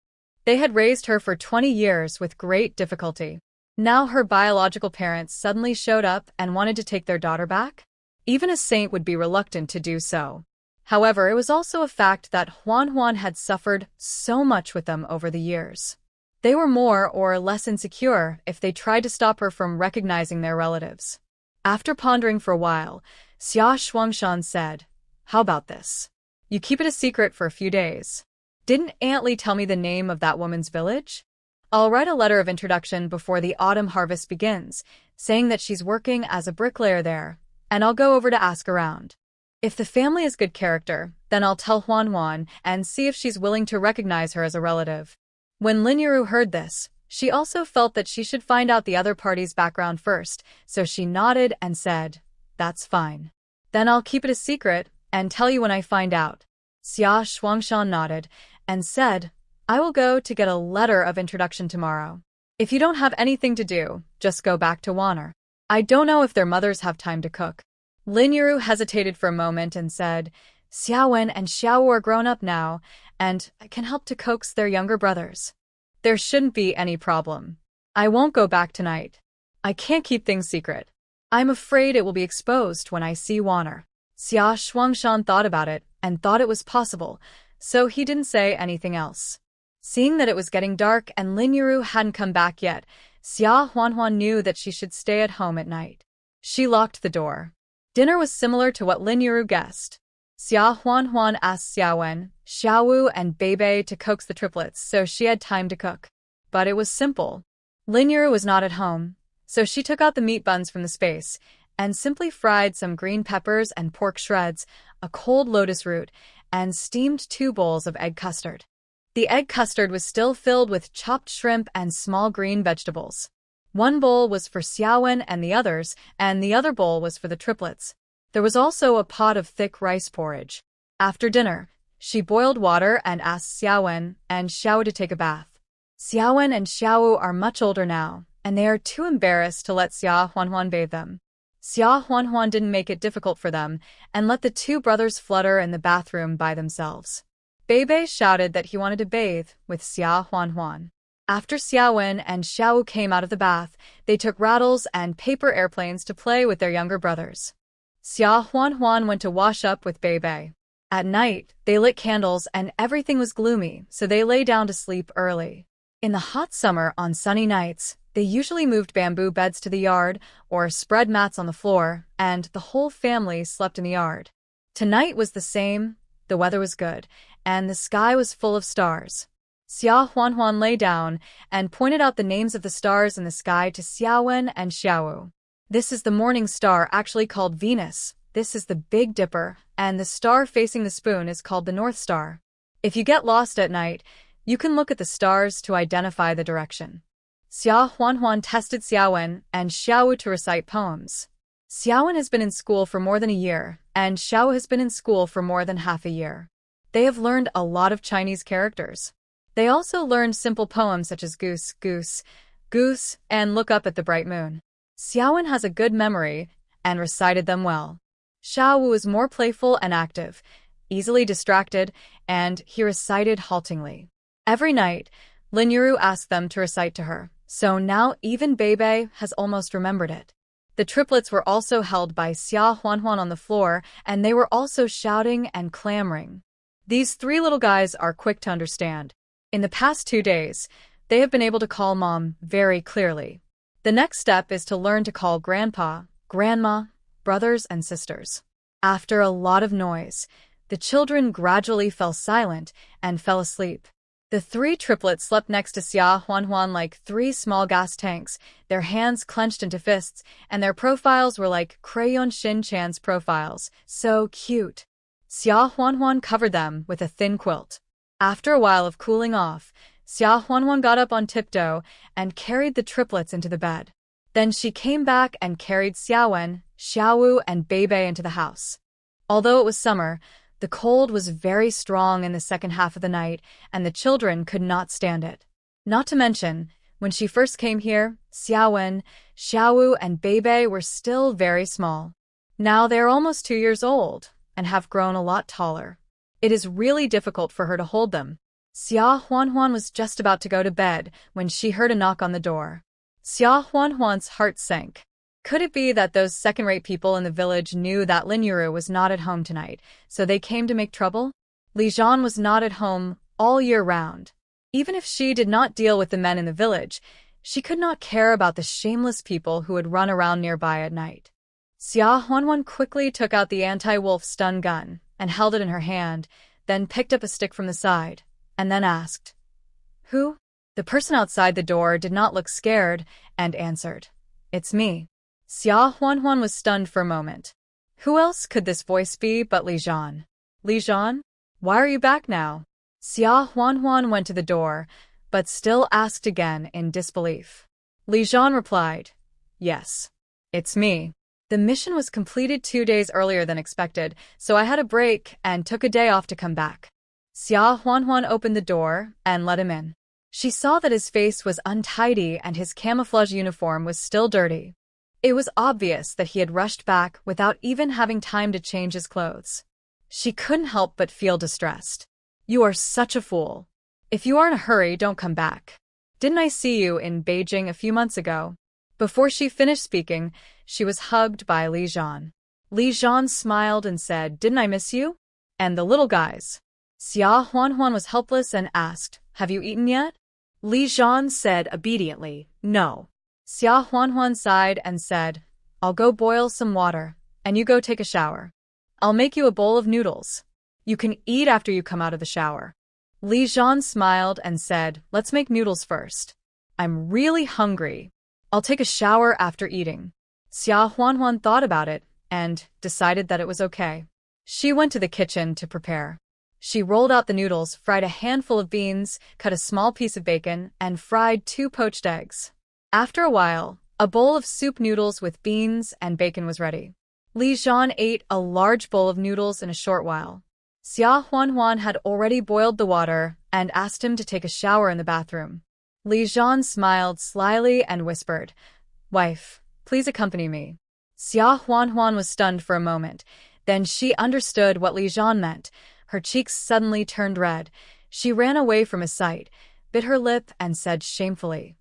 They had raised her for 20 years with great difficulty. Now her biological parents suddenly showed up and wanted to take their daughter back? Even a saint would be reluctant to do so. However, it was also a fact that Huanhuan had suffered so much with them over the years. They were more or less insecure if they tried to stop her from recognizing their relatives. After pondering for a while, Xia Shuangshan said, How about this? You keep it a secret for a few days. Didn't Aunt Li tell me the name of that woman's village? I'll write a letter of introduction before the autumn harvest begins, saying that she's working as a bricklayer there, and I'll go over to ask around. If the family is good character, then I'll tell Huanhuan and see if she's willing to recognize her as a relative. When Lin Yuru heard this, she also felt that she should find out the other party's background first, so she nodded and said, That's fine. Then I'll keep it a secret and tell you when I find out. Xia Shuangshan nodded and said, I will go to get a letter of introduction tomorrow. If you don't have anything to do, just go back to Waner. I don't know if their mothers have time to cook. Lin Yuru hesitated for a moment and said, Xiaowen and Xiaowu are grown up now, and I can help to coax their younger brothers. There shouldn't be any problem. I won't go back tonight. I can't keep things secret. I'm afraid it will be exposed when I see Waner. Xia Shuangshan thought about it and thought it was possible, so he didn't say anything else. Seeing that it was getting dark and Lin Yuru hadn't come back yet, Xia Huanhuan knew that she should stay at home at night. She locked the door. Dinner was similar to what Lin Yuru guessed. Xia Huanhuan asked Xiaowen, Xiaowu, and Beibei to coax the triplets so she had time to cook. But it was simple. Lin Yuru was not at home, so she took out the meat buns from the space and simply fried some green peppers and pork shreds, a cold lotus root, and steamed 2 bowls of egg custard. The egg custard was still filled with chopped shrimp and small green vegetables. 1 bowl was for Xiaowen and the other bowl was for the triplets. There was also a pot of thick rice porridge. After dinner, she boiled water and asked Xiaowen and Xiaowu to take a bath. Xiaowen and Xiaowu are much older now, and they are too embarrassed to let Xia Huanhuan bathe them. Xia Huanhuan didn't make it difficult for them and let the 2 brothers flutter in the bathroom by themselves. Bei shouted that he wanted to bathe with Xia Huanhuan. After Xia Wen and Xiao Wu came out of the bath, they took rattles and paper airplanes to play with their younger brothers. Xia Huanhuan went to wash up with Bei. At night, they lit candles and everything was gloomy, so they lay down to sleep early. In the hot summer, on sunny nights, they usually moved bamboo beds to the yard or spread mats on the floor, and the whole family slept in the yard. Tonight was the same. The weather was good, and the sky was full of stars. Xia Huanhuan lay down and pointed out the names of the stars in the sky to Xia Wen and Xiao Wu. This is the morning star, actually called Venus. This is the Big Dipper, and the star facing the spoon is called the North Star. If you get lost at night, you can look at the stars to identify the direction. Xia Huanhuan tested Xia Wen and Xiao Wu to recite poems. Xia Wen has been in school for more than a year, and Xiao Wu has been in school for more than half a year. They have learned a lot of Chinese characters. They also learned simple poems such as goose, goose, goose, and look up at the bright moon. Xia Wen has a good memory and recited them well. Xiao Wu is more playful and active, easily distracted, and he recited haltingly. Every night, Lin Yuru asked them to recite to her, so now even Bei has almost remembered it. The triplets were also held by Xia Huanhuan on the floor, and they were also shouting and clamoring. These three little guys are quick to understand. In the past 2 days, they have been able to call Mom very clearly. The next step is to learn to call Grandpa, Grandma, brothers and sisters. After a lot of noise, the children gradually fell silent and fell asleep. The three triplets slept next to Xia Huanhuan like 3 small gas tanks, their hands clenched into fists, and their profiles were like Crayon Shin-chan's profiles. So cute. Xia Huanhuan covered them with a thin quilt. After a while of cooling off, Xia Huanhuan got up on tiptoe and carried the triplets into the bed. Then she came back and carried Xia Wen, Xiao Wu, and Bei into the house. Although it was summer, the cold was very strong in the second half of the night, and the children could not stand it. Not to mention, when she first came here, Xia Wen, Xiao Wu, and Bei were still very small. Now they are almost 2 years old and have grown a lot taller. It is really difficult for her to hold them. Xia Huanhuan was just about to go to bed when she heard a knock on the door. Xia Huanhuan's heart sank. Could it be that those second-rate people in the village knew that Lin Yuru was not at home tonight, so they came to make trouble? Li Zhan was not at home all year round. Even if she did not deal with the men in the village, she could not care about the shameless people who would run around nearby at night. Xia Huanhuan quickly took out the anti-wolf stun gun and held it in her hand, then picked up a stick from the side, and then asked, "Who?" The person outside the door did not look scared and answered, "It's me." Xia Huanhuan was stunned for a moment. Who else could this voice be but Li Zhan? Li Zhan? Why are you back now? Xia Huanhuan went to the door, but still asked again in disbelief. Li Zhan replied, "Yes, it's me. The mission was completed 2 days earlier than expected, so I had a break and took a day off to come back." Xia Huanhuan opened the door and let him in. She saw that his face was untidy and his camouflage uniform was still dirty. It was obvious that he had rushed back without even having time to change his clothes. She couldn't help but feel distressed. "You are such a fool. If you are in a hurry, don't come back. Didn't I see you in Beijing a few months ago?" Before she finished speaking, she was hugged by Li Zhan. Li Zhan smiled and said, "Didn't I miss you? And the little guys?" Xia Huanhuan was helpless and asked, "Have you eaten yet?" Li Zhan said obediently, "No." Xia Huanhuan sighed and said, "I'll go boil some water, and you go take a shower. I'll make you a bowl of noodles. You can eat after you come out of the shower." Li Zhan smiled and said, "Let's make noodles first. I'm really hungry. I'll take a shower after eating." Xia Huanhuan thought about it and decided that it was okay. She went to the kitchen to prepare. She rolled out the noodles, fried a handful of beans, cut a small piece of bacon, and fried 2 poached eggs. After a while, a bowl of soup noodles with beans and bacon was ready. Li Zhan ate a large bowl of noodles in a short while. Xia Huanhuan had already boiled the water and asked him to take a shower in the bathroom. Li Zhan smiled slyly and whispered, "Wife, please accompany me." Xia Huanhuan was stunned for a moment. Then she understood what Li Zhan meant. Her cheeks suddenly turned red. She ran away from his sight, bit her lip, and said shamefully,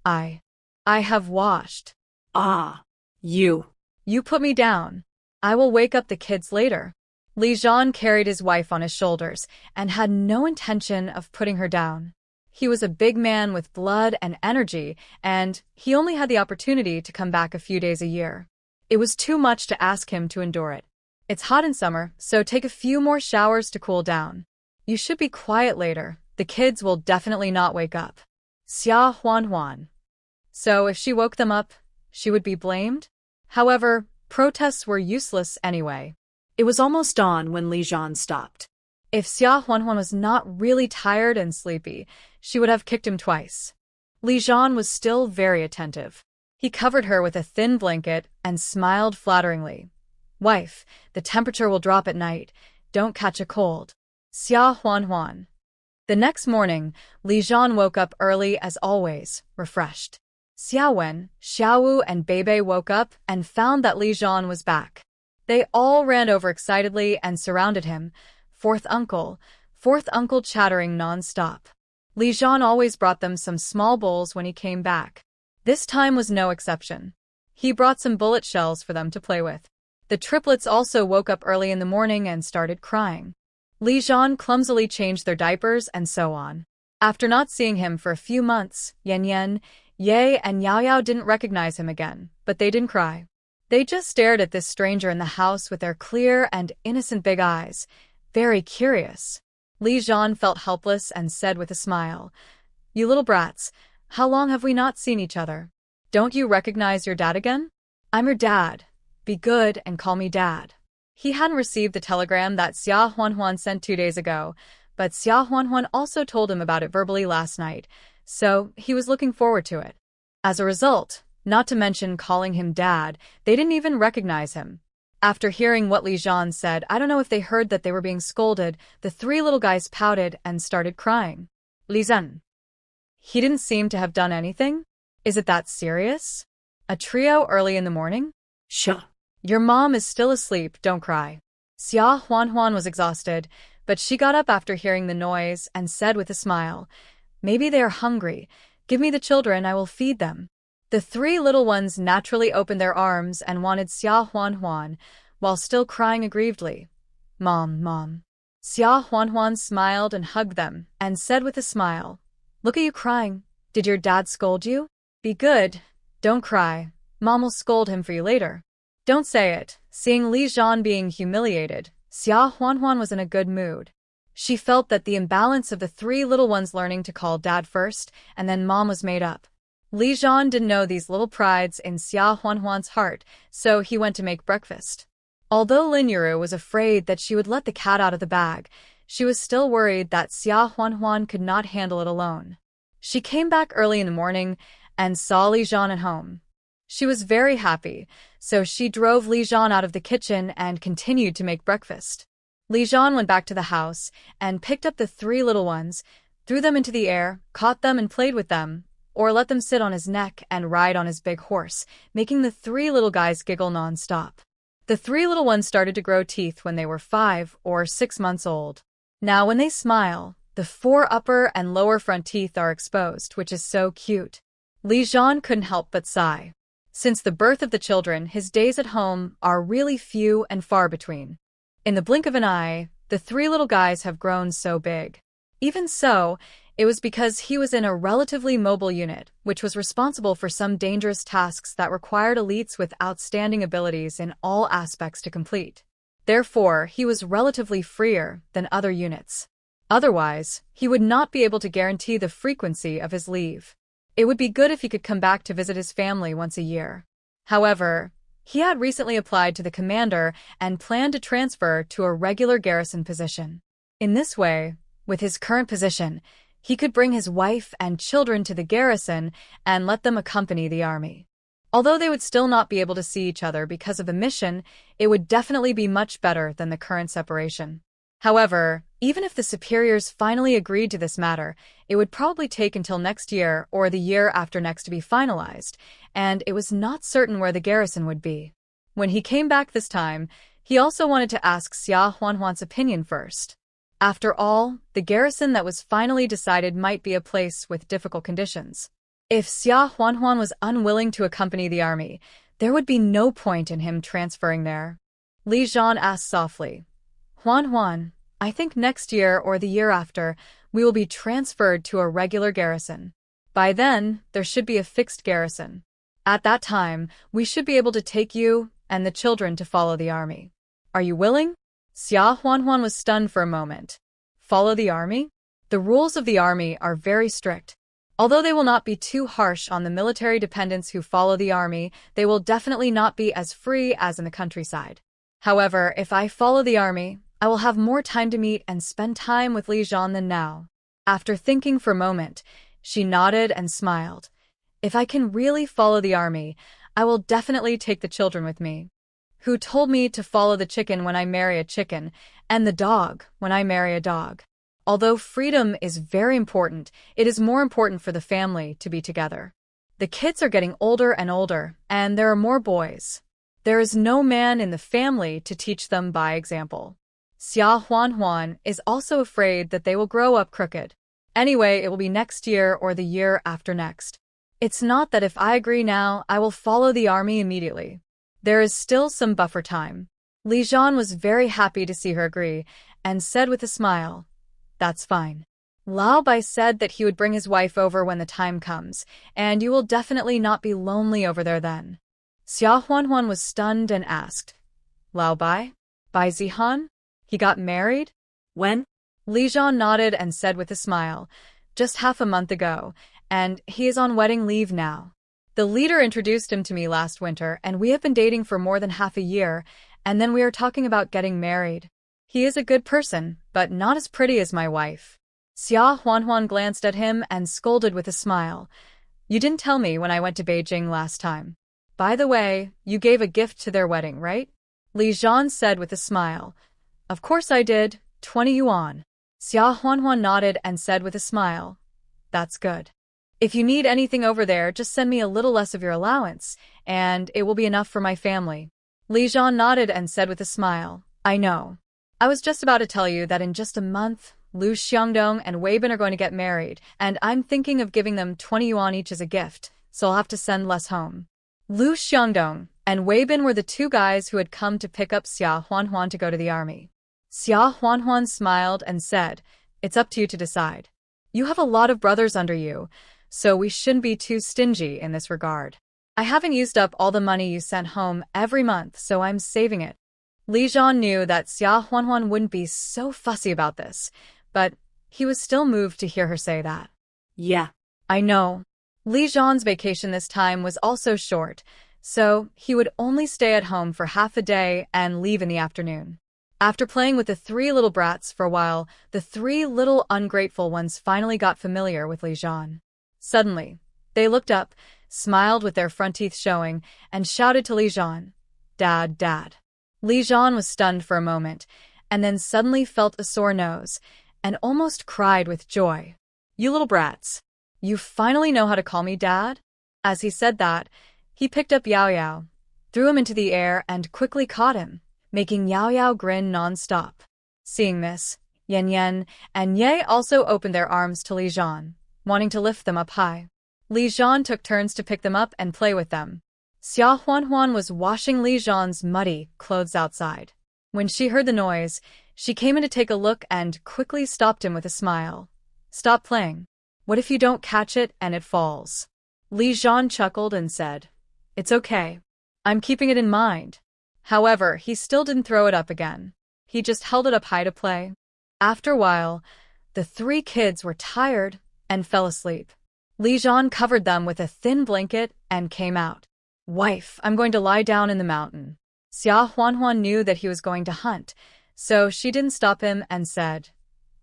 I have washed. Ah, you. You put me down. I will wake up the kids later. Li Jian carried his wife on his shoulders and had no intention of putting her down. He was a big man with blood and energy, and he only had the opportunity to come back a few days a year. It was too much to ask him to endure it. It's hot in summer, so take a few more showers to cool down. You should be quiet later. The kids will definitely not wake up. Xia Huan. So if she woke them up, she would be blamed? However, protests were useless anyway. It was almost dawn when Li Jian stopped. If Xia Huan was not really tired and sleepy, she would have kicked him twice. Li Jian was still very attentive. He covered her with a thin blanket and smiled flatteringly. Wife, the temperature will drop at night. Don't catch a cold. Xia Huan. The next morning, Li Jian woke up early as always, refreshed. Xia Wen, Xiaowu, and Beibei woke up and found that Li Jian was back. They all ran over excitedly and surrounded him, fourth uncle chattering non-stop. Li Jian always brought them some small bowls when he came back. This time was no exception. He brought some bullet shells for them to play with. The triplets also woke up early in the morning and started crying. Li Jian clumsily changed their diapers and so on. After not seeing him for a few months, Yan, Ye, and Yao Yao didn't recognize him again, but they didn't cry. They just stared at this stranger in the house with their clear and innocent big eyes, very curious. Li Jian felt helpless and said with a smile, You little brats, how long have we not seen each other? Don't you recognize your dad again? I'm your dad. Be good and call me dad. He hadn't received the telegram that Xia Huan sent 2 days ago, but Xia Huan also told him about it verbally last night, so he was looking forward to it. As a result, not to mention calling him dad, they didn't even recognize him. After hearing what Li Jian said, I don't know if they heard that they were being scolded, the 3 little guys pouted and started crying. Li Zhen. He didn't seem to have done anything? Is it that serious? A trio early in the morning? Shh. Your mom is still asleep, don't cry. Xia Huan was exhausted, but she got up after hearing the noise and said with a smile, Maybe they are hungry. Give me the children, I will feed them. The 3 little ones naturally opened their arms and wanted Xia Huan, while still crying aggrievedly. Mom. Xia Huan smiled and hugged them and said with a smile, Look at you crying. Did your dad scold you? Be good. Don't cry. Mom will scold him for you later. Don't say it. Seeing Li Jian being humiliated, Xia Huan was in a good mood. She felt that the imbalance of the 3 little ones learning to call dad first and then mom was made up. Li Jian didn't know these little prides in Xia Huan's heart, so he went to make breakfast. Although Lin Yuru was afraid that she would let the cat out of the bag, she was still worried that Xia Huan could not handle it alone. She came back early in the morning and saw Li Jian at home. She was very happy, so she drove Li Jian out of the kitchen and continued to make breakfast. Li Jian went back to the house and picked up the 3 little ones, threw them into the air, caught them and played with them, or let them sit on his neck and ride on his big horse, making the 3 little guys giggle non-stop. The 3 little ones started to grow teeth when they were 5 or 6 months old. Now when they smile, the 4 upper and lower front teeth are exposed, which is so cute. Li Jian couldn't help but sigh. Since the birth of the children, his days at home are really few and far between. In the blink of an eye, the 3 little guys have grown so big. Even so, it was because he was in a relatively mobile unit, which was responsible for some dangerous tasks that required elites with outstanding abilities in all aspects to complete. Therefore, he was relatively freer than other units. Otherwise, he would not be able to guarantee the frequency of his leave. It would be good if he could come back to visit his family once a year. However, he had recently applied to the commander and planned to transfer to a regular garrison position. In this way, with his current position, he could bring his wife and children to the garrison and let them accompany the army. Although they would still not be able to see each other because of the mission, it would definitely be much better than the current separation. However, even if the superiors finally agreed to this matter, it would probably take until next year or the year after next to be finalized, and it was not certain where the garrison would be. When he came back this time, he also wanted to ask Xia Huan's opinion first. After all, the garrison that was finally decided might be a place with difficult conditions. If Xia Huanhuan was unwilling to accompany the army, there would be no point in him transferring there. Li Zhan asked softly, Huanhuan, I think next year or the year after, we will be transferred to a regular garrison. By then, there should be a fixed garrison. At that time, we should be able to take you and the children to follow the army. Are you willing? Xia Huanhuan was stunned for a moment. Follow the army? The rules of the army are very strict. Although they will not be too harsh on the military dependents who follow the army, they will definitely not be as free as in the countryside. However, if I follow the army, I will have more time to meet and spend time with Li Zhan than now. After thinking for a moment, she nodded and smiled. If I can really follow the army, I will definitely take the children with me. Who told me to follow the chicken when I marry a chicken, and the dog when I marry a dog? Although freedom is very important, it is more important for the family to be together. The kids are getting older and older, and there are more boys. There is no man in the family to teach them by example. Xia Huanhuan is also afraid that they will grow up crooked. Anyway, it will be next year or the year after next. It's not that if I agree now, I will follow the army immediately. There is still some buffer time. Li Zhan was very happy to see her agree, and said with a smile, That's fine. Lao Bai said that he would bring his wife over when the time comes, and you will definitely not be lonely over there then. Xia Huanhuan was stunned and asked, Lao Bai? Bai Zihan? He got married? When? Li Zhan nodded and said with a smile, Just half a month ago, and he is on wedding leave now. The leader introduced him to me last winter, and we have been dating for more than half a year, and then we are talking about getting married. He is a good person, but not as pretty as my wife. Xia Huanhuan glanced at him and scolded with a smile. You didn't tell me when I went to Beijing last time. By the way, you gave a gift to their wedding, right? Li Zhan said with a smile. Of course I did, 20 yuan. Xia Huanhuan nodded and said with a smile. That's good. If you need anything over there, just send me a little less of your allowance, and it will be enough for my family. Li Zhan nodded and said with a smile. I know. I was just about to tell you that in just a month, Lu Xiangdong and Wei Bin are going to get married, and I'm thinking of giving them 20 yuan each as a gift, so I'll have to send less home. Lu Xiangdong and Wei Bin were the two guys who had come to pick up Xia Huanhuan to go to the army. Xia Huanhuan smiled and said, It's up to you to decide. You have a lot of brothers under you, so we shouldn't be too stingy in this regard. I haven't used up all the money you sent home every month, so I'm saving it. Li Zhan knew that Xia Huanhuan wouldn't be so fussy about this, but he was still moved to hear her say that. Yeah. I know. Li Zhan's vacation this time was also short, so he would only stay at home for half a day and leave in the afternoon. After playing with the three little brats for a while, the three little ungrateful ones finally got familiar with Li Zhan. Suddenly, they looked up, smiled with their front teeth showing, and shouted to Li Zhan, Dad, Dad. Li Zhan was stunned for a moment, and then suddenly felt a sore nose, and almost cried with joy. You little brats. You finally know how to call me Dad? As he said that, he picked up Yao Yao, threw him into the air, and quickly caught him, making Yao Yao grin non-stop. Seeing this, Yan Yan and Ye also opened their arms to Li Zhan, wanting to lift them up high. Li Zhan took turns to pick them up and play with them. Xia Huanhuan was washing Li Zhan's muddy clothes outside. When she heard the noise, she came in to take a look and quickly stopped him with a smile. Stop playing. What if you don't catch it and it falls? Li Zhan chuckled and said, It's okay. I'm keeping it in mind. However, he still didn't throw it up again. He just held it up high to play. After a while, the three kids were tired and fell asleep. Li Zhan covered them with a thin blanket and came out. Wife, I'm going to lie down in the mountain. Xia Huanhuan knew that he was going to hunt, so she didn't stop him and said,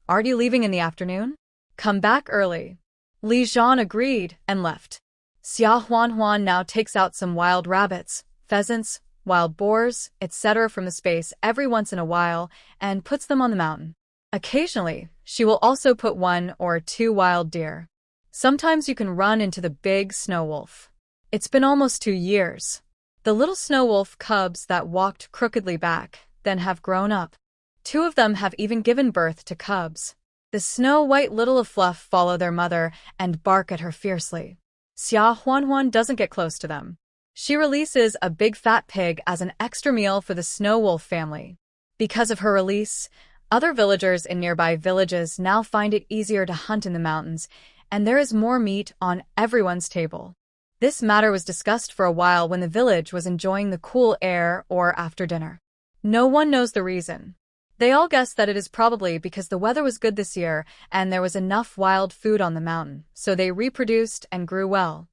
Aren't you leaving in the afternoon? Come back early. Li Zhan agreed and left. Xia Huanhuan now takes out some wild rabbits, pheasants, wild boars, etc. from the space every once in a while and puts them on the mountain. Occasionally, she will also put 1 or 2 wild deer. Sometimes you can run into the big snow wolf. It's been almost 2 years. The little snow wolf cubs that walked crookedly back, then have grown up. 2 of them have even given birth to cubs. The snow-white little fluff follow their mother and bark at her fiercely. Xia Huanhuan doesn't get close to them. She releases a big fat pig as an extra meal for the snow wolf family. Because of her release, other villagers in nearby villages now find it easier to hunt in the mountains, and there is more meat on everyone's table. This matter was discussed for a while when the village was enjoying the cool air or after dinner. No one knows the reason. They all guess that it is probably because the weather was good this year and there was enough wild food on the mountain, so they reproduced and grew well.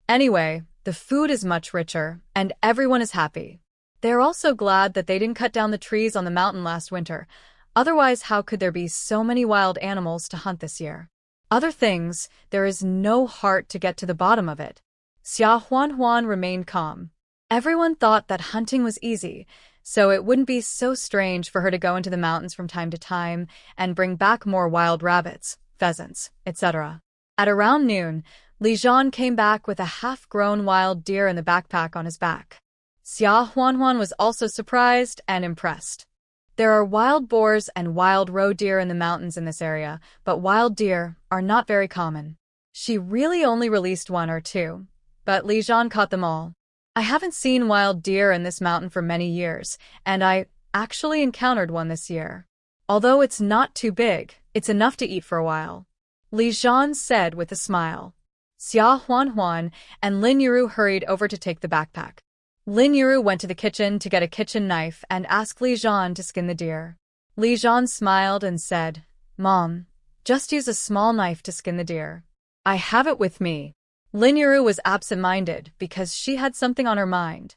Anyway, the food is much richer, and everyone is happy. They are also glad that they didn't cut down the trees on the mountain last winter. Otherwise, how could there be so many wild animals to hunt this year? Other things, there is no heart to get to the bottom of it. Xia Huanhuan remained calm. Everyone thought that hunting was easy, so it wouldn't be so strange for her to go into the mountains from time to time and bring back more wild rabbits, pheasants, etc. At around noon, Li Zhan came back with a half-grown wild deer in the backpack on his back. Xia Huanhuan was also surprised and impressed. There are wild boars and wild roe deer in the mountains in this area, but wild deer are not very common. She really only released 1 or 2, but Li Zhan caught them all. I haven't seen wild deer in this mountain for many years, and I actually encountered one this year. Although it's not too big, it's enough to eat for a while. Li Zhan said with a smile. Xia Huanhuan and Lin Yuru hurried over to take the backpack. Lin Yuru went to the kitchen to get a kitchen knife and asked Li Zhan to skin the deer. Li Zhan smiled and said, "Mom, just use a small knife to skin the deer. I have it with me." Lin Yuru was absent-minded because she had something on her mind.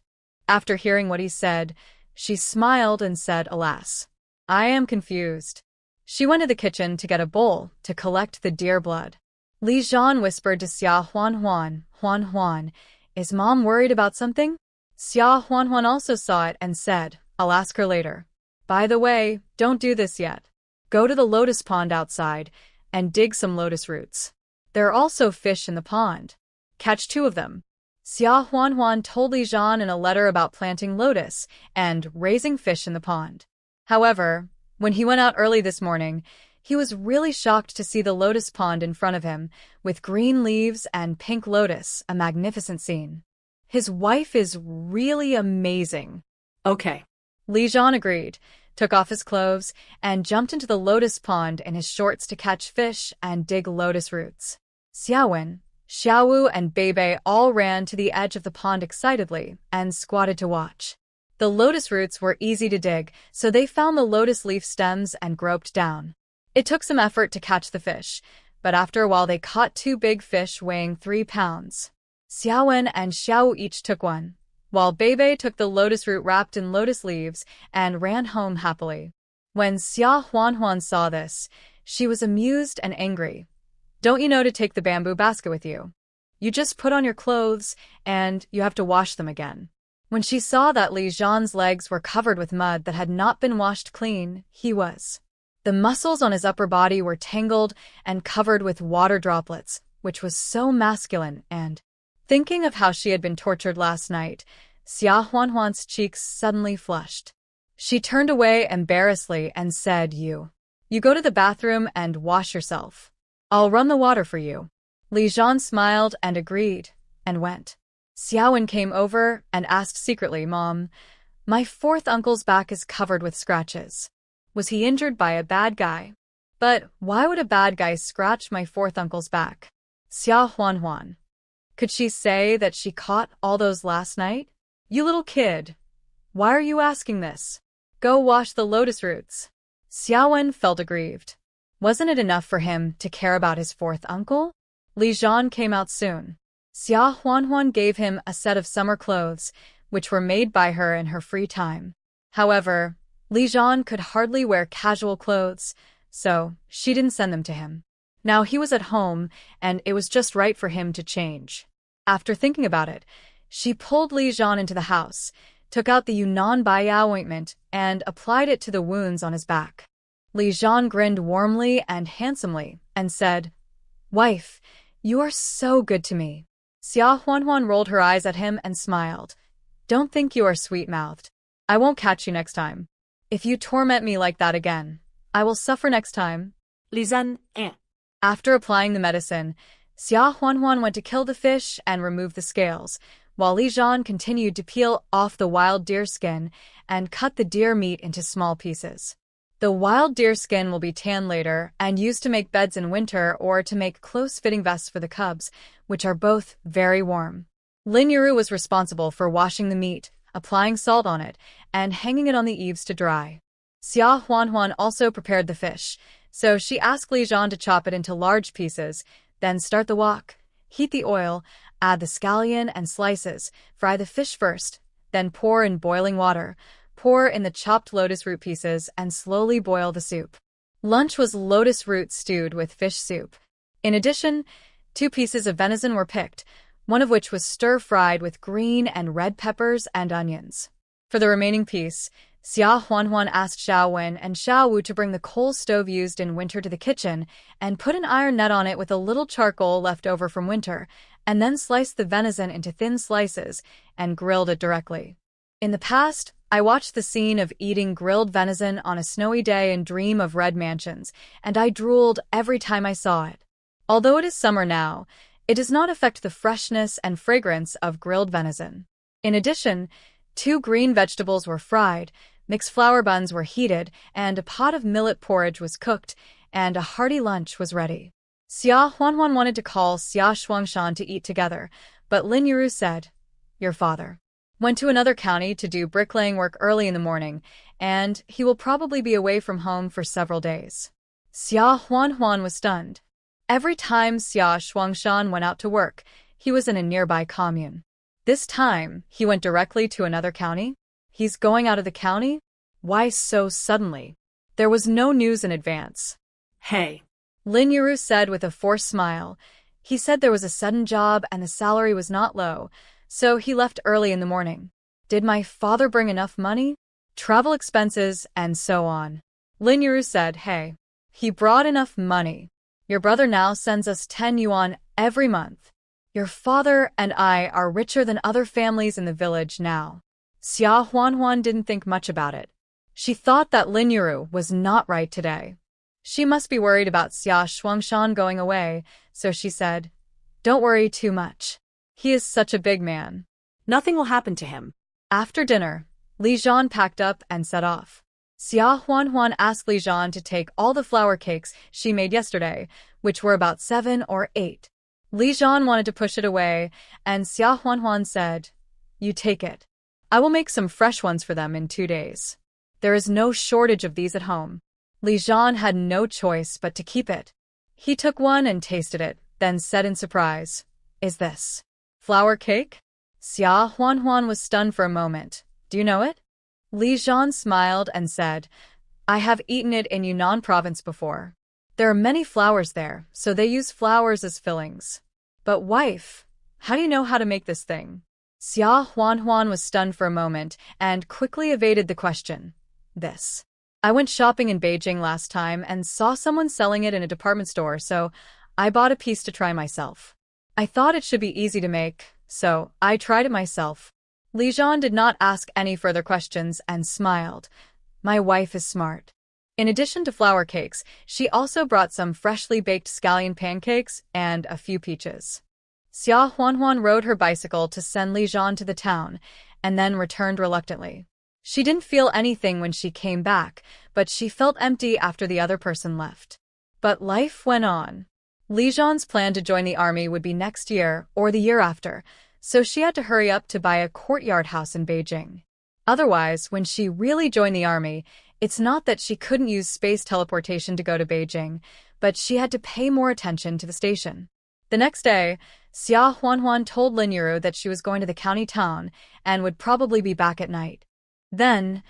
After hearing what he said, she smiled and said, "Alas, I am confused." She went to the kitchen to get a bowl to collect the deer blood. Li Zhan whispered to Xia Huanhuan, "Huanhuan, is Mom worried about something?" Xia Huanhuan also saw it and said, "I'll ask her later. By the way, don't do this yet. Go to the lotus pond outside and dig some lotus roots. There are also fish in the pond. Catch 2 of them." Xia Huanhuan told Li Zhan in a letter about planting lotus and raising fish in the pond. However, when he went out early this morning, he was really shocked to see the lotus pond in front of him, with green leaves and pink lotus, a magnificent scene. His wife is really amazing. Okay. Li Zhan agreed, took off his clothes, and jumped into the lotus pond in his shorts to catch fish and dig lotus roots. Xiaowen, Xiaowu, and Beibei all ran to the edge of the pond excitedly and squatted to watch. The lotus roots were easy to dig, so they found the lotus leaf stems and groped down. It took some effort to catch the fish, but after a while they caught 2 big fish weighing 3 pounds. Xiaowen and Xiaowu each took 1, while Beibei took the lotus root wrapped in lotus leaves and ran home happily. When Xia Huanhuan saw this, she was amused and angry. "Don't you know to take the bamboo basket with you? You just put on your clothes and you have to wash them again." When she saw that Li Zhan's legs were covered with mud that had not been washed clean, he was. The muscles on his upper body were tangled and covered with water droplets, which was so masculine, and, thinking of how she had been tortured last night, Xia Huanhuan's cheeks suddenly flushed. She turned away embarrassedly and said, You go to the bathroom and wash yourself. I'll run the water for you." Li Zhan smiled and agreed, and went. Xiaowen came over and asked secretly, "Mom, my 4th uncle's back is covered with scratches. Was he injured by a bad guy?" "But why would a bad guy scratch my 4th uncle's back?" Xia Huanhuan. Could she say that she caught all those last night? "You little kid. Why are you asking this? Go wash the lotus roots." Xiaowen felt aggrieved. Wasn't it enough for him to care about his 4th uncle? Li Zhan came out soon. Xia Huanhuan gave him a set of summer clothes, which were made by her in her free time. However, Li Zhan could hardly wear casual clothes, so she didn't send them to him. Now he was at home, and it was just right for him to change. After thinking about it, she pulled Li Zhan into the house, took out the Yunnan Baiyao ointment, and applied it to the wounds on his back. Li Zhan grinned warmly and handsomely, and said, "Wife, you are so good to me." Xia Huanhuan rolled her eyes at him and smiled. "Don't think you are sweet-mouthed. I won't catch you next time." If you torment me like that again, I will suffer next time. Li Zhen, After applying the medicine, Xia Huanhuan went to kill the fish and remove the scales, while Li Zhan continued to peel off the wild deer skin and cut the deer meat into small pieces. The wild deer skin will be tanned later and used to make beds in winter or to make close-fitting vests for the cubs, which are both very warm. Lin Yuru was responsible for washing the meat, applying salt on it, and hanging it on the eaves to dry. Xia Huanhuan also prepared the fish, so she asked Li Zhan to chop it into large pieces, then start the wok, heat the oil, add the scallion and slices, fry the fish first, then pour in boiling water, pour in the chopped lotus root pieces, and slowly boil the soup. Lunch was lotus root stewed with fish soup. In addition, 2 pieces of venison were picked, one of which was stir-fried with green and red peppers and onions. For the remaining piece, Xia Huanhuan asked Xiao Wen and Xiao Wu to bring the coal stove used in winter to the kitchen and put an iron net on it with a little charcoal left over from winter, and then sliced the venison into thin slices and grilled it directly. In the past, I watched the scene of eating grilled venison on a snowy day and dream of red mansions, and I drooled every time I saw it. Although it is summer now, it does not affect the freshness and fragrance of grilled venison. In addition, 2 green vegetables were fried, mixed flour buns were heated, and a pot of millet porridge was cooked, and a hearty lunch was ready. Xia Huanhuan wanted to call Xia Shuangshan to eat together, but Lin Yuru said, "Your father went to another county to do bricklaying work early in the morning, and he will probably be away from home for several days." Xia Huanhuan was stunned. Every time Xia Shuangshan went out to work, he was in a nearby commune. This time, he went directly to another county? He's going out of the county? Why so suddenly? There was no news in advance. Hey, Lin Yuru said with a forced smile. He said there was a sudden job and the salary was not low, so he left early in the morning. Did my father bring enough money? Travel expenses, and so on. Lin Yuru said, hey, he brought enough money. Your brother now sends us 10 yuan every month. Your father and I are richer than other families in the village now. Xia Huanhuan didn't think much about it. She thought that Lin Yuru was not right today. She must be worried about Xia Shuangshan going away, so she said, "Don't worry too much. He is such a big man. nothing will happen to him." After dinner, Li Zhan packed up and set off. Xia Huanhuan asked Li Zhan to take all the flour cakes she made yesterday, which were about 7 or 8. Li Zhan wanted to push it away, and Xia Huanhuan said, "You take it. I will make some fresh ones for them in 2 days. There is no shortage of these at home." Li Zhan had no choice but to keep it. He took one and tasted it, then said in surprise, "Is this flour cake?" Xia Huanhuan was stunned for a moment. "Do you know it?" Li Zhan smiled and said, "I have eaten it in Yunnan province before. There are many flowers there, so they use flowers as fillings. But wife, how do you know how to make this thing?" Xia Huanhuan was stunned for a moment and quickly evaded the question. "This. I went shopping in Beijing last time and saw someone selling it in a department store, so I bought a piece to try myself. I thought it should be easy to make, so I tried it myself." Li Zhan did not ask any further questions and smiled. "My wife is smart." In addition to flour cakes, she also brought some freshly baked scallion pancakes and a few peaches. Xia Huanhuan rode her bicycle to send Li Zhan to the town, and then returned reluctantly. She didn't feel anything when she came back, but she felt empty after the other person left. But life went on. Li Zhan's plan to join the army would be next year or the year after, so she had to hurry up to buy a courtyard house in Beijing. Otherwise, when she really joined the army, it's not that she couldn't use space teleportation to go to Beijing, but she had to pay more attention to the station. The next day, Xia Huanhuan told Lin Yuru that she was going to the county town and would probably be back at night. Then,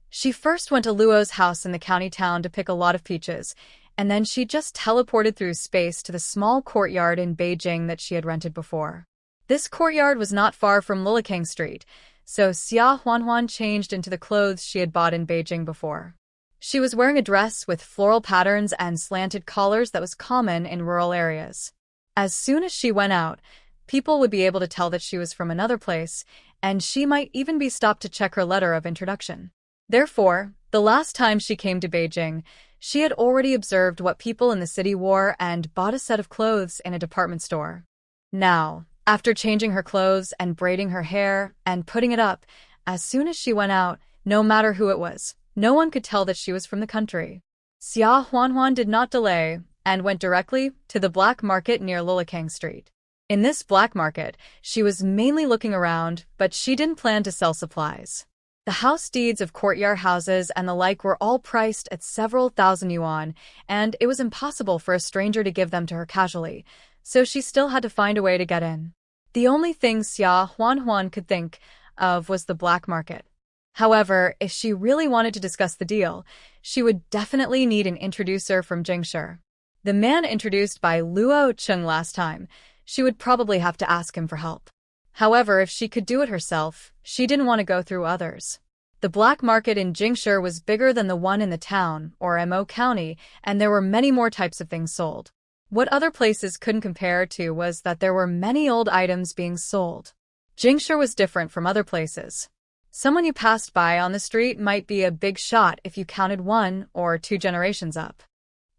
she first went to Luo's house in the county town to pick a lot of peaches, and then she just teleported through space to the small courtyard in Beijing that she had rented before. This courtyard was not far from Lilikang Street, so Xia Huanhuan changed into the clothes she had bought in Beijing before. She was wearing a dress with floral patterns and slanted collars that was common in rural areas. As soon as she went out, people would be able to tell that she was from another place, and she might even be stopped to check her letter of introduction. Therefore, The last time she came to Beijing, she had already observed what people in the city wore and bought a set of clothes in a department store. Now, after changing her clothes and braiding her hair and putting it up, as soon as she went out, no matter who it was, no one could tell that she was from the country. Xia Huanhuan did not delay and went directly to the black market near Lilikang Street. In this black market, she was mainly looking around, but she didn't plan to sell supplies. The house deeds of courtyard houses and the like were all priced at several thousand yuan, and it was impossible for a stranger to give them to her casually, so she still had to find a way to get in. The only thing Xia Huanhuan could think of was the black market. However, if she really wanted to discuss the deal, she would definitely need an introducer from Jingshi. The man introduced by Luo Cheng last time, she would probably have to ask him for help. However, if she could do it herself, she didn't want to go through others. The black market in Jingshi was bigger than the one in the town, or Mo County, and there were many more types of things sold. What other places couldn't compare to was that there were many old items being sold. Jingshi was different from other places. Someone you passed by on the street might be a big shot if you counted 1 or 2 generations up.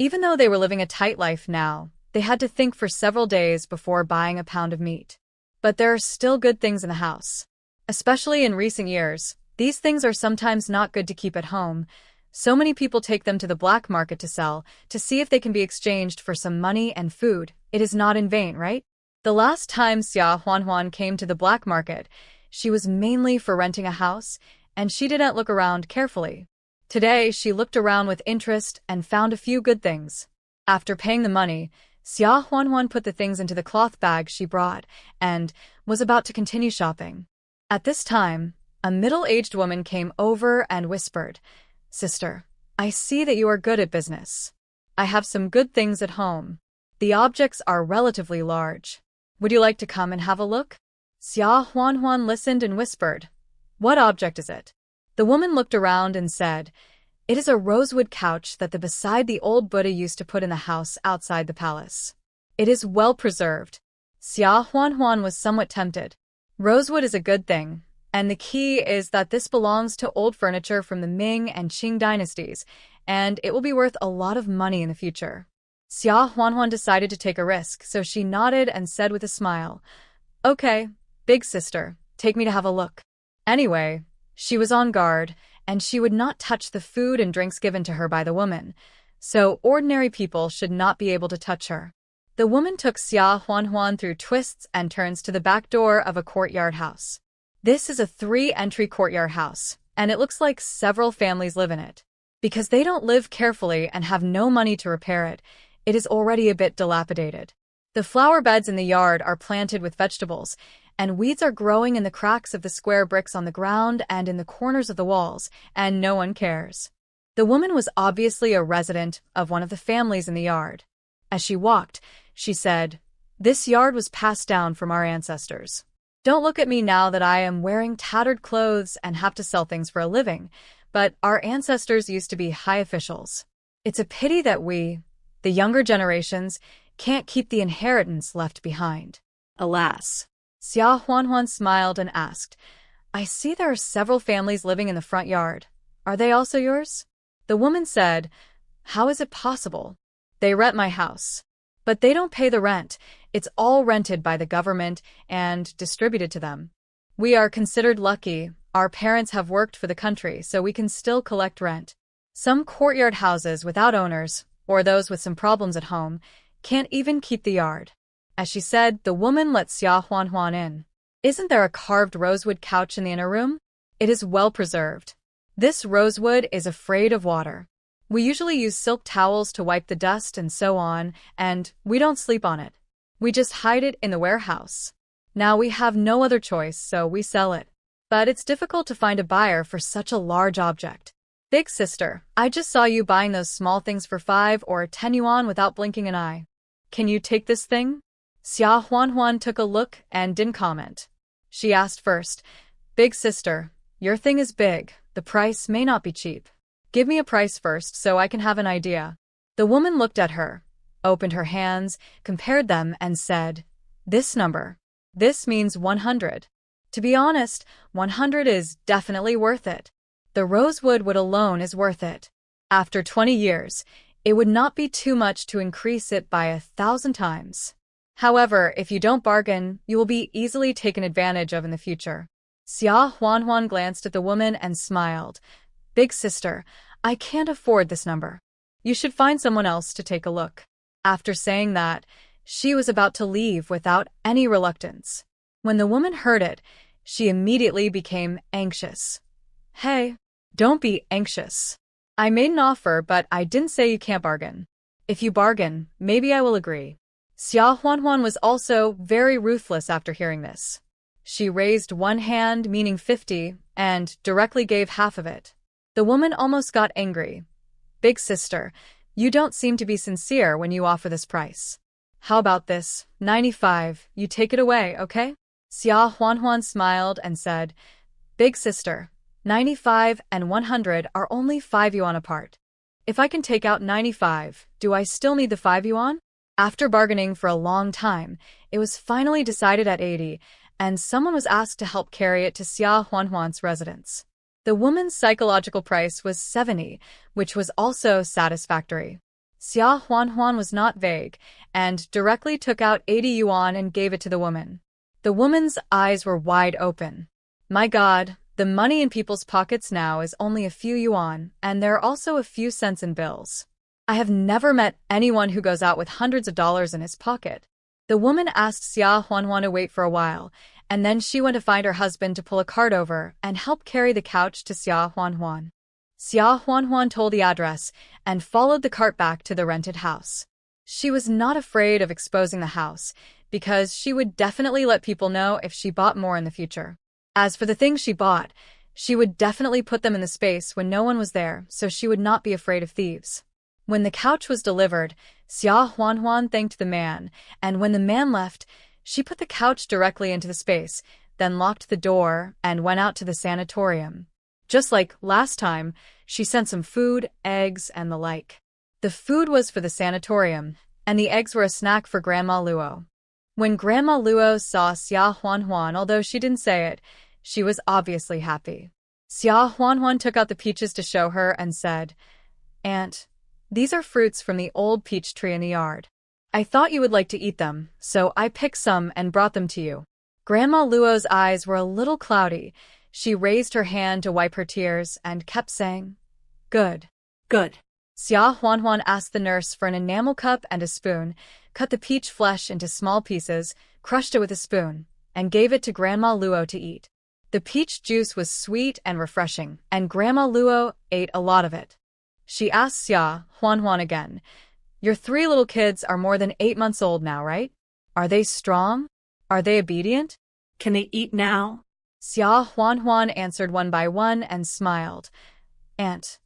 Even though they were living a tight life now, they had to think for several days before buying a pound of meat. But there are still good things in the house. Especially in recent years, these things are sometimes not good to keep at home. So many people take them to the black market to sell, to see if they can be exchanged for some money and food. It is not in vain, right? The last time Xia Huanhuan came to the black market, she was mainly for renting a house, and she didn't look around carefully. Today, she looked around with interest and found a few good things. After paying the money, Xia Huanhuan put the things into the cloth bag she brought and was about to continue shopping. At this time, a middle-aged woman came over and whispered, "Sister, I see that you are good at business. I have some good things at home. The objects are relatively large. Would you like to come and have a look?" Xia Huanhuan listened and whispered, "What object is it?" The woman looked around and said, "It is a rosewood couch that beside the old Buddha used to put in the house outside the palace. It is well preserved." Xia Huanhuan was somewhat tempted. Rosewood is a good thing, and the key is that this belongs to old furniture from the Ming and Qing dynasties, and it will be worth a lot of money in the future. Xia Huanhuan decided to take a risk, so she nodded and said with a smile, "Okay, big sister, take me to have a look." Anyway, she was on guard, and she would not touch the food and drinks given to her by the woman, so ordinary people should not be able to touch her. The woman took Xia Huanhuan through twists and turns to the back door of a courtyard house. This is a 3-entry courtyard house, and it looks like several families live in it. Because they don't live carefully and have no money to repair it, it is already a bit dilapidated. The flower beds in the yard are planted with vegetables, and weeds are growing in the cracks of the square bricks on the ground and in the corners of the walls, and no one cares. The woman was obviously a resident of one of the families in the yard. As she walked, she said, "This yard was passed down from our ancestors. Don't look at me now that I am wearing tattered clothes and have to sell things for a living, but our ancestors used to be high officials. It's a pity that we, the younger generations, can't keep the inheritance left behind." Alas. Xia Huanhuan smiled and asked, "I see there are several families living in the front yard. Are they also yours?" The woman said, "How is it possible? They rent my house. But they don't pay the rent. It's all rented by the government and distributed to them. We are considered lucky. Our parents have worked for the country, so we can still collect rent. Some courtyard houses without owners, or those with some problems at home, can't even keep the yard." As she said, the woman let Xia Huanhuan in. "Isn't there a carved rosewood couch in the inner room? It is well preserved. This rosewood is afraid of water. We usually use silk towels to wipe the dust and so on, and we don't sleep on it. We just hide it in the warehouse. Now we have no other choice, so we sell it. But it's difficult to find a buyer for such a large object. Big sister, I just saw you buying those small things for 5 or 10 yuan without blinking an eye. Can you take this thing?" Xia Huanhuan took a look and didn't comment. She asked first, "Big sister, your thing is big. The price may not be cheap. Give me a price first so I can have an idea." The woman looked at her, opened her hands, compared them, and said, "This number. This means 100. To be honest, 100 is definitely worth it." The rosewood wood alone is worth it. After 20 years, it would not be too much to increase it by 1,000 times. However, if you don't bargain, you will be easily taken advantage of in the future. Xia Huanhuan glanced at the woman and smiled. Big sister, I can't afford this number. You should find someone else to take a look. After saying that, she was about to leave without any reluctance. When the woman heard it, she immediately became anxious. Hey, don't be anxious. I made an offer, but I didn't say you can't bargain. If you bargain, maybe I will agree. Xia Huanhuan was also very ruthless after hearing this. She raised one hand, meaning 50, and directly gave half of it. The woman almost got angry. Big sister, you don't seem to be sincere when you offer this price. How about this, 95, you take it away, okay? Xia Huanhuan smiled and said, Big sister, 95 and 100 are only 5 yuan apart. If I can take out 95, do I still need the 5 yuan? After bargaining for a long time, it was finally decided at 80, and someone was asked to help carry it to Xia Huanhuan's residence. The woman's psychological price was 70, which was also satisfactory. Xia Huanhuan was not vague, and directly took out 80 yuan and gave it to the woman. The woman's eyes were wide open. My God, the money in people's pockets now is only a few yuan, and there are also a few cents in bills. I have never met anyone who goes out with hundreds of dollars in his pocket. The woman asked Xia Huanhuan to wait for a while, and then she went to find her husband to pull a cart over and help carry the couch to Xia Huanhuan. Xia Huanhuan told the address and followed the cart back to the rented house. She was not afraid of exposing the house, because she would definitely let people know if she bought more in the future. As for the things she bought, she would definitely put them in the space when no one was there, so she would not be afraid of thieves. When the couch was delivered, Xia Huanhuan thanked the man, and when the man left, she put the couch directly into the space, then locked the door and went out to the sanatorium. Just like last time, she sent some food, eggs, and the like. The food was for the sanatorium, and the eggs were a snack for Grandma Luo. When Grandma Luo saw Xia Huanhuan, although she didn't say it, she was obviously happy. Xia Huanhuan took out the peaches to show her and said, Aunt, these are fruits from the old peach tree in the yard. I thought you would like to eat them, so I picked some and brought them to you. Grandma Luo's eyes were a little cloudy. She raised her hand to wipe her tears and kept saying, Good. Good. Xia Huanhuan asked the nurse for an enamel cup and a spoon, cut the peach flesh into small pieces, crushed it with a spoon, and gave it to Grandma Luo to eat. The peach juice was sweet and refreshing, and Grandma Luo ate a lot of it. She asked Xia Huanhuan again, Your 3 little kids are more than 8 months old now, right? Are they strong? Are they obedient? Can they eat now? Xia Huanhuan answered one by one and smiled. Aunt,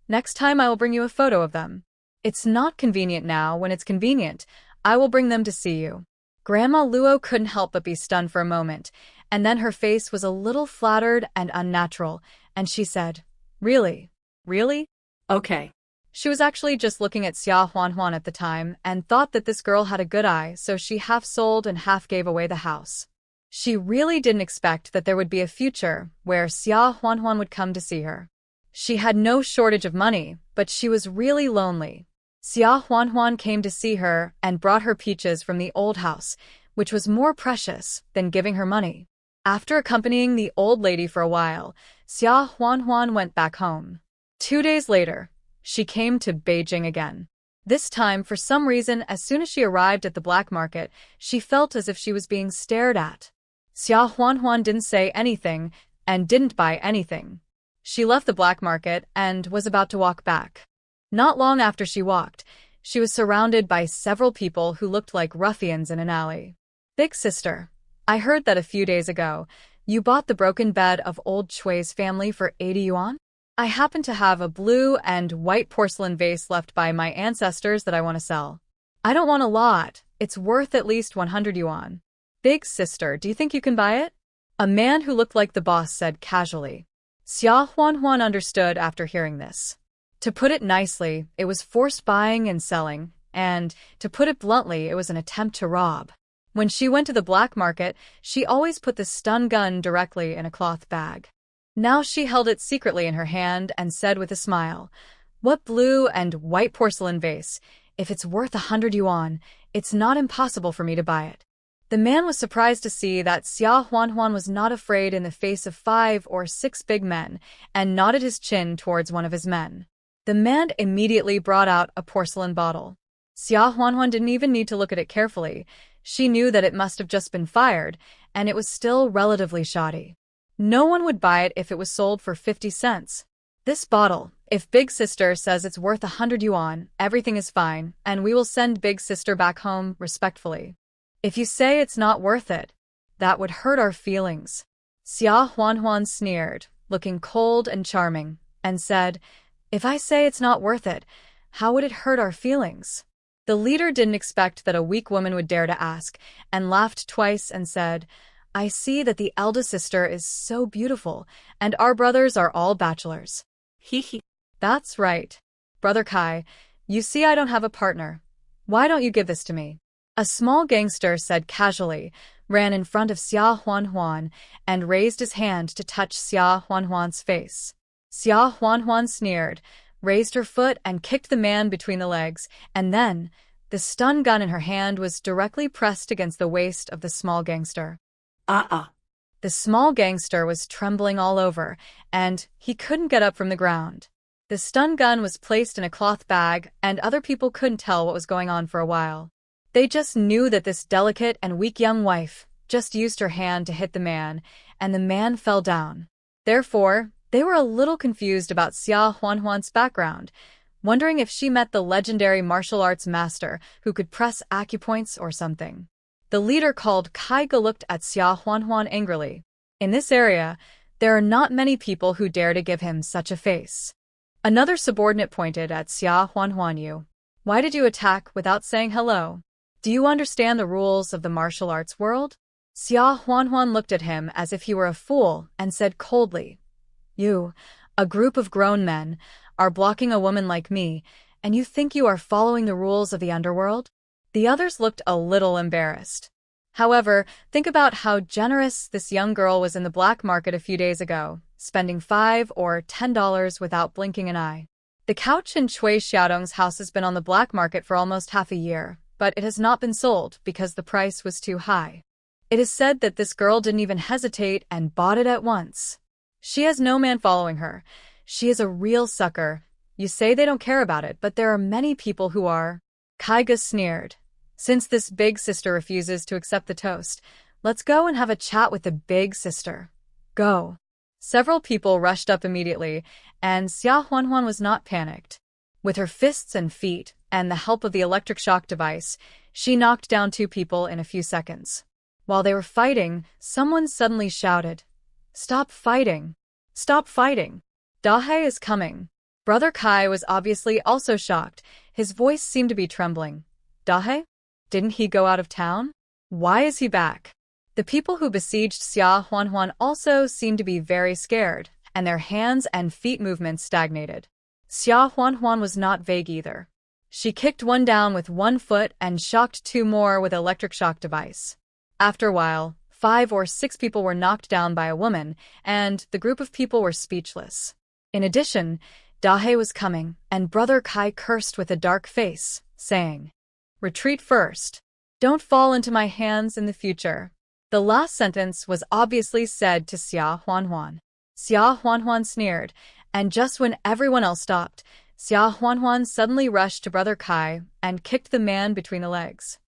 next time I will bring you a photo of them. It's not convenient now. When it's convenient, I will bring them to see you. Grandma Luo couldn't help but be stunned for a moment, and then her face was a little flattered and unnatural, and she said, Really? Really? Okay. She was actually just looking at Xia Huanhuan at the time and thought that this girl had a good eye, so she half sold and half gave away the house. She really didn't expect that there would be a future where Xia Huanhuan would come to see her. She had no shortage of money, but she was really lonely. Xia Huanhuan came to see her and brought her peaches from the old house, which was more precious than giving her money. After accompanying the old lady for a while, Xia Huanhuan went back home. 2 days later, she came to Beijing again. This time, for some reason, as soon as she arrived at the black market, she felt as if she was being stared at. Xia Huanhuan didn't say anything and didn't buy anything. She left the black market and was about to walk back. Not long after she walked, she was surrounded by several people who looked like ruffians in an alley. Big sister, I heard that a few days ago, you bought the broken bed of old Chui's family for 80 yuan? I happen to have a blue and white porcelain vase left by my ancestors that I want to sell. I don't want a lot. It's worth at least 100 yuan. Big sister, do you think you can buy it? A man who looked like the boss said casually. Xia Huanhuan understood after hearing this. To put it nicely, it was forced buying and selling, and, to put it bluntly, it was an attempt to rob. When she went to the black market, she always put the stun gun directly in a cloth bag. Now she held it secretly in her hand and said with a smile, "What blue and white porcelain vase? If it's worth 100 yuan, it's not impossible for me to buy it." The man was surprised to see that Xia Huanhuan was not afraid in the face of 5 or 6 big men, and nodded his chin towards one of his men. The man immediately brought out a porcelain bottle. Xia Huanhuan didn't even need to look at it carefully. She knew that it must have just been fired, and it was still relatively shoddy. No one would buy it if it was sold for 50 cents. This bottle, if Big Sister says it's worth 100 yuan, everything is fine, and we will send Big Sister back home respectfully. If you say it's not worth it, that would hurt our feelings. Xia Huanhuan sneered, looking cold and charming, and said, "If I say it's not worth it, how would it hurt our feelings?" The leader didn't expect that a weak woman would dare to ask, and laughed twice and said, "I see that the eldest sister is so beautiful, and our brothers are all bachelors." Hee hee. That's right. Brother Kai, you see I don't have a partner. Why don't you give this to me? A small gangster said casually, ran in front of Xia Huanhuan, and raised his hand to touch Xia Huanhuan's face. Xia Huanhuan sneered, raised her foot and kicked the man between the legs, and then, the stun gun in her hand was directly pressed against the waist of the small gangster. The small gangster was trembling all over, and he couldn't get up from the ground. The stun gun was placed in a cloth bag, and other people couldn't tell what was going on for a while. They just knew that this delicate and weak young wife just used her hand to hit the man, and the man fell down. Therefore, they were a little confused about Xia Huanhuan's background, wondering if she met the legendary martial arts master who could press acupoints or something. The leader called Kai Ge looked at Xia Huanhuan angrily. In this area, there are not many people who dare to give him such a face. Another subordinate pointed at Xia Huanhuan. "You, why did you attack without saying hello? Do you understand the rules of the martial arts world?" Xia Huanhuan looked at him as if he were a fool and said coldly, "You, a group of grown men, are blocking a woman like me, and you think you are following the rules of the underworld?" The others looked a little embarrassed. However, think about how generous this young girl was in the black market a few days ago, spending $5 or $10 without blinking an eye. The couch in Cui Xiaodong's house has been on the black market for almost half a year, but it has not been sold because the price was too high. It is said that this girl didn't even hesitate and bought it at once. She has no man following her. She is a real sucker. You say they don't care about it, but there are many people who are. Kai Ge sneered. "Since this big sister refuses to accept the toast, let's go and have a chat with the big sister. Go." Several people rushed up immediately, and Xia Huanhuan was not panicked. With her fists and feet, and the help of the electric shock device, she knocked down 2 people in a few seconds. While they were fighting, someone suddenly shouted, "Stop fighting! Stop fighting! Dahe is coming." Brother Kai was obviously also shocked. His voice seemed to be trembling. "Dahe? Didn't he go out of town? Why is he back?" The people who besieged Xia Huanhuan also seemed to be very scared, and their hands and feet movements stagnated. Xia Huanhuan was not vague either. She kicked one down with 1 foot and shocked 2 more with electric shock device. After a while, 5 or 6 people were knocked down by a woman, and the group of people were speechless. In addition, Dahe was coming, and Brother Kai cursed with a dark face, saying, "Retreat first. Don't fall into my hands in the future." The last sentence was obviously said to Xia Huanhuan. Xia Huanhuan sneered, and just when everyone else stopped, Xia Huanhuan suddenly rushed to Brother Kai and kicked the man between the legs.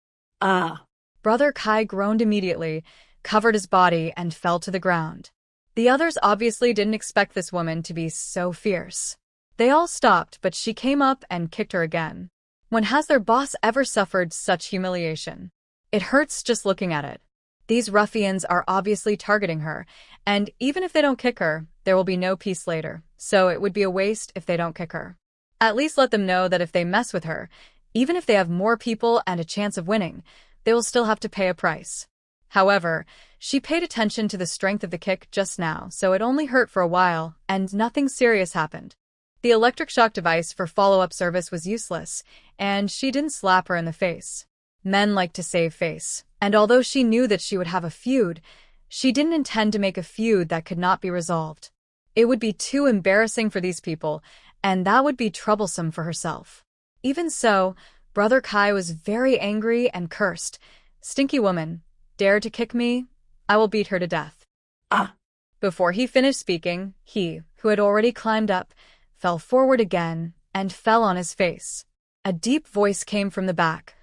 Brother Kai groaned immediately, covered his body, and fell to the ground. The others obviously didn't expect this woman to be so fierce. They all stopped, but she came up and kicked her again. When has their boss ever suffered such humiliation? It hurts just looking at it. These ruffians are obviously targeting her, and even if they don't kick her, there will be no peace later, so it would be a waste if they don't kick her. At least let them know that if they mess with her, even if they have more people and a chance of winning, they will still have to pay a price. However, she paid attention to the strength of the kick just now, so it only hurt for a while, and nothing serious happened. The electric shock device for follow-up service was useless, and she didn't slap her in the face. Men like to save face, and although she knew that she would have a feud, she didn't intend to make a feud that could not be resolved. It would be too embarrassing for these people, and that would be troublesome for herself. Even so, Brother Kai was very angry and cursed. "Stinky woman, dare to kick me? I will beat her to death." Ah! Before he finished speaking, he, who had already climbed up, fell forward again and fell on his face. A deep voice came from the back.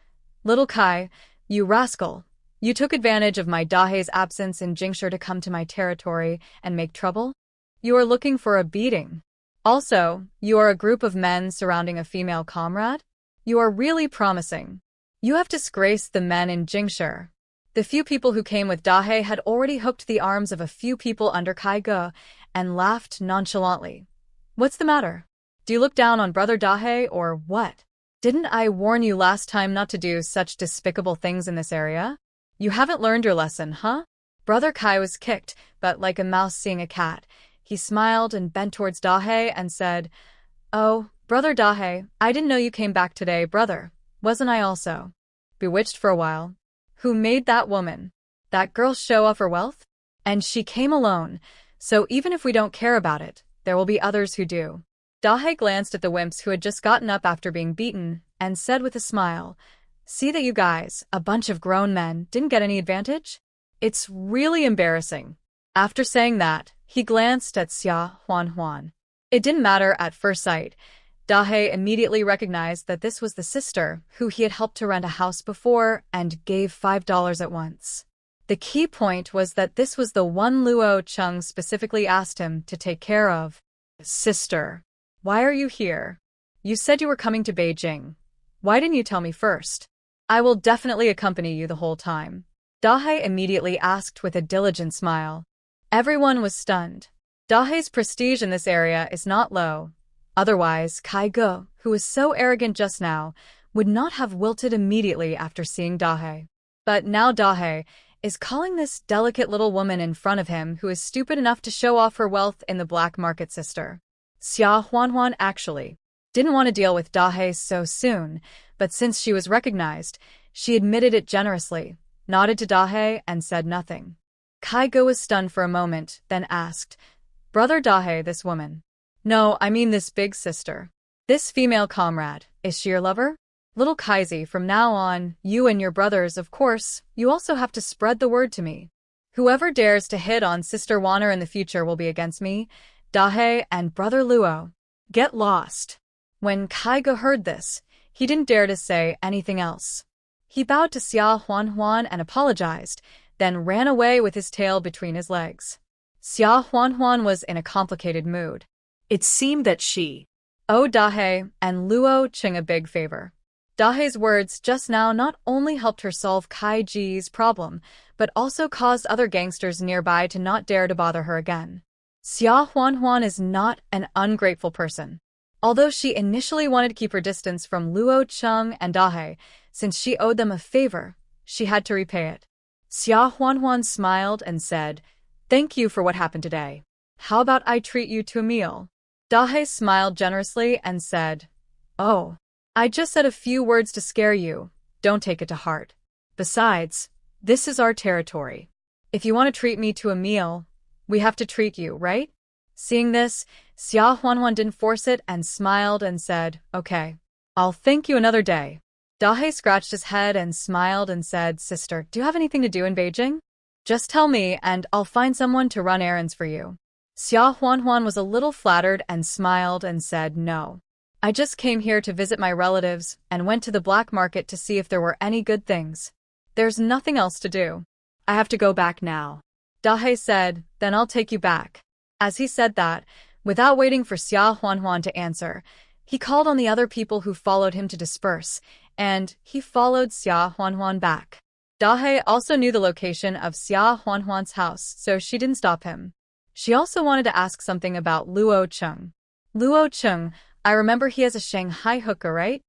"Little Kai, you rascal, you took advantage of my Dahe's absence in Jingshi to come to my territory and make trouble? You are looking for a beating. Also, you are a group of men surrounding a female comrade? You are really promising. You have disgraced the men in Jingshi." The few people who came with Dahe had already hooked the arms of a few people under Kai Ge and laughed nonchalantly. "What's the matter? Do you look down on Brother Dahe or what? Didn't I warn you last time not to do such despicable things in this area? You haven't learned your lesson, huh?" Brother Kai was kicked, but like a mouse seeing a cat, he smiled and bent towards Dahe and said, "Oh, Brother Dahe, I didn't know you came back today, brother. Wasn't I also bewitched for a while? Who made that woman? That girl show off her wealth? And she came alone, so even if we don't care about it, there will be others who do." Dahe glanced at the wimps who had just gotten up after being beaten and said with a smile, "See that you guys, a bunch of grown men, didn't get any advantage? It's really embarrassing." After saying that, he glanced at Xia Huan. It didn't matter at first sight. Dahe immediately recognized that this was the sister who he had helped to rent a house before and gave $5 at once. The key point was that this was the one Luo Cheng specifically asked him to take care of. "Sister, why are you here? You said you were coming to Beijing. Why didn't you tell me first? I will definitely accompany you the whole time." Dahe immediately asked with a diligent smile. Everyone was stunned. Dahe's prestige in this area is not low. Otherwise, Kai Ge, who was so arrogant just now, would not have wilted immediately after seeing Dahe. But now Dahe is calling this delicate little woman in front of him who is stupid enough to show off her wealth in the black market sister. Xia Huan actually didn't want to deal with Dahe so soon, but since she was recognized, she admitted it generously, nodded to Dahe, and said nothing. Kai Ge was stunned for a moment, then asked, "Brother Dahe, this woman?" "No, I mean this big sister. This female comrade, is she your lover?" "Little Kaizi, from now on, you and your brothers, of course, you also have to spread the word to me. Whoever dares to hit on Sister Wanner in the future will be against me, Dahe, and Brother Luo. Get lost." When Kai Ge heard this, he didn't dare to say anything else. He bowed to Xia Huan and apologized, then ran away with his tail between his legs. Xia Huan was in a complicated mood. It seemed that she owed Dahe and Luo Cheng a big favor. Dahe's words just now not only helped her solve Kai Ji's problem, but also caused other gangsters nearby to not dare to bother her again. Xia Huan is not an ungrateful person. Although she initially wanted to keep her distance from Luo Cheng and Dahe, since she owed them a favor, she had to repay it. Xia Huan smiled and said, "Thank you for what happened today. How about I treat you to a meal?" Dahe smiled generously and said, "Oh, I just said a few words to scare you. Don't take it to heart. Besides, this is our territory. If you want to treat me to a meal, we have to treat you, right?" Seeing this, Xia Huan didn't force it and smiled and said, "Okay, I'll thank you another day." Dahe scratched his head and smiled and said, "Sister, do you have anything to do in Beijing? Just tell me and I'll find someone to run errands for you." Xia Huan was a little flattered and smiled and said, "No. I just came here to visit my relatives and went to the black market to see if there were any good things. There's nothing else to do. I have to go back now." Dahe said, "Then I'll take you back." As he said that, without waiting for Xia Huan to answer, he called on the other people who followed him to disperse, and he followed Xia Huan back. Dahe also knew the location of Xia Huan's house, so she didn't stop him. She also wanted to ask something about Luo Cheng. "Luo Cheng, I remember he has a Shanghai hooker, right?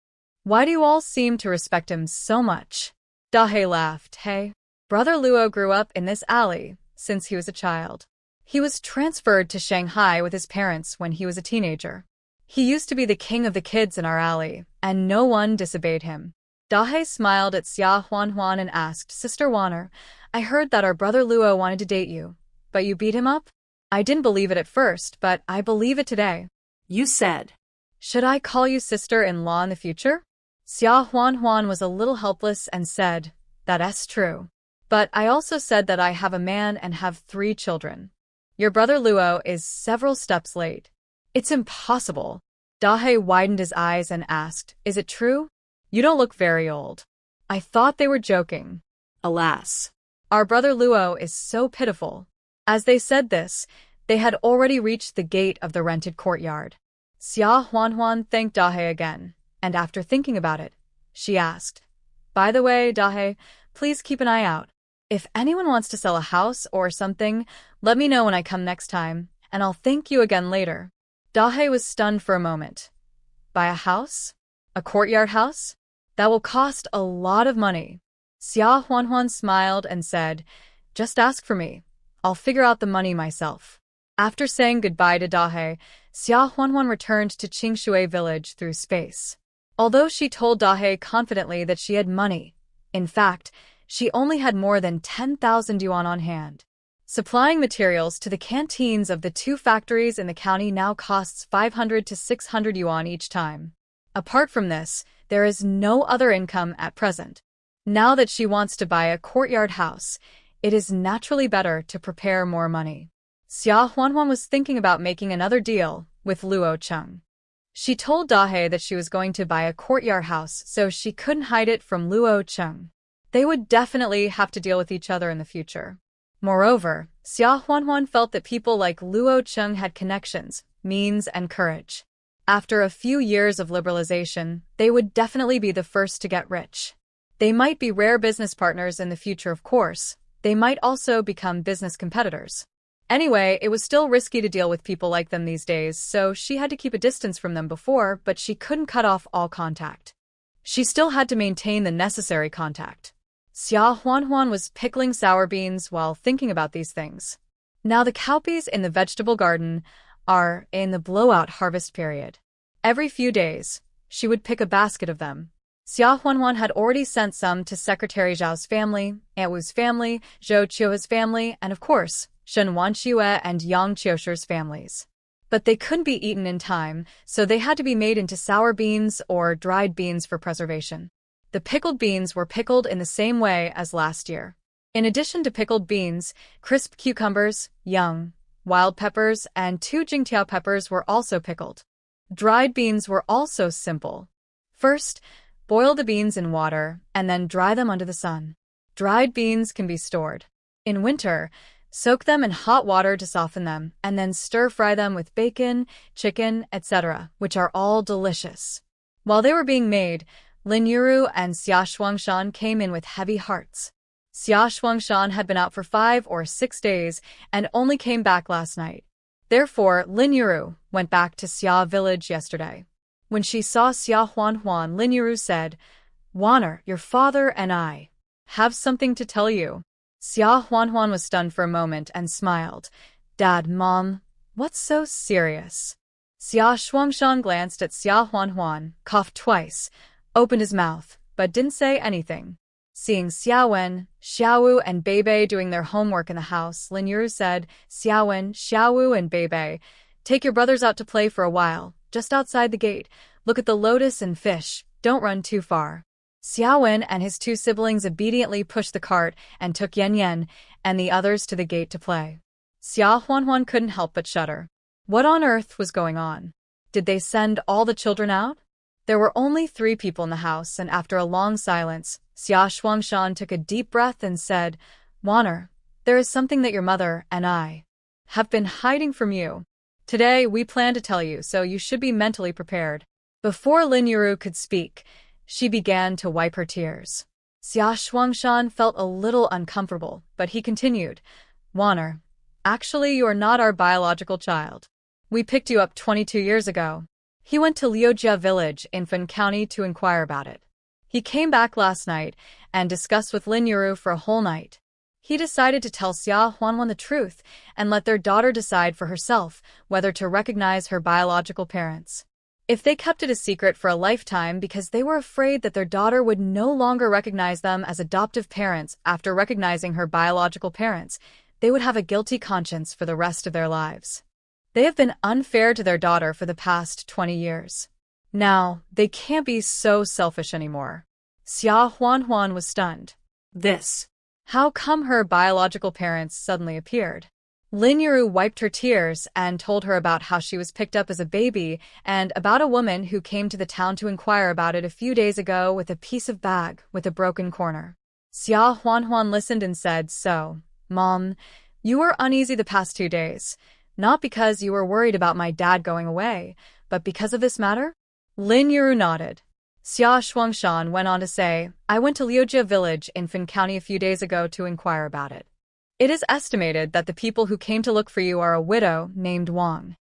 Why do you all seem to respect him so much?" Dahe laughed. "Hey, Brother Luo grew up in this alley since he was a child. He was transferred to Shanghai with his parents when he was a teenager. He used to be the king of the kids in our alley, and no one disobeyed him." Dahe smiled at Xia Huan and asked, "Sister Wanner, I heard that our brother Luo wanted to date you, but you beat him up? I didn't believe it at first, but I believe it today. You said. Should I call you sister-in-law in the future? Xia Huan was a little helpless and said, That's true. But I also said that I have a man and have 3 children. Your brother Luo is several steps late. It's impossible. Dahe widened his eyes and asked, Is it true? You don't look very old. I thought they were joking. Alas. Our brother Luo is so pitiful. As they said this, they had already reached the gate of the rented courtyard. Xia Huan thanked Dahe again, and after thinking about it, she asked, By the way, Dahe, please keep an eye out. If anyone wants to sell a house or something, let me know when I come next time, and I'll thank you again later. Dahe was stunned for a moment. Buy a house? A courtyard house? That will cost a lot of money. Xia Huan smiled and said, Just ask for me. I'll figure out the money myself. After saying goodbye to Dahe, Xia Huan returned to Qingshui village through space. Although she told Dahe confidently that she had money, in fact, she only had more than 10,000 yuan on hand. Supplying materials to the canteens of the 2 factories in the county now costs 500 to 600 yuan each time. Apart from this, there is no other income at present. Now that she wants to buy a courtyard house, it is naturally better to prepare more money. Xia Huan was thinking about making another deal with Luo Cheng. She told Dahe that she was going to buy a courtyard house so she couldn't hide it from Luo Cheng. They would definitely have to deal with each other in the future. Moreover, Xia Huan felt that people like Luo Cheng had connections, means, and courage. After a few years of liberalization, they would definitely be the first to get rich. They might be rare business partners in the future, of course. They might also become business competitors. Anyway, it was still risky to deal with people like them these days, so she had to keep a distance from them before, but she couldn't cut off all contact. She still had to maintain the necessary contact. Xia Huan was pickling sour beans while thinking about these things. Now the cowpeas in the vegetable garden are in the blowout harvest period. Every few days, she would pick a basket of them. Xia Huan had already sent some to Secretary Zhao's family, Aunt Wu's family, Zhou Qiuhe's family, and of course, Shen Wanqiue and Yang Qiusher's families. But they couldn't be eaten in time, so they had to be made into sour beans or dried beans for preservation. The pickled beans were pickled in the same way as last year. In addition to pickled beans, crisp cucumbers, young, wild peppers, and 2 Jingtiao peppers were also pickled. Dried beans were also simple. First, boil the beans in water and then dry them under the sun. Dried beans can be stored. In winter, soak them in hot water to soften them and then stir-fry them with bacon, chicken, etc., which are all delicious. While they were being made, Lin Yuru and Xia Shuangshan came in with heavy hearts. Xia Shuangshan had been out for 5 or 6 days and only came back last night. Therefore, Lin Yuru went back to Xia village yesterday. When she saw Xia Huan, Lin Yuru said, Waner, your father and I have something to tell you. Xia Huan was stunned for a moment and smiled. Dad, Mom, what's so serious? Xia Shuangshan glanced at Xia Huan, coughed twice, opened his mouth, but didn't say anything. Seeing Xiaowen, Xiaowu, and Beibei doing their homework in the house, Lin Yuru said, Xiaowen, Xiaowu, and Beibei, take your brothers out to play for a while, just outside the gate. Look at the lotus and fish, don't run too far. Xiaowen and his 2 siblings obediently pushed the cart and took Yan and the others to the gate to play. Xia Huan couldn't help but shudder. What on earth was going on? Did they send all the children out? There were only 3 people in the house, and after a long silence, Xia Shuangshan took a deep breath and said, Waner, there is something that your mother and I have been hiding from you. Today, we plan to tell you, so you should be mentally prepared. Before Lin Yuru could speak, she began to wipe her tears. Xia Shuangshan felt a little uncomfortable, but he continued, Waner, actually you are not our biological child. We picked you up 22 years ago. He went to Liujia village in Fen County to inquire about it. He came back last night and discussed with Lin Yuru for a whole night. He decided to tell Xia Huan the truth and let their daughter decide for herself whether to recognize her biological parents. If they kept it a secret for a lifetime because they were afraid that their daughter would no longer recognize them as adoptive parents after recognizing her biological parents, they would have a guilty conscience for the rest of their lives. They have been unfair to their daughter for the past 20 years. Now, they can't be so selfish anymore. Xia Huanhuan was stunned. This. How come her biological parents suddenly appeared? Lin Yuru wiped her tears and told her about how she was picked up as a baby and about a woman who came to the town to inquire about it a few days ago with a piece of bag with a broken corner. Xia Huanhuan listened and said, "So, Mom, you were uneasy the past 2 days, not because you were worried about my dad going away, but because of this matter?" Lin Yuru nodded. Xia Shuangshan went on to say, "I went to Liujia village in Fin County a few days ago to inquire about it. It is estimated that the people who came to look for you are a widow named Wang.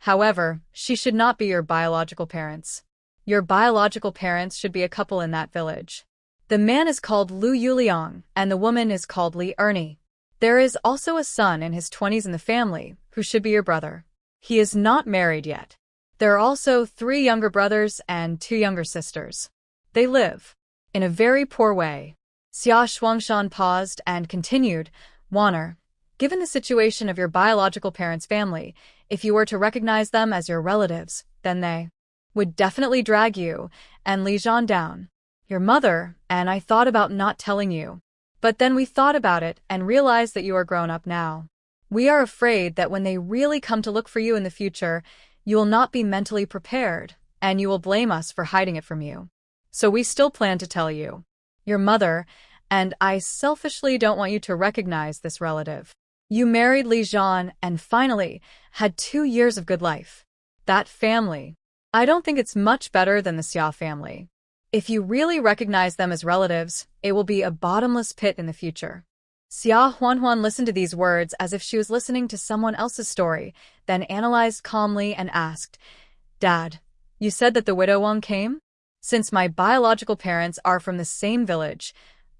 However, she should not be your biological parents. Your biological parents should be a couple in that village. The man is called Lu Yuliang, and the woman is called Li Ernie. There is also a son in his 20s in the family, who should be your brother. He is not married yet. There are also 3 younger brothers and 2 younger sisters. They live in a very poor way." Xia Shuangshan paused and continued, "Waner, given the situation of your biological parents' family, if you were to recognize them as your relatives, then they would definitely drag you and Li Zhan down. Your mother and I thought about not telling you. But then we thought about it and realized that you are grown up now. We are afraid that when they really come to look for you in the future, you will not be mentally prepared, and you will blame us for hiding it from you. So we still plan to tell you. Your mother and I selfishly don't want you to recognize this relative. You married Li Zhan and finally had 2 years of good life. That family, I don't think it's much better than the Xia family. If you really recognize them as relatives, it will be a bottomless pit in the future." Xia Huanhuan listened to these words as if she was listening to someone else's story, then analyzed calmly and asked, "Dad, you said that the widow Wang came? Since my biological parents are from the same village,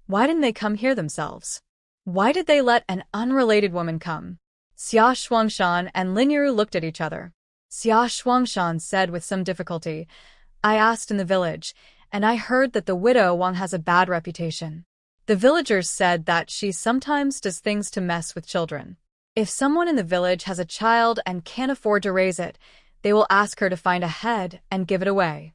why didn't they come here themselves? Why did they let an unrelated woman come?" Xia Shuangshan and Lin Yuru looked at each other. Xia Shuangshan said with some difficulty, "I asked in the village, and I heard that the widow Wang has a bad reputation. The villagers said that she sometimes does things to mess with children. If someone in the village has a child and can't afford to raise it, they will ask her to find a head and give it away."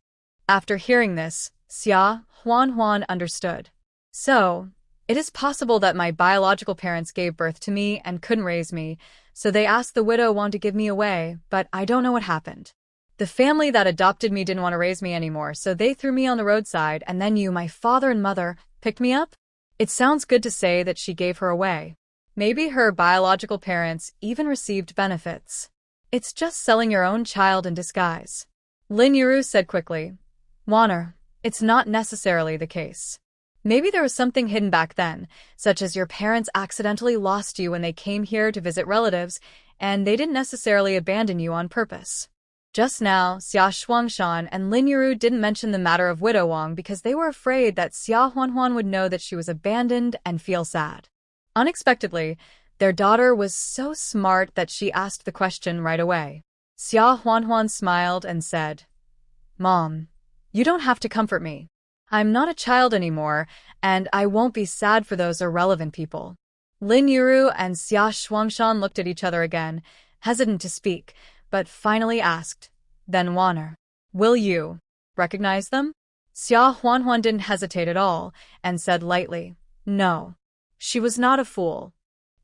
After hearing this, Xia Huanhuan understood. "So, it is possible that my biological parents gave birth to me and couldn't raise me, so they asked the widow Wang to give me away, but I don't know what happened. The family that adopted me didn't want to raise me anymore, so they threw me on the roadside, and then you, my father and mother, picked me up? It sounds good to say that she gave her away. Maybe her biological parents even received benefits. It's just selling your own child in disguise." Lin Yuru said quickly, "Waner, it's not necessarily the case. Maybe there was something hidden back then, such as your parents accidentally lost you when they came here to visit relatives, and they didn't necessarily abandon you on purpose." Just now, Xia Shuangshan and Lin Yuru didn't mention the matter of widow Wang because they were afraid that Xia Huanhuan would know that she was abandoned and feel sad. Unexpectedly, their daughter was so smart that she asked the question right away. Xia Huanhuan smiled and said, "Mom, you don't have to comfort me. I'm not a child anymore, and I won't be sad for those irrelevant people." Lin Yuru and Xia Shuangshan looked at each other again, hesitant to speak, but finally asked, "Then Waner, will you recognize them?" Xia Huanhuan didn't hesitate at all, and said lightly, "No." She was not a fool.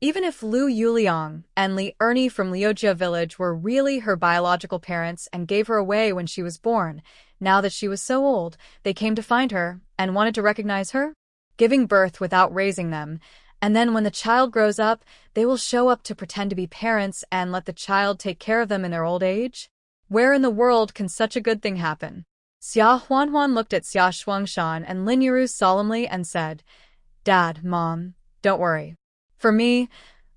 Even if Lu Yuliang and Li Ernie from Liujia village were really her biological parents and gave her away when she was born, now that she was so old, they came to find her and wanted to recognize her, giving birth without raising them, and then when the child grows up, they will show up to pretend to be parents and let the child take care of them in their old age? Where in the world can such a good thing happen? Xia Huanhuan looked at Xia Shuangshan and Lin Yuru solemnly and said, "Dad, Mom, don't worry. For me,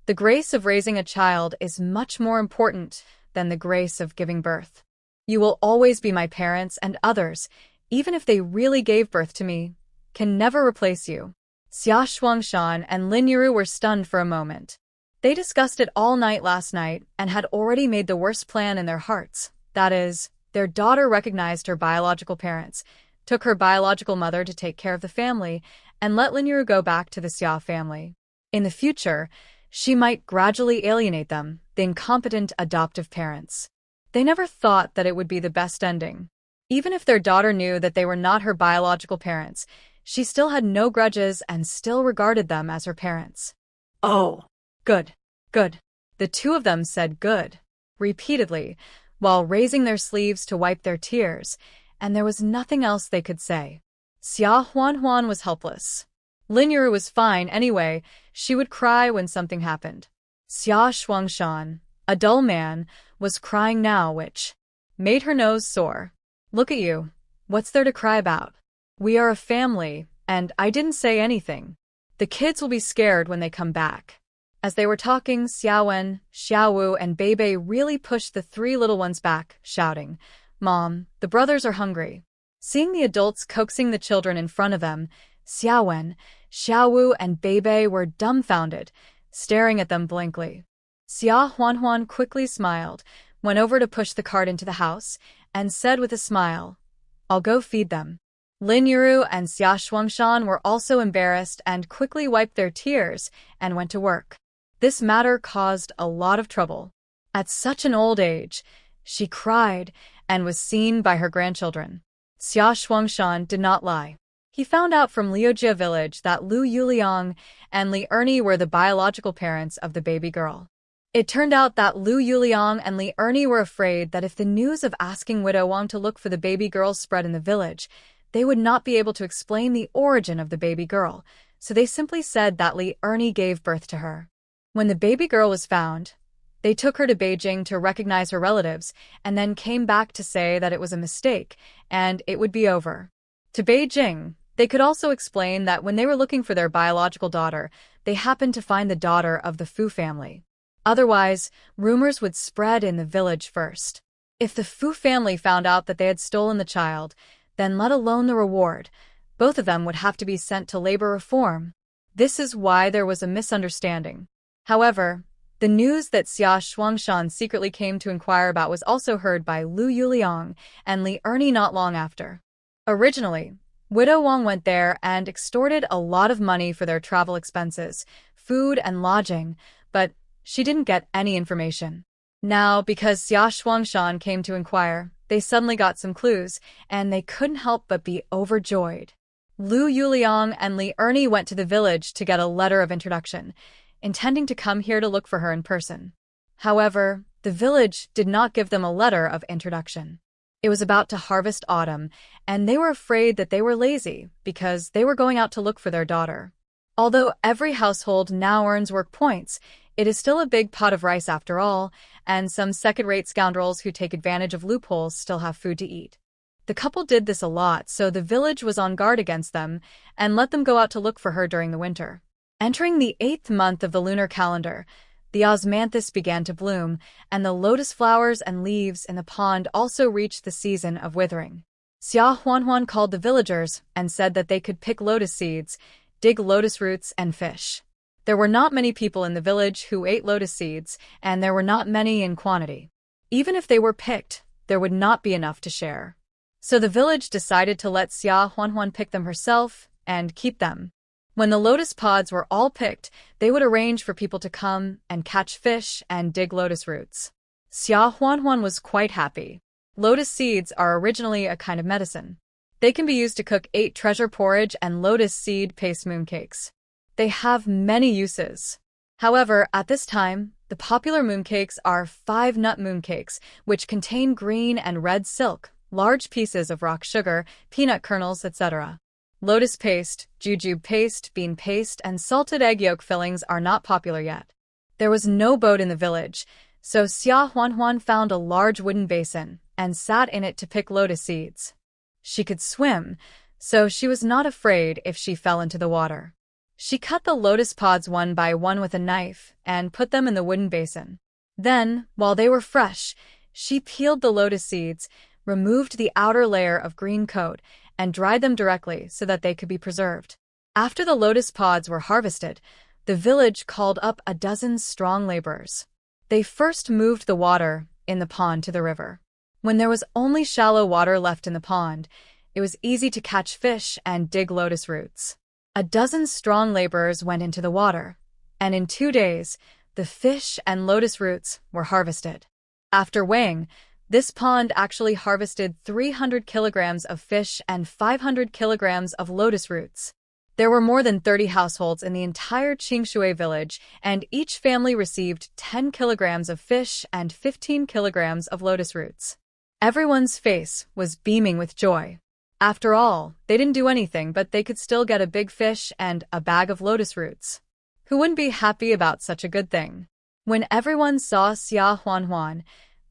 the grace of raising a child is much more important than the grace of giving birth. You will always be my parents, and others, even if they really gave birth to me, can never replace you." Xia Shuangshan and Lin Yuru were stunned for a moment. They discussed it all night last night and had already made the worst plan in their hearts. That is, their daughter recognized her biological parents, took her biological mother to take care of the family, and let Lin Yuru go back to the Xia family. In the future, She might gradually alienate them, the incompetent adoptive parents. They never thought that it would be the best ending. Even if their daughter knew that they were not her biological parents, she still had no grudges and still regarded them as her parents. Oh. Good. Good. The two of them said good repeatedly, while raising their sleeves to wipe their tears, and there was nothing else they could say. Xia Huanhuan was helpless. Lin Yuru was fine anyway. She would cry when something happened. Xia Shuangshan, a dull man, was crying now, which made her nose sore. Look at you. What's there to cry about? We are a family, and I didn't say anything. The kids will be scared when they come back. As they were talking, Xiaowen, Xiaowu, and Beibei really pushed the three little ones back, shouting, "Mom, the brothers are hungry." Seeing the adults coaxing the children in front of them, Xiaowen, Xiaowu, and Beibei were dumbfounded, staring at them blankly. Xia Huanhuan quickly smiled, went over to push the cart into the house, and said with a smile, "I'll go feed them." Lin Yuru and Xia Shuangshan were also embarrassed and quickly wiped their tears and went to work. This matter caused a lot of trouble. At such an old age, she cried and was seen by her grandchildren. Xia Shuangshan did not lie. He found out from Liujia village that Lu Yuliang and Li Ernie were the biological parents of the baby girl. It turned out that Lu Yuliang and Li Ernie were afraid that if the news of asking Widow Wang to look for the baby girl spread in the village, they would not be able to explain the origin of the baby girl, so they simply said that Li Ernie gave birth to her. When the baby girl was found, they took her to Beijing to recognize her relatives and then came back to say that it was a mistake and it would be over. To Beijing, they could also explain that when they were looking for their biological daughter, they happened to find the daughter of the Fu family. Otherwise, rumors would spread in the village first. If the Fu family found out that they had stolen the child, then let alone the reward, both of them would have to be sent to labor reform. This is why there was a misunderstanding. However, the news that Xia Shuangshan secretly came to inquire about was also heard by Lu Yuliang and Li Ernie not long after. Originally, Widow Wang went there and extorted a lot of money for their travel expenses, food and lodging, but she didn't get any information. Now, because Xia Shuangshan came to inquire, they suddenly got some clues, and they couldn't help but be overjoyed. Lu Yuliang and Li Ernie went to the village to get a letter of introduction, intending to come here to look for her in person. However, the village did not give them a letter of introduction. It was about to harvest autumn, and they were afraid that they were lazy because they were going out to look for their daughter. Although every household now earns work points, it is still a big pot of rice after all, and some second-rate scoundrels who take advantage of loopholes still have food to eat. The couple did this a lot, so the village was on guard against them and let them go out to look for her during the winter. Entering the 8th month of the lunar calendar, the osmanthus began to bloom, and the lotus flowers and leaves in the pond also reached the season of withering. Xia Huanhuan called the villagers and said that they could pick lotus seeds, dig lotus roots, and fish. There were not many people in the village who ate lotus seeds, and there were not many in quantity. Even if they were picked, there would not be enough to share. So the village decided to let Xia Huanhuan pick them herself and keep them. When the lotus pods were all picked, they would arrange for people to come and catch fish and dig lotus roots. Xia Huanhuan was quite happy. Lotus seeds are originally a kind of medicine. They can be used to cook 8 treasure porridge and lotus seed paste mooncakes. They have many uses. However, at this time, the popular mooncakes are 5-nut mooncakes, which contain green and red silk, large pieces of rock sugar, peanut kernels, etc. Lotus paste, jujube paste, bean paste, and salted egg yolk fillings are not popular yet. There was no boat in the village, so Xia Huanhuan found a large wooden basin and sat in it to pick lotus seeds. She could swim, so she was not afraid if she fell into the water. She cut the lotus pods one by one with a knife and put them in the wooden basin. Then, while they were fresh, she peeled the lotus seeds, removed the outer layer of green coat, and dried them directly so that they could be preserved. After the lotus pods were harvested, the village called up a dozen strong laborers. They first moved the water in the pond to the river. When there was only shallow water left in the pond, it was easy to catch fish and dig lotus roots. A dozen strong laborers went into the water. and in 2 days, the fish and lotus roots were harvested. After weighing, this pond actually harvested 300 kilograms of fish and 500 kilograms of lotus roots. There were more than 30 households in the entire Qingshui village, and each family received 10 kilograms of fish and 15 kilograms of lotus roots. Everyone's face was beaming with joy. After all, they didn't do anything, but they could still get a big fish and a bag of lotus roots. Who wouldn't be happy about such a good thing? When everyone saw Xia Huanhuan,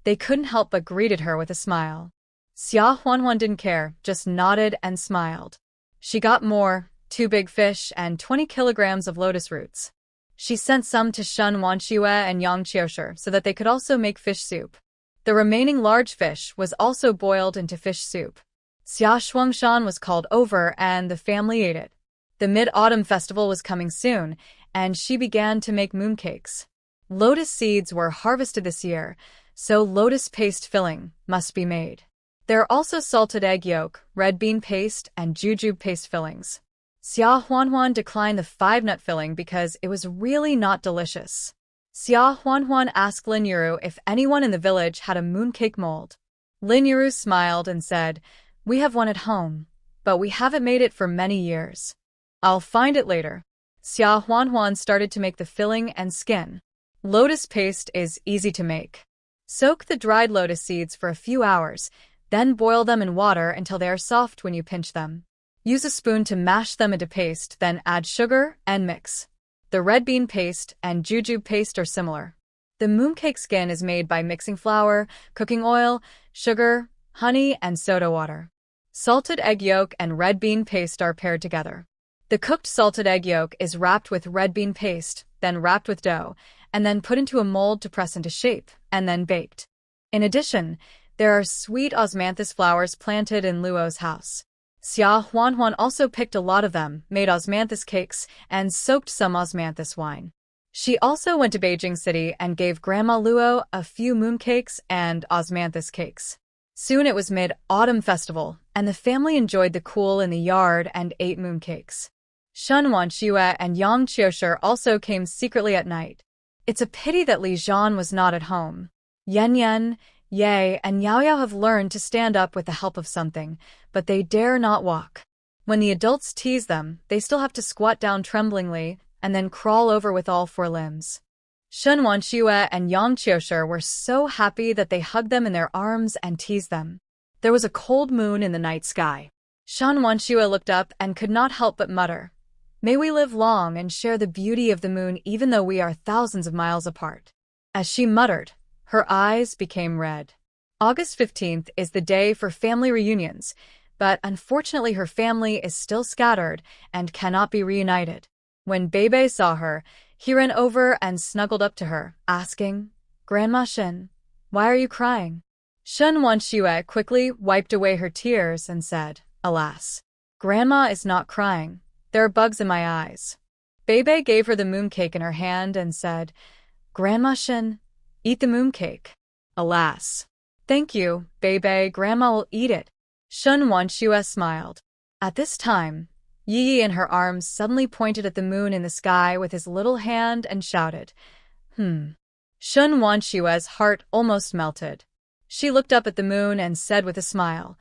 they couldn't help but greeted her with a smile. Xia Huanhuan didn't care, just nodded and smiled. She got more, 2 big fish and 20 kilograms of lotus roots. She sent some to Shen Wanxue and Yang Qiushi so that they could also make fish soup. The remaining large fish was also boiled into fish soup. Xia Shuangshan was called over and the family ate it. The Mid-Autumn Festival was coming soon, and she began to make mooncakes. Lotus seeds were harvested this year, so lotus paste filling must be made. There are also salted egg yolk, red bean paste, and jujube paste fillings. Xia Huanhuan declined the 5-nut filling because it was really not delicious. Xia Huanhuan asked Lin Yuru if anyone in the village had a mooncake mold. Lin Yuru smiled and said, "We have one at home, but we haven't made it for many years. I'll find it later." Xia Huanhuan started to make the filling and skin. Lotus paste is easy to make. Soak the dried lotus seeds for a few hours, then boil them in water until they are soft when you pinch them. Use a spoon to mash them into paste, then add sugar and mix. The red bean paste and jujube paste are similar. The mooncake skin is made by mixing flour, cooking oil, sugar, honey, and soda water. Salted egg yolk and red bean paste are paired together. The cooked salted egg yolk is wrapped with red bean paste, then wrapped with dough, and then put into a mold to press into shape, and then baked. In addition, there are sweet osmanthus flowers planted in Luo's house. Xia Huanhuan also picked a lot of them, made osmanthus cakes, and soaked some osmanthus wine. She also went to Beijing City and gave Grandma Luo a few mooncakes and osmanthus cakes. Soon it was Mid-Autumn Festival, and the family enjoyed the cool in the yard and ate mooncakes. Shen Wanxue and Yang Qiushi also came secretly at night. It's a pity that Li Zhan was not at home. Yan Yan, Ye, and Yao Yao have learned to stand up with the help of something, but they dare not walk. When the adults tease them, they still have to squat down tremblingly and then crawl over with all 4 limbs. Shen Wanxue and Yang Qiushi were so happy that they hugged them in their arms and teased them. There was a cold moon in the night sky. Shen Wanxue looked up and could not help but mutter, "May we live long and share the beauty of the moon even though we are thousands of miles apart." As she muttered, her eyes became red. August 15th is the day for family reunions, but unfortunately her family is still scattered and cannot be reunited. When Beibei saw her, he ran over and snuggled up to her, asking, "Grandma Shen, why are you crying?" Shen Wanxue quickly wiped away her tears and said, "Alas, Grandma is not crying. There are bugs in my eyes." Beibei gave her the mooncake in her hand and said, "Grandma Shen, eat the mooncake." "Alas." "Thank you, Beibei, Grandma will eat it." Shen Wanxue smiled. At this time, Yi in her arms suddenly pointed at the moon in the sky with his little hand and shouted, Shen Wanshue's heart almost melted. She looked up at the moon and said with a smile,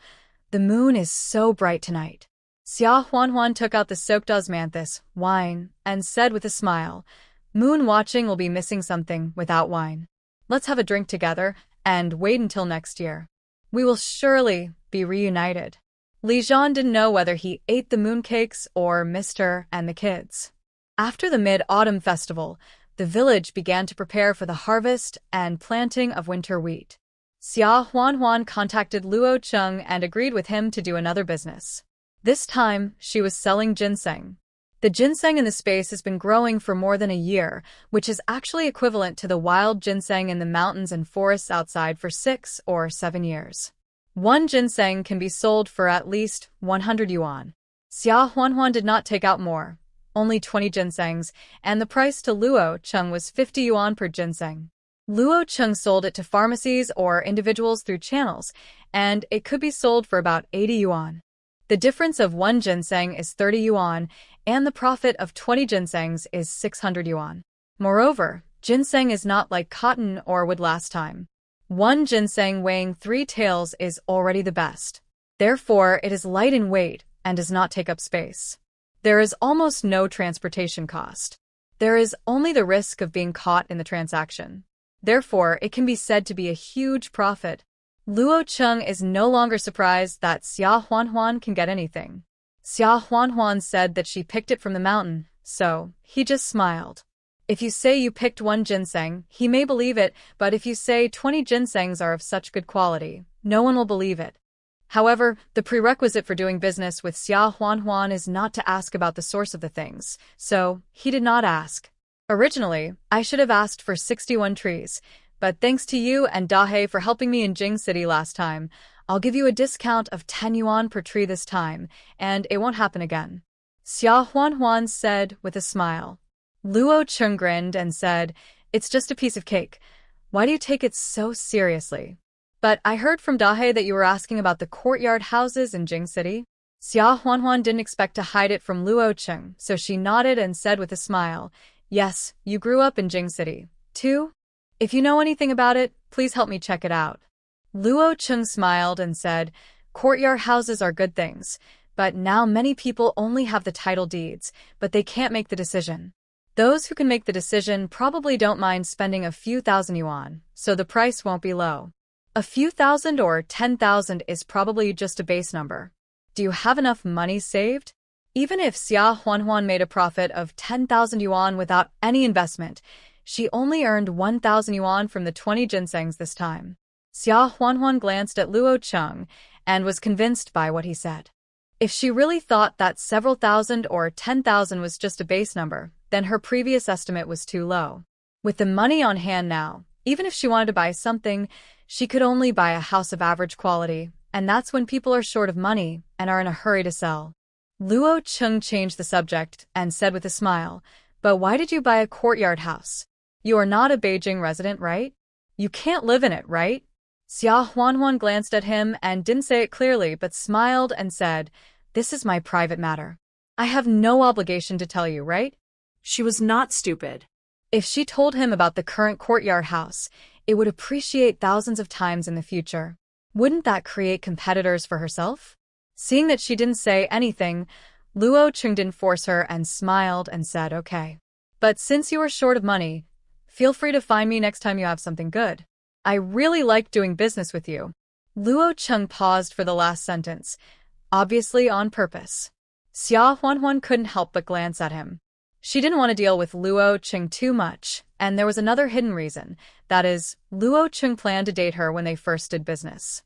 "The moon is so bright tonight." Xia Huanhuan took out the soaked osmanthus wine and said with a smile, "Moon watching will be missing something without wine. Let's have a drink together and wait until next year. We will surely be reunited." Li Zhan didn't know whether he ate the mooncakes or missed her and the kids. After the Mid-Autumn Festival, the village began to prepare for the harvest and planting of winter wheat. Xia Huanhuan contacted Luo Cheng and agreed with him to do another business. This time, she was selling ginseng. The ginseng in the space has been growing for more than a year, which is actually equivalent to the wild ginseng in the mountains and forests outside for 6 or 7 years. One ginseng can be sold for at least 100 yuan. Xia Huanhuan did not take out more, only 20 ginsengs, and the price to Luo Cheng was 50 yuan per ginseng. Luo Cheng sold it to pharmacies or individuals through channels, and it could be sold for about 80 yuan. The difference of one ginseng is 30 yuan, and the profit of 20 ginsengs is 600 yuan. Moreover, ginseng is not like cotton or wood last time. One ginseng weighing 3 taels is already the best. Therefore, it is light in weight and does not take up space. There is almost no transportation cost. There is only the risk of being caught in the transaction. Therefore, it can be said to be a huge profit. Luo Cheng is no longer surprised that Xia Huanhuan can get anything. Xia Huanhuan said that she picked it from the mountain, so he just smiled. If you say you picked 1 ginseng, he may believe it, but if you say 20 ginsengs are of such good quality, no one will believe it. However, the prerequisite for doing business with Xia Huanhuan is not to ask about the source of the things, so he did not ask. Originally, I should have asked for 61 trees, but thanks to you and Dahe for helping me in Jing City last time, I'll give you a discount of 10 yuan per tree this time, and it won't happen again. Xia Huanhuan said with a smile. Luo Cheng grinned and said, "It's just a piece of cake. Why do you take it so seriously? But I heard from Dahe that you were asking about the courtyard houses in Jing City." Xia Huanhuan didn't expect to hide it from Luo Cheng, so she nodded and said with a smile, "Yes, you grew up in Jing City, too? If you know anything about it, please help me check it out." Luo Cheng smiled and said, "Courtyard houses are good things, but now many people only have the title deeds, but they can't make the decision. Those who can make the decision probably don't mind spending a few thousand yuan, so the price won't be low. A few thousand or 10,000 is probably just a base number. Do you have enough money saved?" Even if Xia Huanhuan made a profit of 10,000 yuan without any investment, she only earned 1,000 yuan from the 20 ginsengs this time. Xia Huanhuan glanced at Luo Cheng and was convinced by what he said. If she really thought that several thousand or 10,000 was just a base number, then her previous estimate was too low. With the money on hand now, even if she wanted to buy something, she could only buy a house of average quality, and that's when people are short of money and are in a hurry to sell. Luo Cheng changed the subject and said with a smile, "But why did you buy a courtyard house? You are not a Beijing resident, right? You can't live in it, right?" Xia Huanhuan glanced at him and didn't say it clearly but smiled and said, "This is my private matter. I have no obligation to tell you, right?" She was not stupid. If she told him about the current courtyard house, it would appreciate thousands of times in the future. Wouldn't that create competitors for herself? Seeing that she didn't say anything, Luo Cheng didn't force her and smiled and said, "Okay. But since you are short of money, feel free to find me next time you have something good. I really like doing business with you." Luo Cheng paused for the last sentence, obviously on purpose. Xia Huanhuan couldn't help but glance at him. She didn't want to deal with Luo Cheng too much, and there was another hidden reason, that is, Luo Cheng planned to date her when they first did business.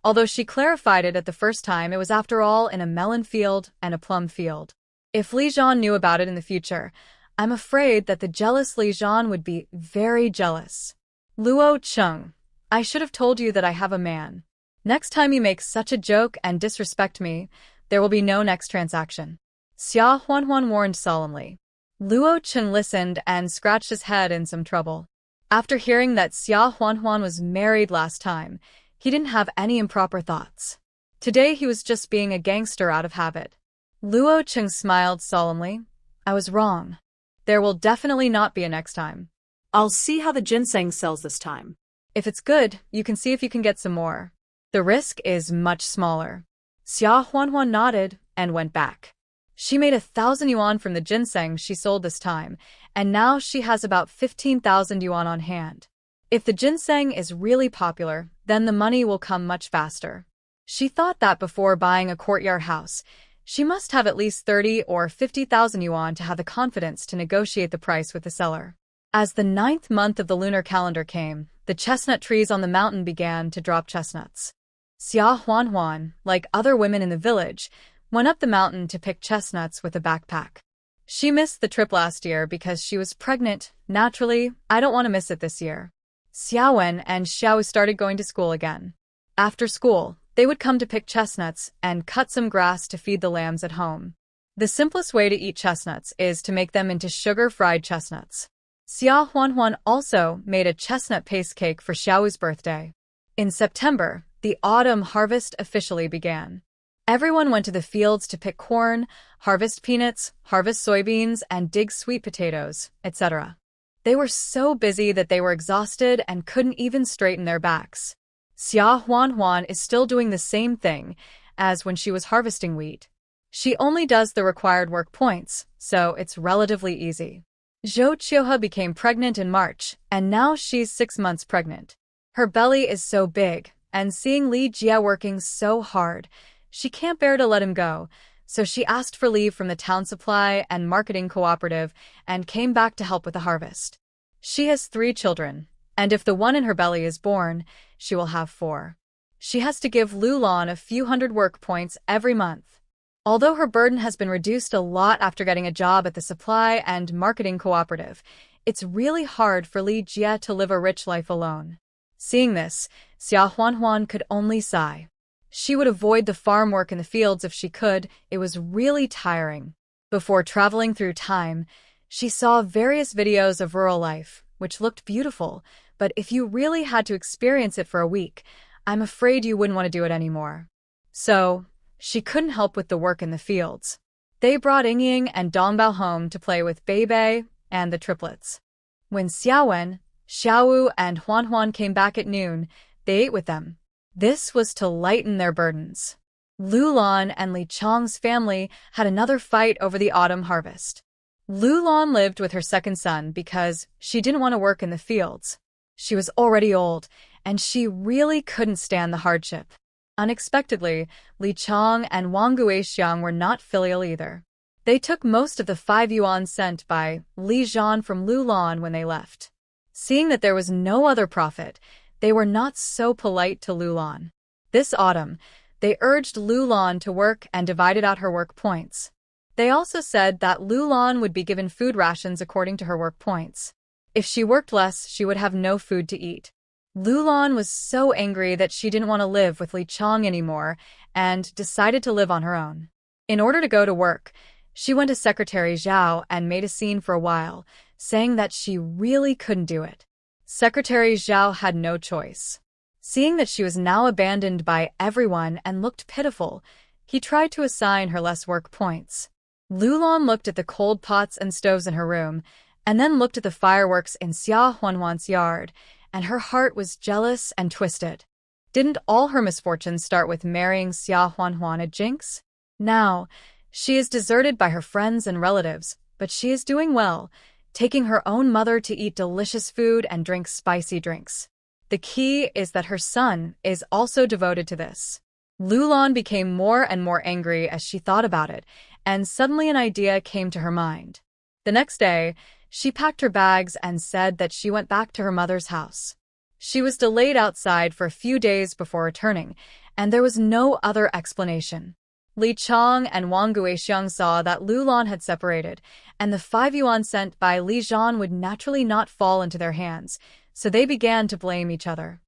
Although she clarified it at the first time, it was after all in a melon field and a plum field. If Li Zhan knew about it in the future, I'm afraid that the jealous Li Zhan would be very jealous. "Luo Cheng, I should have told you that I have a man. Next time you make such a joke and disrespect me, there will be no next transaction," Xia Huanhuan warned solemnly. Luo Cheng listened and scratched his head in some trouble. After hearing that Xia Huanhuan was married last time, he didn't have any improper thoughts. Today he was just being a gangster out of habit. Luo Cheng smiled solemnly. "I was wrong. There will definitely not be a next time. I'll see how the ginseng sells this time. If it's good, you can see if you can get some more. The risk is much smaller." Xia Huanhuan nodded and went back. She made 1,000 yuan from the ginseng she sold this time, and now she has about 15,000 yuan on hand. If the ginseng is really popular, then the money will come much faster. She thought that before buying a courtyard house, she must have at least 30 or 50,000 yuan to have the confidence to negotiate the price with the seller. As the 9th month of the lunar calendar came, the chestnut trees on the mountain began to drop chestnuts. Xia Huanhuan, like other women in the village, went up the mountain to pick chestnuts with a backpack. She missed the trip last year because she was pregnant. Naturally, I don't want to miss it this year. Xiaowen and Xiao started going to school again. After school, they would come to pick chestnuts and cut some grass to feed the lambs at home. The simplest way to eat chestnuts is to make them into sugar-fried chestnuts. Xia Huanhuan also made a chestnut paste cake for Xiao's birthday. In September, the autumn harvest officially began. Everyone went to the fields to pick corn, harvest peanuts, harvest soybeans, and dig sweet potatoes, etc. They were so busy that they were exhausted and couldn't even straighten their backs. Xia Huanhuan is still doing the same thing as when she was harvesting wheat. She only does the required work points, so it's relatively easy. Zhou Qiuhe became pregnant in March, and now she's 6 months pregnant. Her belly is so big, and seeing Li Jie working so hard, she can't bear to let him go, so she asked for leave from the town supply and marketing cooperative and came back to help with the harvest. She has 3 children, and if the one in her belly is born, she will have 4. She has to give Lulan a few hundred work points every month. Although her burden has been reduced a lot after getting a job at the supply and marketing cooperative, it's really hard for Li Jie to live a rich life alone. Seeing this, Xia Huanhuan could only sigh. She would avoid the farm work in the fields if she could. It was really tiring. Before traveling through time, she saw various videos of rural life, which looked beautiful, but if you really had to experience it for a week, I'm afraid you wouldn't want to do it anymore. So, she couldn't help with the work in the fields. They brought Yingying and Dongbao home to play with Beibei and the triplets. When Xiaowen, Xiaowu, and Huanhuan came back at noon, they ate with them. This was to lighten their burdens. Lulan and Li Chong's family had another fight over the autumn harvest. Lulan lived with her second son because she didn't want to work in the fields. She was already old, and she really couldn't stand the hardship. Unexpectedly, Li Chong and Wang Guixiang were not filial either. They took most of the 5 yuan sent by Li Zhan from Lulan when they left. Seeing that there was no other profit, they were not so polite to Lulan. This autumn, they urged Lulan to work and divided out her work points. They also said that Lulan would be given food rations according to her work points. If she worked less, she would have no food to eat. Lulan was so angry that she didn't want to live with Li Chong anymore and decided to live on her own. In order to go to work, she went to Secretary Zhao and made a scene for a while, saying that she really couldn't do it. Secretary Zhao had no choice. Seeing that she was now abandoned by everyone and looked pitiful, he tried to assign her less work points. Lulan looked at the cold pots and stoves in her room, and then looked at the fireworks in Xia Huanhuan's yard, and her heart was jealous and twisted. Didn't all her misfortunes start with marrying Xia Huanhuan a jinx? Now, she is deserted by her friends and relatives, but she is doing well, taking her own mother to eat delicious food and drink spicy drinks. The key is that her son is also devoted to this. Lulan became more and more angry as she thought about it, and suddenly an idea came to her mind. The next day, she packed her bags and said that she went back to her mother's house. She was delayed outside for a few days before returning, and there was no other explanation. Li Chong and Wang Guixiang saw that Lulan had separated, and the 5 yuan sent by Li Zhan would naturally not fall into their hands, so they began to blame each other.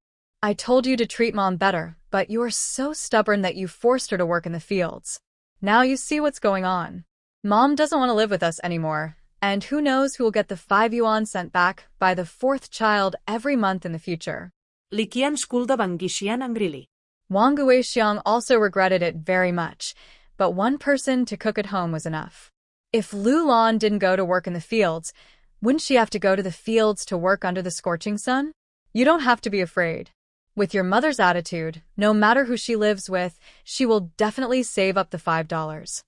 I told you to treat Mom better, but you are so stubborn that you forced her to work in the fields. Now you see what's going on. Mom doesn't want to live with us anymore, and who knows who will get the 5 yuan sent back by the 4th child every month in the future. Li Qian skulda Wang Guixian angrili. Wang Guixiang also regretted it very much, but one person to cook at home was enough. If Lulan didn't go to work in the fields, wouldn't she have to go to the fields to work under the scorching sun? You don't have to be afraid. With your mother's attitude, no matter who she lives with, she will definitely save up the $5.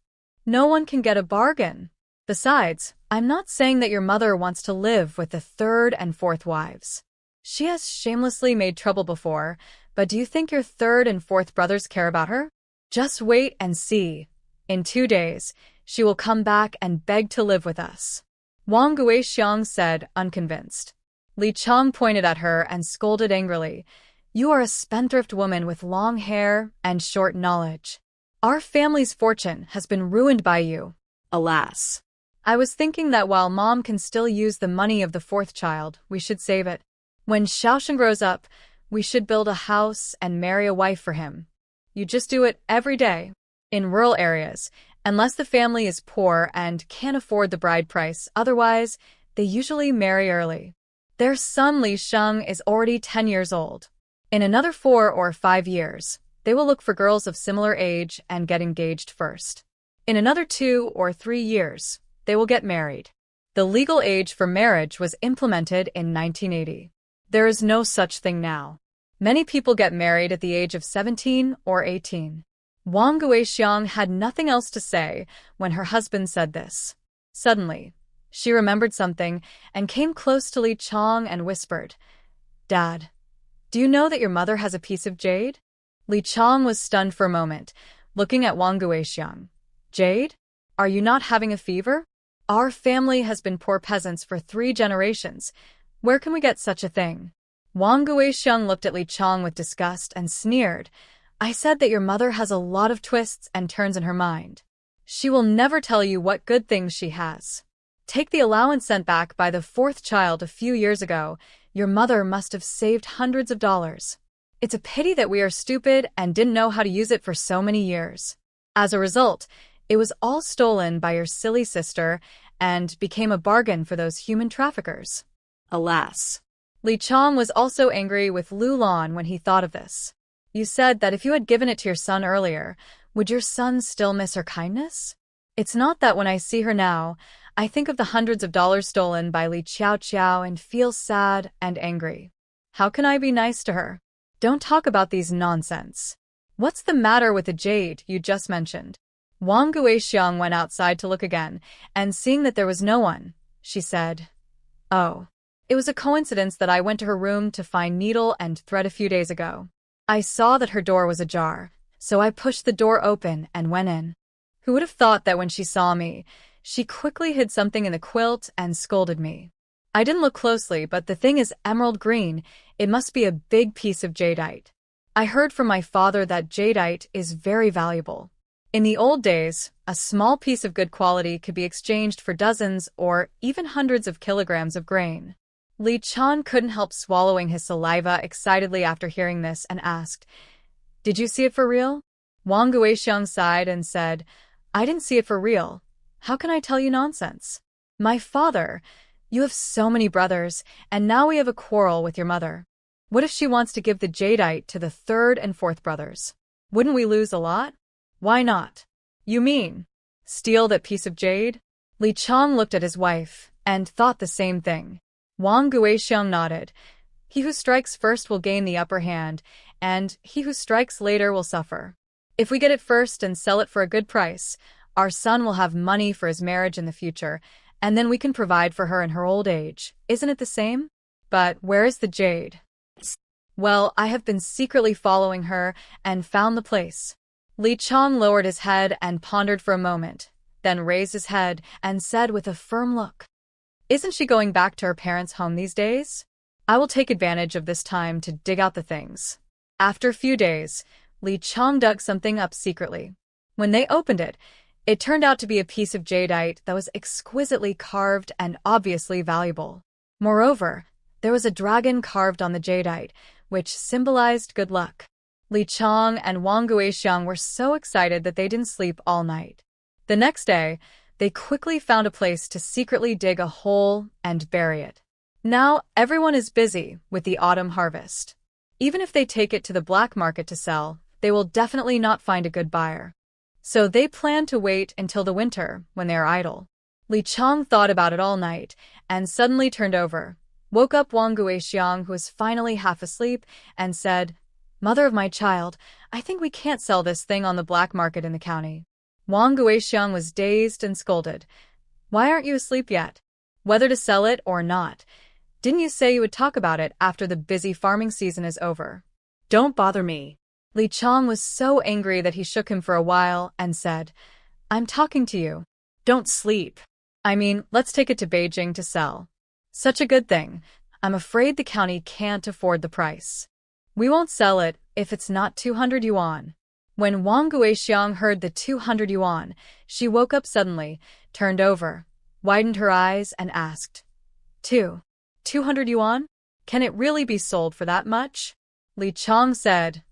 No one can get a bargain. Besides, I'm not saying that your mother wants to live with the 3rd and 4th wives. She has shamelessly made trouble before, but do you think your 3rd and 4th brothers care about her? Just wait and see. In 2 days, she will come back and beg to live with us. Wang Guixiang said, unconvinced. Li Chong pointed at her and scolded angrily. You are a spendthrift woman with long hair and short knowledge. Our family's fortune has been ruined by you. Alas. I was thinking that while Mom can still use the money of the 4th child, we should save it. When Xiaoshen grows up, we should build a house and marry a wife for him. You just do it every day. In rural areas, unless the family is poor and can't afford the bride price, otherwise, they usually marry early. Their son Li Sheng is already 10 years old. In another 4 or 5 years, they will look for girls of similar age and get engaged first. In another 2 or 3 years, they will get married. The legal age for marriage was implemented in 1980. There is no such thing now. Many people get married at the age of 17 or 18. Wang Guixiang had nothing else to say when her husband said this. Suddenly, she remembered something and came close to Li Chang and whispered, "Dad, do you know that your mother has a piece of jade?" Li Chang was stunned for a moment, looking at Wang Guixiang. "Jade? Are you not having a fever? Our family has been poor peasants for 3 generations. Where can we get such a thing?" Wang Guixiang looked at Li Chang with disgust and sneered. "I said that your mother has a lot of twists and turns in her mind. She will never tell you what good things she has. Take the allowance sent back by the 4th child a few years ago. Your mother must have saved hundreds of dollars. It's a pity that we are stupid and didn't know how to use it for so many years. As a result, it was all stolen by your silly sister and became a bargain for those human traffickers." Alas. Li Chang was also angry with Lu Lan when he thought of this. "You said that if you had given it to your son earlier, would your son still miss her kindness? It's not that when I see her now, I think of the hundreds of dollars stolen by Li Qiao and feel sad and angry. How can I be nice to her? Don't talk about these nonsense. What's the matter with the jade you just mentioned?" Wang Guixiang went outside to look again, and seeing that there was no one, she said, "Oh, it was a coincidence that I went to her room to find needle and thread a few days ago. I saw that her door was ajar, so I pushed the door open and went in. Who would have thought that when she saw me, she quickly hid something in the quilt and scolded me. I didn't look closely, but the thing is emerald green. It must be a big piece of jadeite. I heard from my father that jadeite is very valuable. In the old days, a small piece of good quality could be exchanged for dozens or even hundreds of kilograms of grain." Li Chang couldn't help swallowing his saliva excitedly after hearing this and asked, "Did you see it for real?" Wang Guixiang sighed and said, "I didn't see it for real. How can I tell you nonsense? My father, you have so many brothers, and now we have a quarrel with your mother. What if she wants to give the jadeite to the 3rd and 4th brothers? Wouldn't we lose a lot? Why not?" "You mean, steal that piece of jade?" Li Chang looked at his wife and thought the same thing. Wang Guixiang nodded. "He who strikes first will gain the upper hand, and he who strikes later will suffer. If we get it first and sell it for a good price, our son will have money for his marriage in the future, and then we can provide for her in her old age. Isn't it the same? But where is the jade?" "Well, I have been secretly following her and found the place." Li Chang lowered his head and pondered for a moment, then raised his head and said with a firm look, "Isn't she going back to her parents' home these days? I will take advantage of this time to dig out the things." After a few days, Li Chang dug something up secretly. When they opened it, it turned out to be a piece of jadeite that was exquisitely carved and obviously valuable. Moreover, there was a dragon carved on the jadeite, which symbolized good luck. Li Chang and Wang Guixiang were so excited that they didn't sleep all night. The next day, they quickly found a place to secretly dig a hole and bury it. Now everyone is busy with the autumn harvest. Even if they take it to the black market to sell, they will definitely not find a good buyer. So they plan to wait until the winter when they are idle. Li Chang thought about it all night and suddenly turned over, woke up Wang Guixiang, who was finally half asleep, and said, "Mother of my child, I think we can't sell this thing on the black market in the county." Wang Guixiang was dazed and scolded. "Why aren't you asleep yet? Whether to sell it or not, didn't you say you would talk about it after the busy farming season is over?" "Don't bother me." Li Chang was so angry that he shook him for a while and said, "I'm talking to you. Don't sleep. I mean, let's take it to Beijing to sell. Such a good thing. I'm afraid the county can't afford the price. We won't sell it if it's not 200 yuan. When Wang Guixiang heard the 200 yuan, she woke up suddenly, turned over, widened her eyes, and asked, 200 yuan? Can it really be sold for that much?" Li Chang said,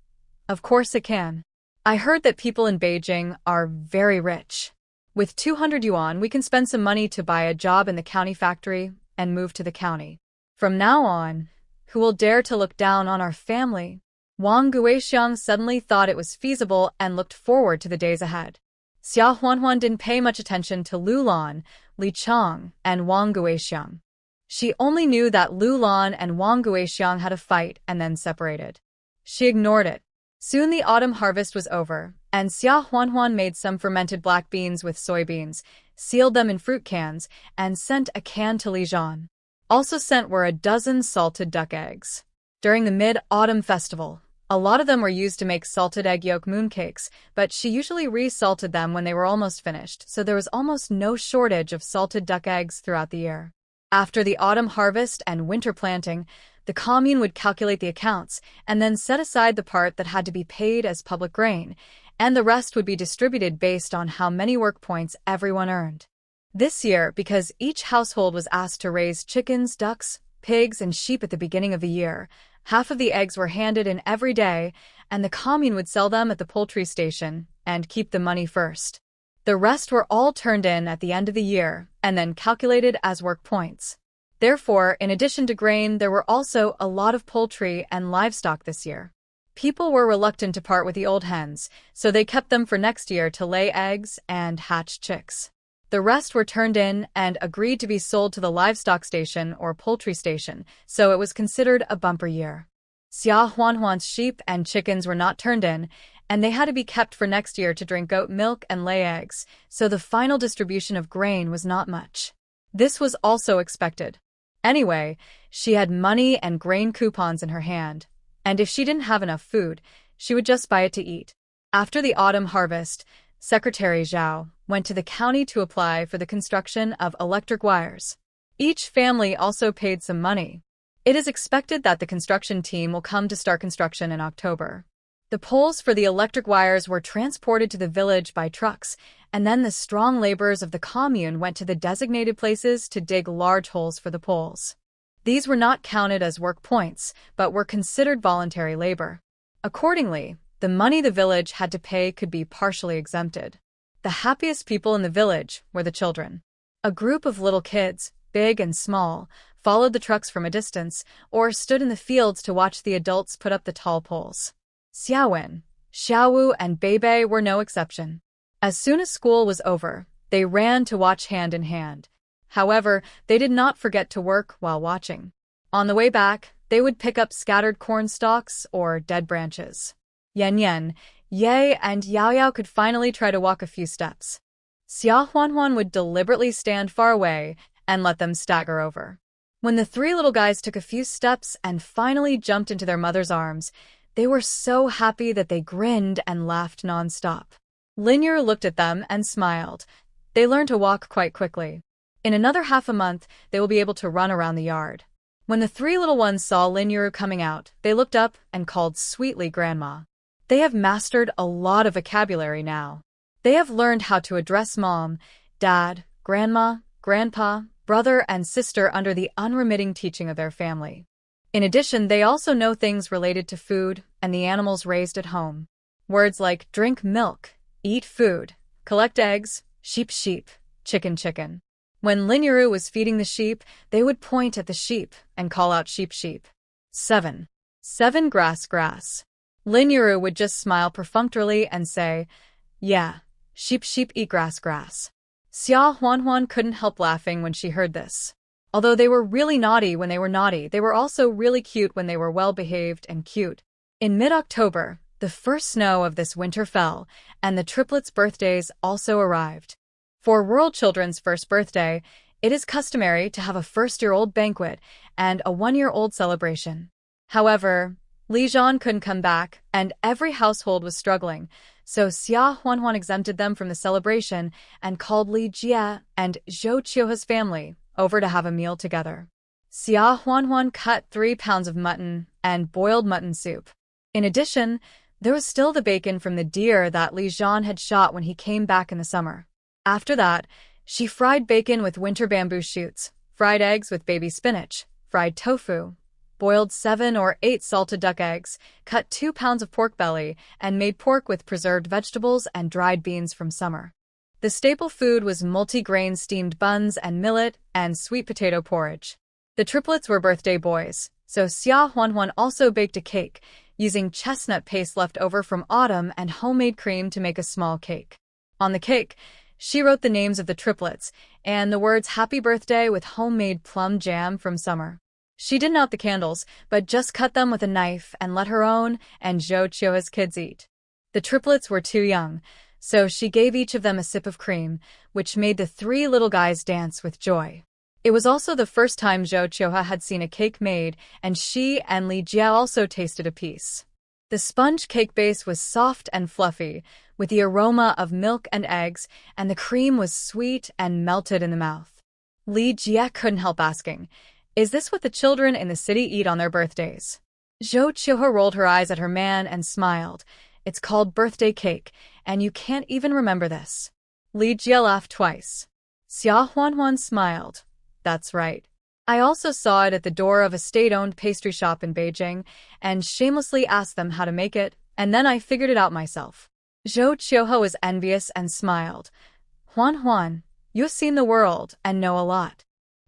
"Of course it can. I heard that people in Beijing are very rich. With 200 yuan, we can spend some money to buy a job in the county factory and move to the county. From now on, who will dare to look down on our family?" Wang Guixiang suddenly thought it was feasible and looked forward to the days ahead. Xia Huanhuan didn't pay much attention to Lu Lan Li Chang, and Wang Guixiang. She only knew that Lu Lan and Wang Guixiang had a fight and then separated. She ignored it. Soon the autumn harvest was over, and Xia Huanhuan made some fermented black beans with soybeans, sealed them in fruit cans, and sent a can to Li Zhan. Also sent were a dozen salted duck eggs. During the Mid-Autumn Festival, a lot of them were used to make salted egg yolk mooncakes, but she usually re-salted them when they were almost finished, so there was almost no shortage of salted duck eggs throughout the year. After the autumn harvest and winter planting, the commune would calculate the accounts and then set aside the part that had to be paid as public grain, and the rest would be distributed based on how many work points everyone earned. This year, because each household was asked to raise chickens, ducks, pigs, and sheep at the beginning of the year, half of the eggs were handed in every day, and the commune would sell them at the poultry station and keep the money first. The rest were all turned in at the end of the year and then calculated as work points. Therefore, in addition to grain, there were also a lot of poultry and livestock this year. People were reluctant to part with the old hens, so they kept them for next year to lay eggs and hatch chicks. The rest were turned in and agreed to be sold to the livestock station or poultry station, so it was considered a bumper year. Xia Huanhuan's sheep and chickens were not turned in, and they had to be kept for next year to drink goat milk and lay eggs, so the final distribution of grain was not much. This was also expected. Anyway, she had money and grain coupons in her hand, and if she didn't have enough food, she would just buy it to eat. After the autumn harvest, Secretary Zhao went to the county to apply for the construction of electric wires. Each family also paid some money. It is expected that the construction team will come to start construction in October. The poles for the electric wires were transported to the village by trucks, and then the strong laborers of the commune went to the designated places to dig large holes for the poles. These were not counted as work points, but were considered voluntary labor. Accordingly, the money the village had to pay could be partially exempted. The happiest people in the village were the children. A group of little kids, big and small, followed the trucks from a distance or stood in the fields to watch the adults put up the tall poles. Xiaowen, Xiaowu, and Beibei were no exception. As soon as school was over, they ran to watch hand in hand. However, they did not forget to work while watching. On the way back, they would pick up scattered corn stalks or dead branches. Yan Yan, Ye, and Yao Yao could finally try to walk a few steps. Xia Huanhuan would deliberately stand far away and let them stagger over. When the three little guys took a few steps and finally jumped into their mother's arms, they were so happy that they grinned and laughed nonstop. Lin looked at them and smiled. They learned to walk quite quickly. In another half a month, they will be able to run around the yard. When the three little ones saw Lin coming out, they looked up and called sweetly Grandma. They have mastered a lot of vocabulary now. They have learned how to address Mom, Dad, Grandma, Grandpa, brother, and sister under the unremitting teaching of their family. In addition, they also know things related to food and the animals raised at home. Words like drink milk, eat food, collect eggs, sheep, chicken. When Lin was feeding the sheep, they would point at the sheep and call out sheep. 7. Grass. Lin would just smile perfunctorily and say, yeah, sheep eat grass. Xia Huanhuan couldn't help laughing when she heard this. Although they were really naughty when they were naughty, they were also really cute when they were well-behaved and cute. In mid-October, the first snow of this winter fell, and the triplets' birthdays also arrived. For rural children's first birthday, it is customary to have a first-year-old banquet and a one-year-old celebration. However, Li Zhan couldn't come back, and every household was struggling, so Xia Huanhuan exempted them from the celebration and called Li Jie and Zhou Qiuhe's family over to have a meal together. Xia Huanhuan cut 3 pounds of mutton and boiled mutton soup. In addition, there was still the bacon from the deer that Li Zhan had shot when he came back in the summer. After that, she fried bacon with winter bamboo shoots, fried eggs with baby spinach, fried tofu, boiled 7 or 8 salted duck eggs, cut 2 pounds of pork belly, and made pork with preserved vegetables and dried beans from summer. The staple food was multi-grain steamed buns and millet and sweet potato porridge. The triplets were birthday boys, so Xia Huanhuan also baked a cake, using chestnut paste left over from autumn and homemade cream to make a small cake. On the cake, She wrote the names of the triplets and the words "Happy Birthday" with homemade plum jam from summer. She didn't out the candles, but just cut them with a knife and let her own and Zhou Qiuhe's kids eat. The triplets were too young, so she gave each of them a sip of cream, which made the three little guys dance with joy. It was also the first time Zhou Qiuhe had seen a cake made, and she and Li Jia also tasted a piece. The sponge cake base was soft and fluffy, with the aroma of milk and eggs, and the cream was sweet and melted in the mouth. Li Jia couldn't help asking, "Is this what the children in the city eat on their birthdays?" Zhou Qiuhe rolled her eyes at her man and smiled. "It's called birthday cake, and you can't even remember this." Li Jia laughed twice. Xia Huanhuan smiled. "That's right. I also saw it at the door of a state-owned pastry shop in Beijing, and shamelessly asked them how to make it, and then I figured it out myself." Zhou Qiuhe was envious and smiled. "Huanhuan, you've seen the world and know a lot.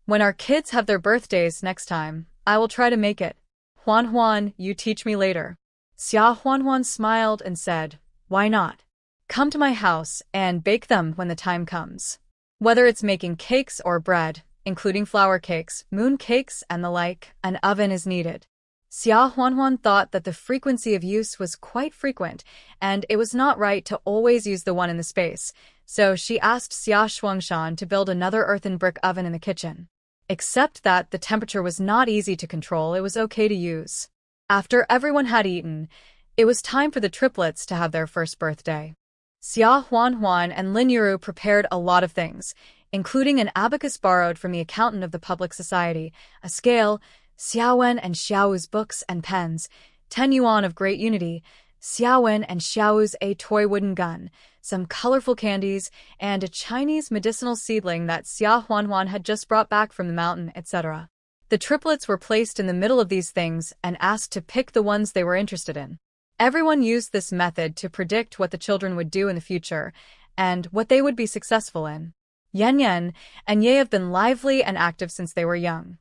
When our kids have their birthdays next time, I will try to make it. Huanhuan, you teach me later." Xia Huanhuan smiled and said, "Why not? Come to my house and bake them when the time comes. Whether it's making cakes or bread, including flour cakes, moon cakes, and the like, an oven is needed." Xia Huanhuan thought that the frequency of use was quite frequent, and it was not right to always use the one in the space, so she asked Xia Shuangshan to build another earthen brick oven in the kitchen. Except that the temperature was not easy to control, it was okay to use. After everyone had eaten, it was time for the triplets to have their first birthday. Xia Huanhuan and Lin Yuru prepared a lot of things, including an abacus borrowed from the accountant of the public society, a scale, Xiaowen and Xiao's books and pens, 10 yuan of great unity, Xiaowen and Xiao's a toy wooden gun, some colorful candies, and a Chinese medicinal seedling that Xia Huanhuan had just brought back from the mountain, etc. The triplets were placed in the middle of these things and asked to pick the ones they were interested in. Everyone used this method to predict what the children would do in the future and what they would be successful in. Yan Yan and Ye have been lively and active since they were young.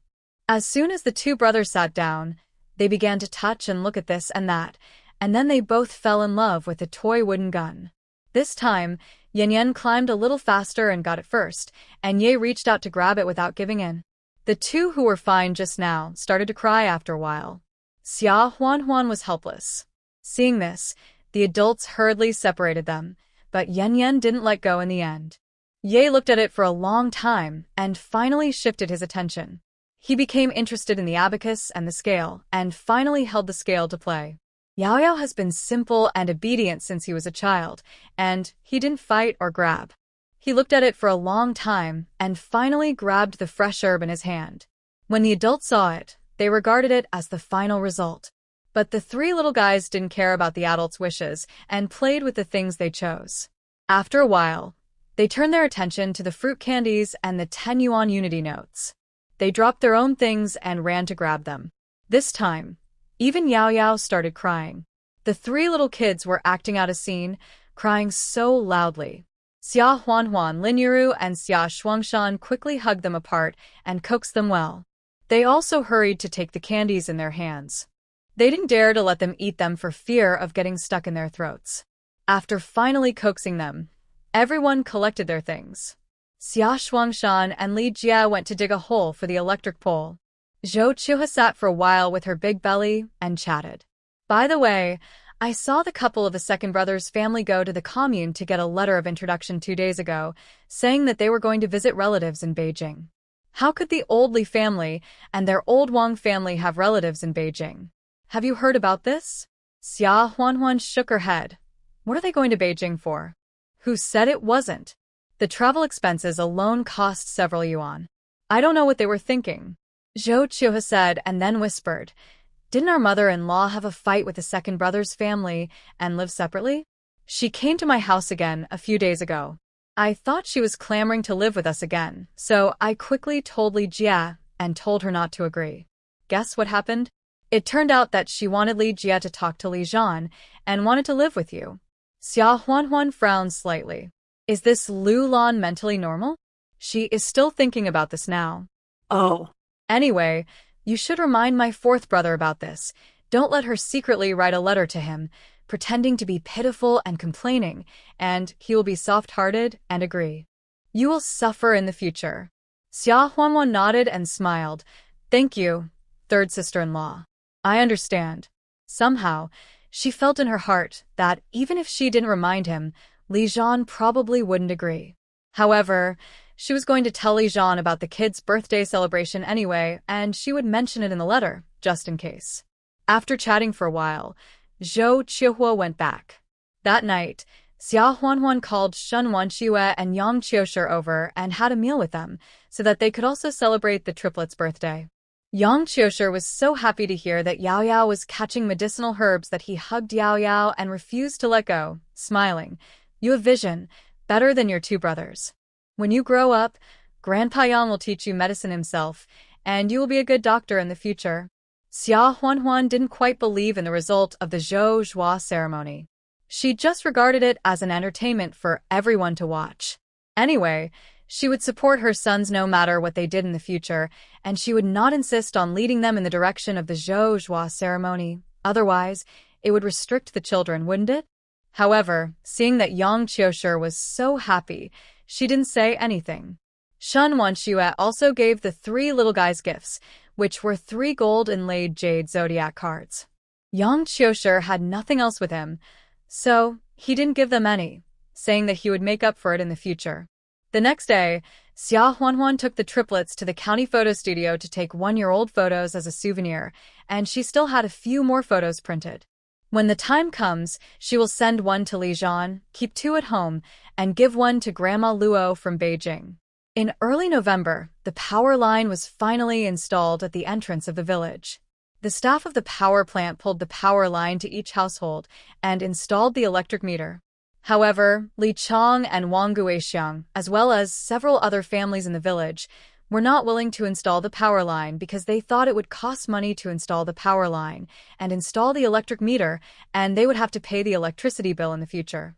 As soon as the two brothers sat down, they began to touch and look at this and that, and then they both fell in love with the toy wooden gun. This time, Yan Yan climbed a little faster and got it first, and Ye reached out to grab it without giving in. The two who were fine just now started to cry after a while. Xia Huanhuan was helpless. Seeing this, the adults hurriedly separated them, but Yan Yan didn't let go in the end. Ye looked at it for a long time and finally shifted his attention. He became interested in the abacus and the scale, and finally held the scale to play. Yao Yao has been simple and obedient since he was a child, and he didn't fight or grab. He looked at it for a long time and finally grabbed the fresh herb in his hand. When the adults saw it, they regarded it as the final result. But the three little guys didn't care about the adults' wishes and played with the things they chose. After a while, they turned their attention to the fruit candies and the 10 yuan unity notes. They dropped their own things and ran to grab them. This time, even Yao Yao started crying. The three little kids were acting out a scene, crying so loudly. Xia Huanhuan, Lin Yuru, and Xia Shuangshan quickly hugged them apart and coaxed them well. They also hurried to take the candies in their hands. They didn't dare to let them eat them for fear of getting stuck in their throats. After finally coaxing them, everyone collected their things. Xia Shuangshan and Li Jia went to dig a hole for the electric pole. Zhou Qiuhe sat for a while with her big belly and chatted. "By the way, I saw the couple of the second brother's family go to the commune to get a letter of introduction 2 days ago, saying that they were going to visit relatives in Beijing. How could the old Li family and their old Wang family have relatives in Beijing? Have you heard about this?" Xia Huanhuan shook her head. "What are they going to Beijing for? Who said it wasn't? The travel expenses alone cost several yuan. I don't know what they were thinking." Zhou Qiuhe said and then whispered, "Didn't our mother-in-law have a fight with the second brother's family and live separately? She came to my house again a few days ago. I thought she was clamoring to live with us again, so I quickly told Li Jia and told her not to agree. Guess what happened? It turned out that she wanted Li Jia to talk to Li Zhan and wanted to live with you." Xia Huanhuan frowned slightly. "Is this Lu Lan mentally normal? She is still thinking about this now." Oh. "Anyway, you should remind my fourth brother about this. Don't let her secretly write a letter to him, pretending to be pitiful and complaining, and he will be soft-hearted and agree. You will suffer in the future. Xia Huanhuan nodded and smiled. Thank you, third sister-in-law. I understand. Somehow, she felt in her heart that even if she didn't remind him, Li Zhan probably wouldn't agree. However, she was going to tell Li Zhan about the kid's birthday celebration anyway, and she would mention it in the letter, just in case. After chatting for a while, Zhou Qiuhua went back. That night, Xia Huanhuan called Shen Wanqiyue and Yang Qiushi over and had a meal with them, so that they could also celebrate the triplets' birthday. Yang Qiushi was so happy to hear that Yao Yao was catching medicinal herbs that he hugged Yao Yao and refused to let go, smiling. You have vision, better than your two brothers. When you grow up, Grandpa Yang will teach you medicine himself, and you will be a good doctor in the future. Xia Huanhuan didn't quite believe in the result of the Zhou Zhua ceremony. She just regarded it as an entertainment for everyone to watch. Anyway, she would support her sons no matter what they did in the future, and she would not insist on leading them in the direction of the Zhou Zhua ceremony. Otherwise, it would restrict the children, wouldn't it? However, seeing that Yang Qiushi was so happy, she didn't say anything. Shen Wanqiyue also gave the three little guys gifts, which were 3 gold-inlaid jade zodiac cards. Yang Qiushi had nothing else with him, so he didn't give them any, saying that he would make up for it in the future. The next day, Xia Huanhuan took the triplets to the county photo studio to take 1-year-old photos as a souvenir, and she still had a few more photos printed. When the time comes, she will send one to Li Zhan, keep 2 at home, and give one to Grandma Luo from Beijing. In early November, the power line was finally installed at the entrance of the village. The staff of the power plant pulled the power line to each household and installed the electric meter. However, Li Chong and Wang Guixiang, as well as several other families in the village, were not willing to install the power line because they thought it would cost money to install the power line and install the electric meter, and they would have to pay the electricity bill in the future.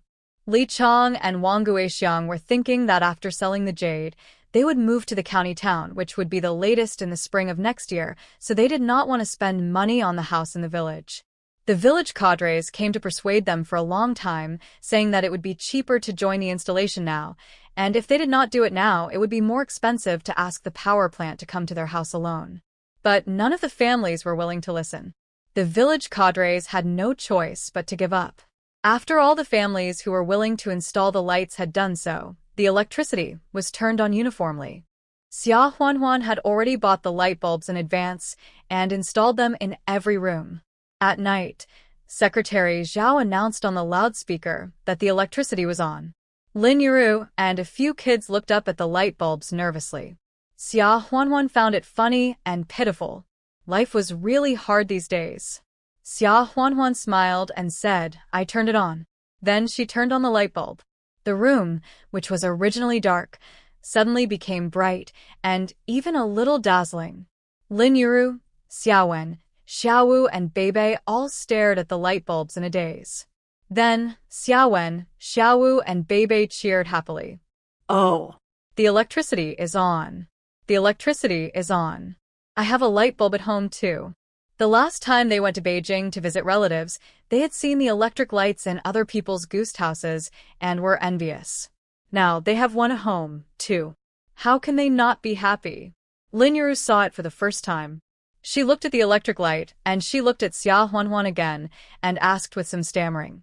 Li Chong and Wang Guixiang were thinking that after selling the jade, they would move to the county town, which would be the latest in the spring of next year, so they did not want to spend money on the house in the village. The village cadres came to persuade them for a long time, saying that it would be cheaper to join the installation now, and if they did not do it now, it would be more expensive to ask the power plant to come to their house alone. But none of the families were willing to listen. The village cadres had no choice but to give up. After all the families who were willing to install the lights had done so, the electricity was turned on uniformly. Xia Huanhuan had already bought the light bulbs in advance and installed them in every room. At night, Secretary Zhao announced on the loudspeaker that the electricity was on. Lin Yuru and a few kids looked up at the light bulbs nervously. Xia Huanhuan found it funny and pitiful. Life was really hard these days. Xia Huanhuan smiled and said, I turned it on. Then she turned on the light bulb. The room, which was originally dark, suddenly became bright and even a little dazzling. Lin Yuru, Xiaowen, Xiaowu and Beibei all stared at the light bulbs in a daze. Then, Xiaowen, Xiaowu and Beibei cheered happily. Oh, The electricity is on. The electricity is on. I have a light bulb at home too. The last time they went to Beijing to visit relatives, they had seen the electric lights in other people's ghost houses and were envious. Now they have one at home, too. How can they not be happy? Lin Yuru saw it for the first time. She looked at the electric light, and she looked at Xia Huanhuan again, and asked with some stammering.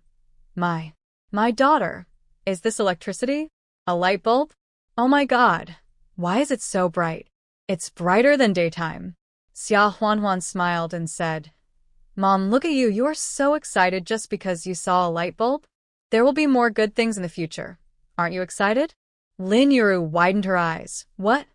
My daughter, is this electricity? A light bulb? Oh my God, why is it so bright? It's brighter than daytime. Xia Huanhuan smiled and said, Mom, look at you, you are so excited just because you saw a light bulb? There will be more good things in the future. Aren't you excited? Lin Yuru widened her eyes. What?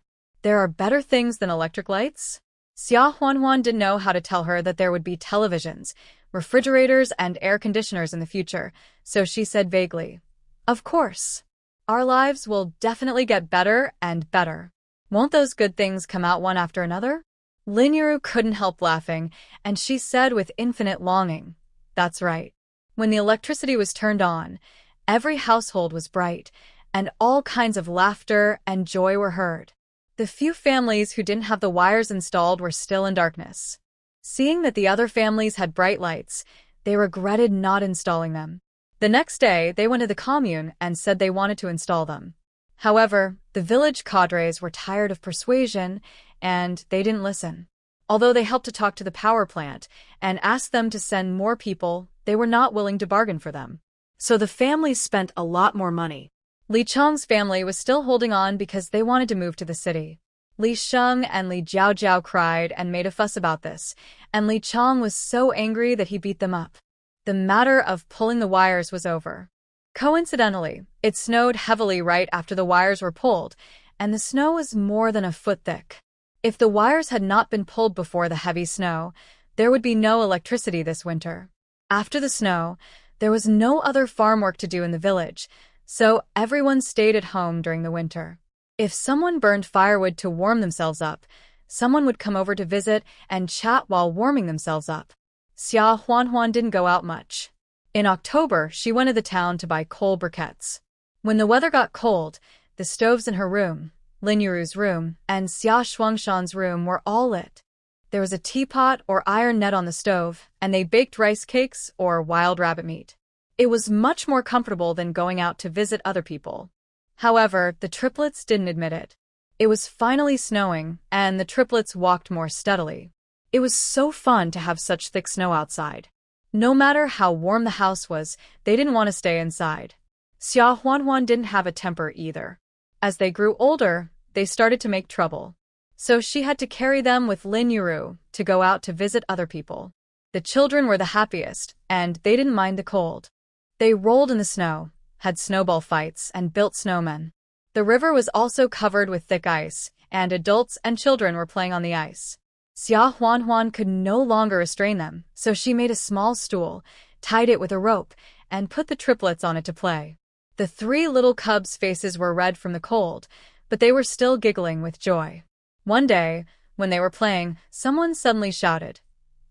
There are better things than electric lights? Xia Huanhuan didn't know how to tell her that there would be televisions, refrigerators, and air conditioners in the future, so she said vaguely, Of course. Our lives will definitely get better and better. Won't those good things come out one after another? Lin Yuru couldn't help laughing, and she said with infinite longing, That's right. When the electricity was turned on, every household was bright, and all kinds of laughter and joy were heard. The few families who didn't have the wires installed were still in darkness. Seeing that the other families had bright lights, They regretted not installing them. The next day, they went to the commune and said they wanted to install them. However, the village cadres were tired of persuasion, and they didn't listen. Although they helped to talk to the power plant and asked them to send more people, they were not willing to bargain for them. So the family spent a lot more money. Li Cheng's family was still holding on because they wanted to move to the city. Li Sheng and Li Jiaojiao cried and made a fuss about this, and Li Cheng was so angry that he beat them up. The matter of pulling the wires was over. Coincidentally, it snowed heavily right after the wires were pulled, and the snow was more than a foot thick. If the wires had not been pulled before the heavy snow, there would be no electricity this winter. After the snow, there was no other farm work to do in the village, so everyone stayed at home during the winter. If someone burned firewood to warm themselves up, someone would come over to visit and chat while warming themselves up. Xia Huanhuan didn't go out much. In October, she went to the town to buy coal briquettes. When the weather got cold, the stoves in her room, Lin Yuru's room, and Xia Shuangshan's room were all lit. There was a teapot or iron net on the stove, and they baked rice cakes or wild rabbit meat. It was much more comfortable than going out to visit other people. However, the triplets didn't admit it. It was finally snowing, and the triplets walked more steadily. It was so fun to have such thick snow outside. No matter how warm the house was, they didn't want to stay inside. Xia Huanhuan didn't have a temper either. As they grew older, they started to make trouble. So she had to carry them with Lin Yuru to go out to visit other people. The children were the happiest, and they didn't mind the cold. They rolled in the snow, had snowball fights, and built snowmen. The river was also covered with thick ice, and adults and children were playing on the ice. Xia Huanhuan could no longer restrain them, so she made a small stool, tied it with a rope, and put the triplets on it to play. The three little cubs' faces were red from the cold, but they were still giggling with joy. One day, when they were playing, someone suddenly shouted,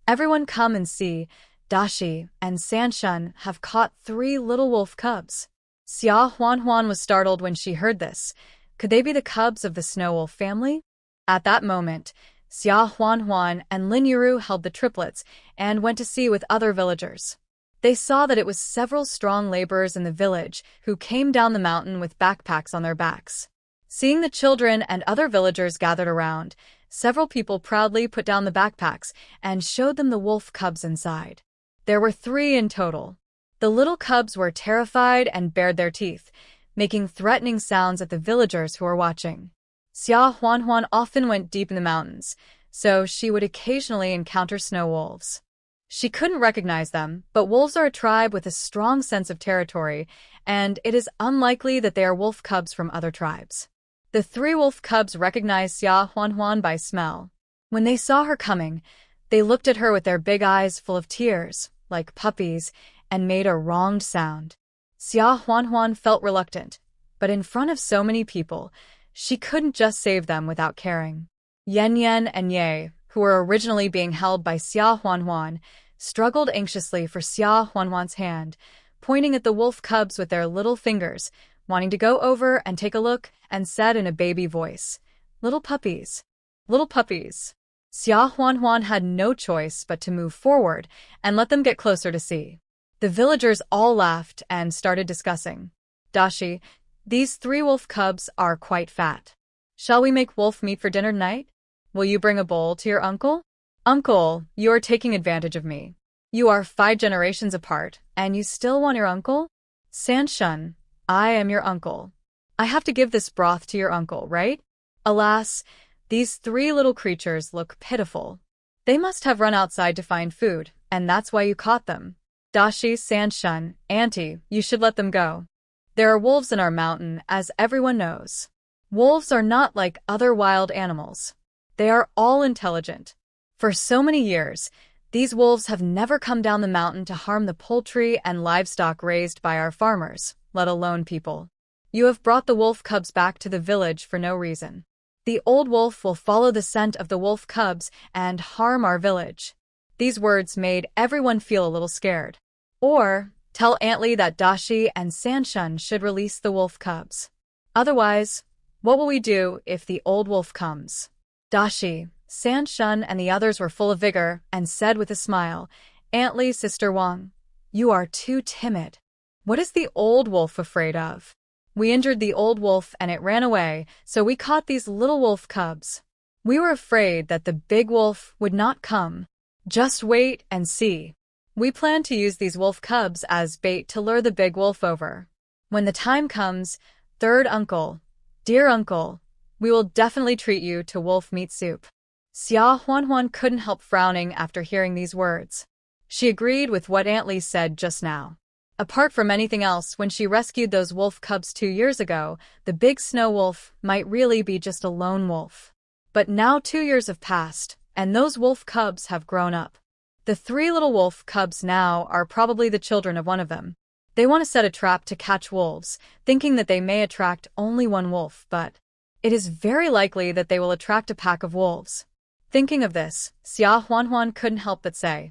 "Everyone come and see, Dashi and Sanshun have caught 3 little wolf cubs." Xia Huanhuan was startled when she heard this. Could they be the cubs of the snow wolf family? At that moment, Xia Huanhuan and Lin Yuru held the triplets and went to see with other villagers. They saw that it was several strong laborers in the village who came down the mountain with backpacks on their backs. Seeing the children and other villagers gathered around, several people proudly put down the backpacks and showed them the wolf cubs inside. There were 3 in total. The little cubs were terrified and bared their teeth, making threatening sounds at the villagers who were watching. Xia Huanhuan often went deep in the mountains, so she would occasionally encounter snow wolves. She couldn't recognize them, but wolves are a tribe with a strong sense of territory, and it is unlikely that they are wolf cubs from other tribes. The 3 wolf cubs recognized Xia Huanhuan by smell. When they saw her coming, they looked at her with their big eyes full of tears, like puppies, and made a wronged sound. Xia Huanhuan felt reluctant, but in front of so many people, she couldn't just save them without caring. Yan Yan and Ye, who were originally being held by Xia Huanhuan, struggled anxiously for Xia Huanhuan's hand, pointing at the wolf cubs with their little fingers, wanting to go over and take a look, and said in a baby voice, "Little puppies, little puppies." Xia Huanhuan had no choice but to move forward and let them get closer to see. The villagers all laughed and started discussing. "Dashi, these 3 wolf cubs are quite fat. Shall we make wolf meat for dinner tonight? Will you bring a bowl to your uncle?" "Uncle, you are taking advantage of me. You are 5 generations apart, and you still want your uncle?" "Sanshun, I am your uncle. I have to give this broth to your uncle, right?" Alas, these 3 little creatures look pitiful. They must have run outside to find food, and that's why you caught them. "Dashi, Sanshun, Auntie, you should let them go. There are wolves in our mountain, as everyone knows. Wolves are not like other wild animals. They are all intelligent. For so many years, these wolves have never come down the mountain to harm the poultry and livestock raised by our farmers, let alone people. You have brought the wolf cubs back to the village for no reason. The old wolf will follow the scent of the wolf cubs and harm our village." These words made everyone feel a little scared. Or, tell Aunt Li that Dashi and Sanshun should release the wolf cubs. Otherwise, what will we do if the old wolf comes? Dashi, Sanshun, and the others were full of vigor and said with a smile, Aunt Lee, Sister Wang, you are too timid. What is the old wolf afraid of? We injured the old wolf and it ran away, so we caught these little wolf cubs. We were afraid that the big wolf would not come. Just wait and see. We plan to use these wolf cubs as bait to lure the big wolf over. When the time comes, third uncle, dear uncle, we will definitely treat you to wolf meat soup. Xia Huanhuan couldn't help frowning after hearing these words. She agreed with what Aunt Lee said just now. Apart from anything else, when she rescued those wolf cubs 2 years ago, the big snow wolf might really be just a lone wolf. But now 2 years have passed, and those wolf cubs have grown up. The 3 little wolf cubs now are probably the children of one of them. They want to set a trap to catch wolves, thinking that they may attract only one wolf, but it is very likely that they will attract a pack of wolves. Thinking of this, Xia Huanhuan couldn't help but say,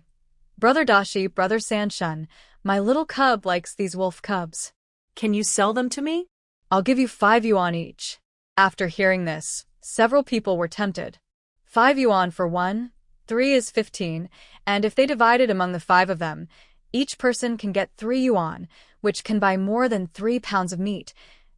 Brother Dashi, Brother Sanshun, my little cub likes these wolf cubs. Can you sell them to me? I'll give you 5 yuan each. After hearing this, several people were tempted. 5 yuan for one, 3 is 15, and if they divide it among the 5 of them, each person can get 3 yuan, which can buy more than 3 pounds of meat,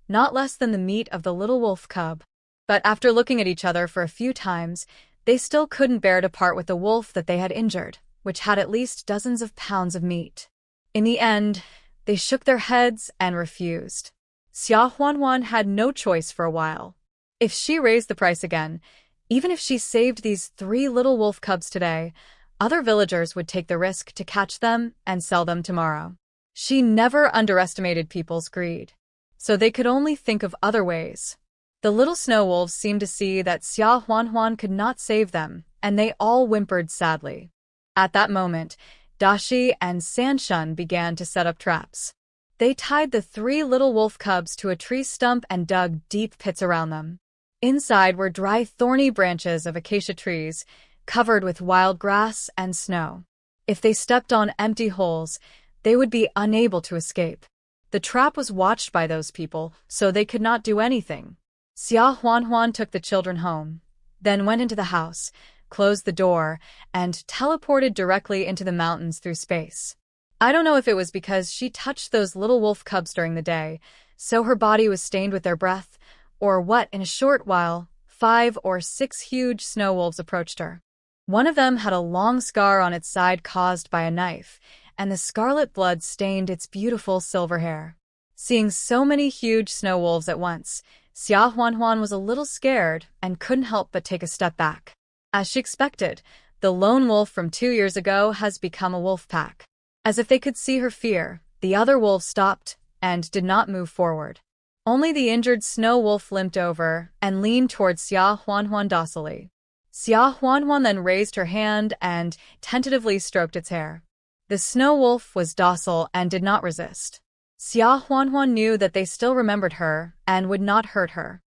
not less than the meat of the little wolf cub. But after looking at each other for a few times, they still couldn't bear to part with the wolf that they had injured, which had at least dozens of pounds of meat. In the end, they shook their heads and refused. Xia Huanhuan had no choice for a while. If she raised the price again, even if she saved these 3 little wolf cubs today, other villagers would take the risk to catch them and sell them tomorrow. She never underestimated people's greed, so they could only think of other ways. The little snow wolves seemed to see that Xia Huanhuan could not save them, and they all whimpered sadly. At that moment, Dashi and Sanshun began to set up traps. They tied the 3 little wolf cubs to a tree stump and dug deep pits around them. Inside were dry, thorny branches of acacia trees, covered with wild grass and snow. If they stepped on empty holes, they would be unable to escape. The trap was watched by those people, so they could not do anything. Xia Huanhuan took the children home, then went into the house, closed the door, and teleported directly into the mountains through space. I don't know if it was because she touched those little wolf cubs during the day, so her body was stained with their breath, or what. In a short while, 5 or 6 huge snow wolves approached her. One of them had a long scar on its side caused by a knife, and the scarlet blood stained its beautiful silver hair. Seeing so many huge snow wolves at once, Xia Huanhuan was a little scared and couldn't help but take a step back. As she expected, the lone wolf from 2 years ago has become a wolf pack. As if they could see her fear, the other wolves stopped and did not move forward. Only the injured snow wolf limped over and leaned towards Xia Huanhuan docilely. Xia Huanhuan then raised her hand and tentatively stroked its hair. The snow wolf was docile and did not resist. Xia Huanhuan knew that they still remembered her and would not hurt her.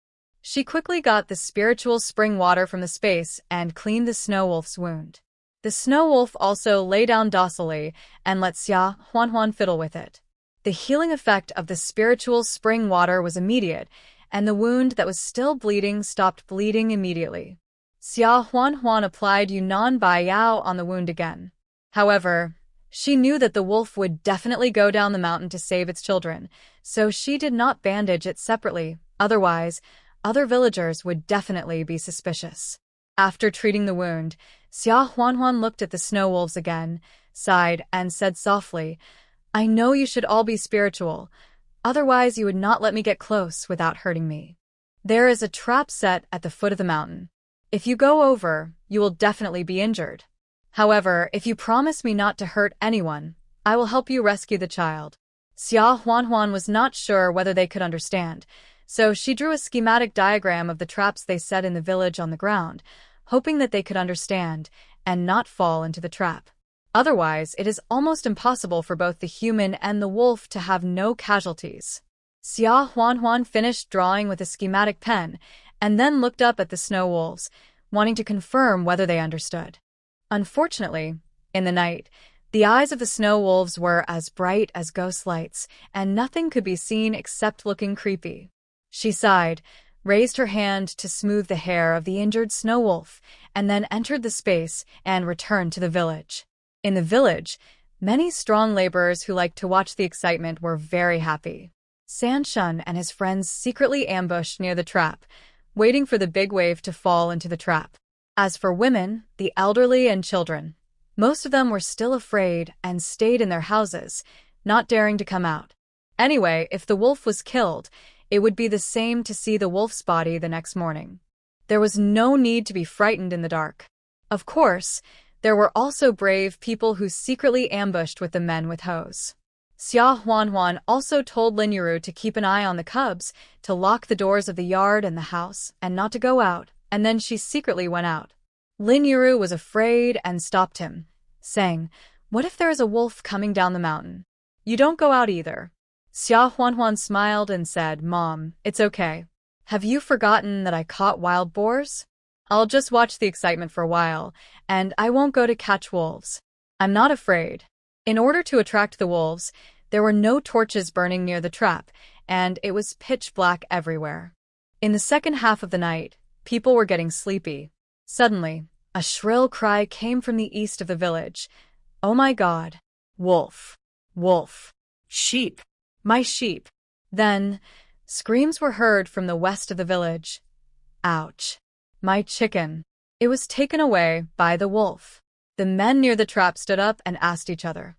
She quickly got the spiritual spring water from the space and cleaned the snow wolf's wound. The snow wolf also lay down docilely and let Xia Huanhuan fiddle with it. The healing effect of the spiritual spring water was immediate, and the wound that was still bleeding stopped bleeding immediately. Xia Huanhuan applied Yunnan Bai Yao on the wound again. However, she knew that the wolf would definitely go down the mountain to save its children, so she did not bandage it separately, otherwise, other villagers would definitely be suspicious. After treating the wound, Xia Huanhuan looked at the snow wolves again, sighed, and said softly, I know you should all be spiritual, otherwise you would not let me get close without hurting me. There is a trap set at the foot of the mountain. If you go over, you will definitely be injured. However, if you promise me not to hurt anyone, I will help you rescue the child. Xia Huanhuan was not sure whether they could understand, so she drew a schematic diagram of the traps they set in the village on the ground, hoping that they could understand and not fall into the trap. Otherwise, it is almost impossible for both the human and the wolf to have no casualties. Xia Huanhuan finished drawing with a schematic pen and then looked up at the snow wolves, wanting to confirm whether they understood. Unfortunately, in the night, the eyes of the snow wolves were as bright as ghost lights, and nothing could be seen except looking creepy. She sighed, raised her hand to smooth the hair of the injured snow wolf, and then entered the space and returned to the village. In the village, many strong laborers who liked to watch the excitement were very happy. Sanshun and his friends secretly ambushed near the trap, waiting for the big wave to fall into the trap. As for women, the elderly and children, most of them were still afraid and stayed in their houses, not daring to come out. Anyway, if the wolf was killed, it would be the same to see the wolf's body the next morning. There was no need to be frightened in the dark. Of course, there were also brave people who secretly ambushed with the men with hoes. Xia Huanhuan also told Lin Yuru to keep an eye on the cubs, to lock the doors of the yard and the house, and not to go out, and then she secretly went out. Lin Yuru was afraid and stopped him, saying, "What if there is a wolf coming down the mountain? You don't go out either." Xia Huanhuan smiled and said, "Mom, it's okay. Have you forgotten that I caught wild boars? I'll just watch the excitement for a while, and I won't go to catch wolves. I'm not afraid." In order to attract the wolves, there were no torches burning near the trap, and it was pitch black everywhere. In the second half of the night, people were getting sleepy. Suddenly, a shrill cry came from the east of the village. "Oh my God! Wolf! Wolf! Sheep! My sheep!" Then, screams were heard from the west of the village. "Ouch! My chicken!" It was taken away by the wolf. The men near the trap stood up and asked each other,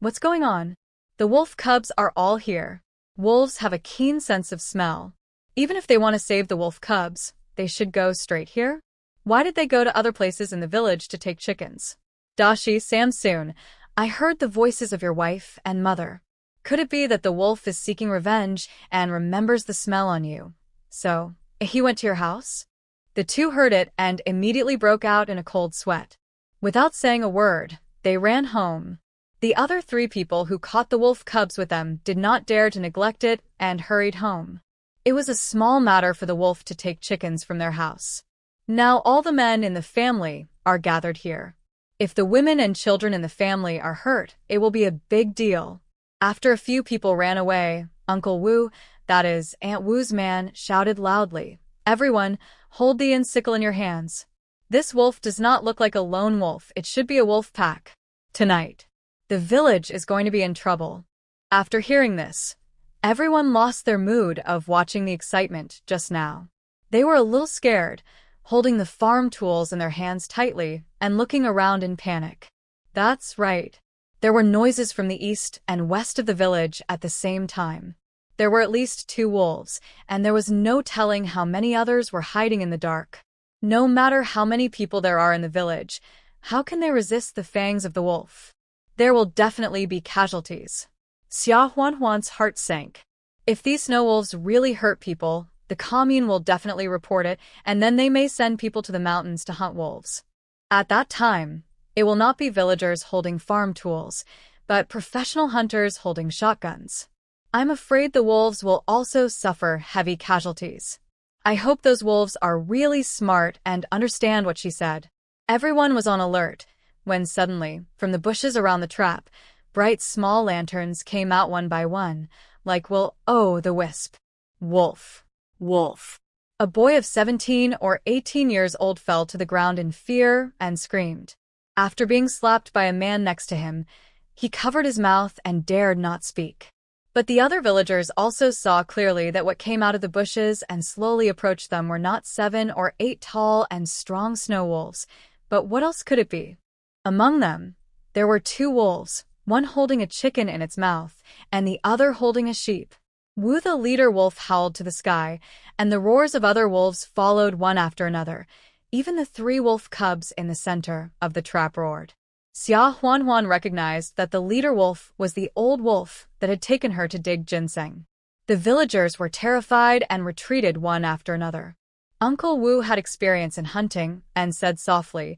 "What's going on?" "The wolf cubs are all here." Wolves have a keen sense of smell. Even if they want to save the wolf cubs, they should go straight here? Why did they go to other places in the village to take chickens? Dashi Samsoon, I heard the voices of your wife and mother. Could it be that the wolf is seeking revenge and remembers the smell on you? So, he went to your house? The two heard it and immediately broke out in a cold sweat. Without saying a word, they ran home. The other three people who caught the wolf cubs with them did not dare to neglect it and hurried home. It was a small matter for the wolf to take chickens from their house. Now all the men in the family are gathered here. If the women and children in the family are hurt, it will be a big deal. After a few people ran away, Uncle Wu, that is, Aunt Wu's man, shouted loudly, "Everyone, hold the sickle in your hands. This wolf does not look like a lone wolf, it should be a wolf pack. Tonight, the village is going to be in trouble." After hearing this, everyone lost their mood of watching the excitement just now. They were a little scared, holding the farm tools in their hands tightly and looking around in panic. That's right. There were noises from the east and west of the village at the same time. There were at least 2 wolves, and there was no telling how many others were hiding in the dark. No matter how many people there are in the village, how can they resist the fangs of the wolf? There will definitely be casualties. Xia Huanhuan's heart sank. If these snow wolves really hurt people, the commune will definitely report it, and then they may send people to the mountains to hunt wolves. At that time, it will not be villagers holding farm tools, but professional hunters holding shotguns. I'm afraid the wolves will also suffer heavy casualties. I hope those wolves are really smart and understand what she said. Everyone was on alert, when suddenly, from the bushes around the trap, bright small lanterns came out one by one, like will-o'-the-wisp. Wolf. Wolf. A boy of 17 or 18 years old fell to the ground in fear and screamed. After being slapped by a man next to him, he covered his mouth and dared not speak. But the other villagers also saw clearly that what came out of the bushes and slowly approached them were not 7 or 8 tall and strong snow wolves, but what else could it be? Among them, there were 2 wolves, one holding a chicken in its mouth, and the other holding a sheep. Wu the leader wolf howled to the sky, and the roars of other wolves followed one after another. Even the 3 wolf cubs in the center of the trap roared. Xia Huanhuan recognized that the leader wolf was the old wolf that had taken her to dig ginseng. The villagers were terrified and retreated one after another. Uncle Wu had experience in hunting and said softly,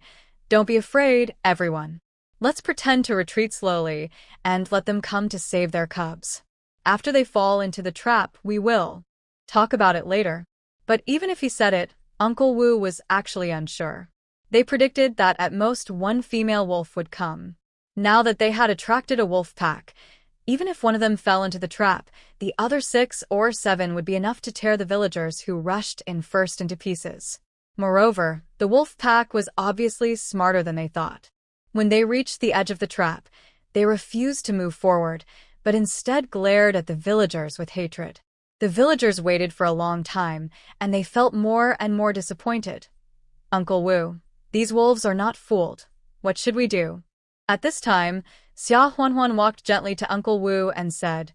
"Don't be afraid, everyone. Let's pretend to retreat slowly and let them come to save their cubs. After they fall into the trap, we will talk about it later." But even if he said it, Uncle Wu was actually unsure. They predicted that at most 1 female wolf would come. Now that they had attracted a wolf pack, even if one of them fell into the trap, the other 6 or 7 would be enough to tear the villagers who rushed in first into pieces. Moreover, the wolf pack was obviously smarter than they thought. When they reached the edge of the trap, they refused to move forward, but instead glared at the villagers with hatred. The villagers waited for a long time, and they felt more and more disappointed. "Uncle Wu, these wolves are not fooled. What should we do?" At this time, Xia Huanhuan walked gently to Uncle Wu and said,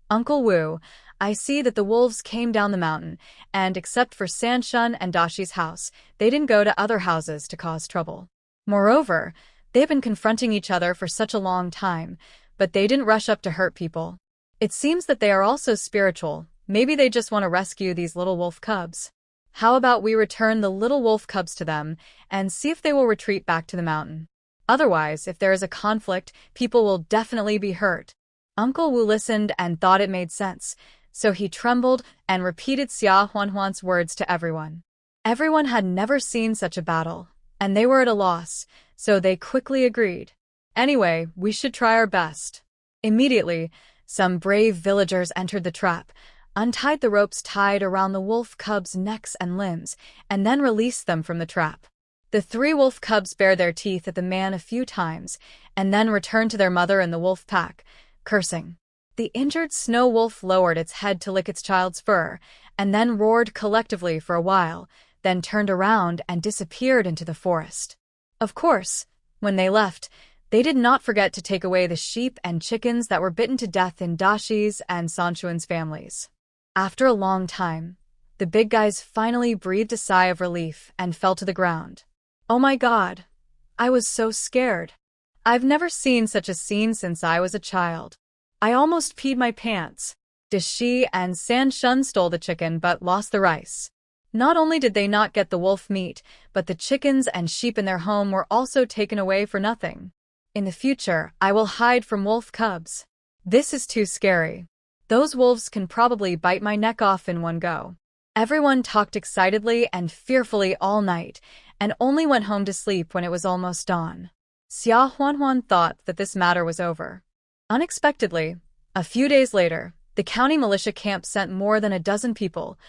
"Uncle Wu, I see that the wolves came down the mountain, and except for Sanshun and Dashi's house, they didn't go to other houses to cause trouble. Moreover, they've been confronting each other for such a long time, but they didn't rush up to hurt people. It seems that they are also spiritual. Maybe they just want to rescue these little wolf cubs. How about we return the little wolf cubs to them and see if they will retreat back to the mountain? Otherwise, if there is a conflict, people will definitely be hurt." Uncle Wu listened and thought it made sense, so he trembled and repeated Xia Huanhuan's words to everyone. Everyone had never seen such a battle, and they were at a loss, so they quickly agreed. "Anyway, we should try our best." Immediately, some brave villagers entered the trap, untied the ropes tied around the wolf cubs' necks and limbs, and then released them from the trap. The 3 wolf cubs bared their teeth at the man a few times, and then returned to their mother and the wolf pack, cursing. The injured snow wolf lowered its head to lick its child's fur, and then roared collectively for a while, then turned around and disappeared into the forest. Of course, when they left, they did not forget to take away the sheep and chickens that were bitten to death in Dashi's and Sanshuan's families. After a long time, the big guys finally breathed a sigh of relief and fell to the ground. "Oh my God, I was so scared. I've never seen such a scene since I was a child. I almost peed my pants." Dashi and Sanshun stole the chicken but lost the rice. Not only did they not get the wolf meat, but the chickens and sheep in their home were also taken away for nothing. "In the future, I will hide from wolf cubs. This is too scary. Those wolves can probably bite my neck off in one go." Everyone talked excitedly and fearfully all night, and only went home to sleep when it was almost dawn. Xia Huanhuan thought that this matter was over. Unexpectedly, a few days later, the county militia camp sent more than a dozen people,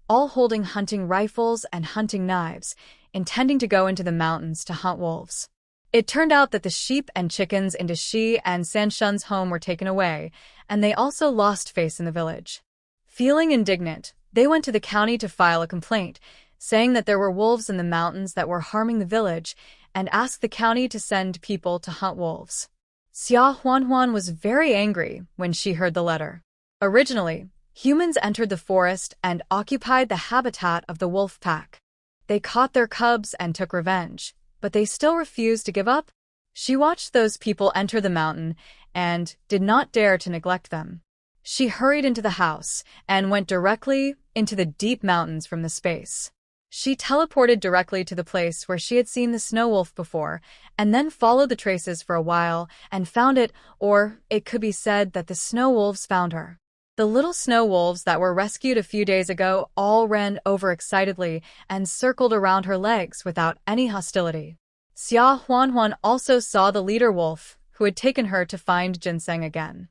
all holding hunting rifles and hunting knives, intending to go into the mountains to hunt wolves. It turned out that the sheep and chickens in Dashi and Sanshun's home were taken away, and they also lost face in the village. Feeling indignant, they went to the county to file a complaint, saying that there were wolves in the mountains that were harming the village, and asked the county to send people to hunt wolves. Xia Huanhuan was very angry when she heard the letter. Originally, humans entered the forest and occupied the habitat of the wolf pack. They caught their cubs and took revenge, but they still refused to give up. She watched those people enter the mountain and did not dare to neglect them. She hurried into the house and went directly into the deep mountains from the space. She teleported directly to the place where she had seen the snow wolf before, and then followed the traces for a while and found it, or it could be said that the snow wolves found her. The little snow wolves that were rescued a few days ago all ran over excitedly and circled around her legs without any hostility. Xia Huanhuan also saw the leader wolf, who had taken her to find ginseng again.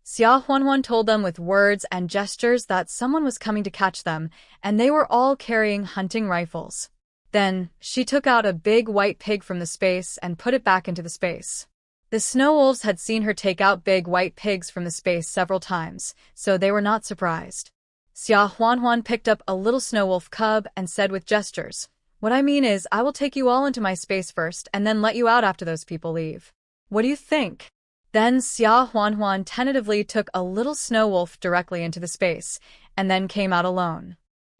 Xia Huanhuan told them with words and gestures that someone was coming to catch them, and they were all carrying hunting rifles. Then, she took out a big white pig from the space and put it back into the space. The snow wolves had seen her take out big white pigs from the space several times, so they were not surprised. Xia Huanhuan picked up a little snow wolf cub and said with gestures, "What I mean is, I will take you all into my space first and then let you out after those people leave. What do you think?" Then Xia Huanhuan tentatively took a little snow wolf directly into the space, and then came out alone.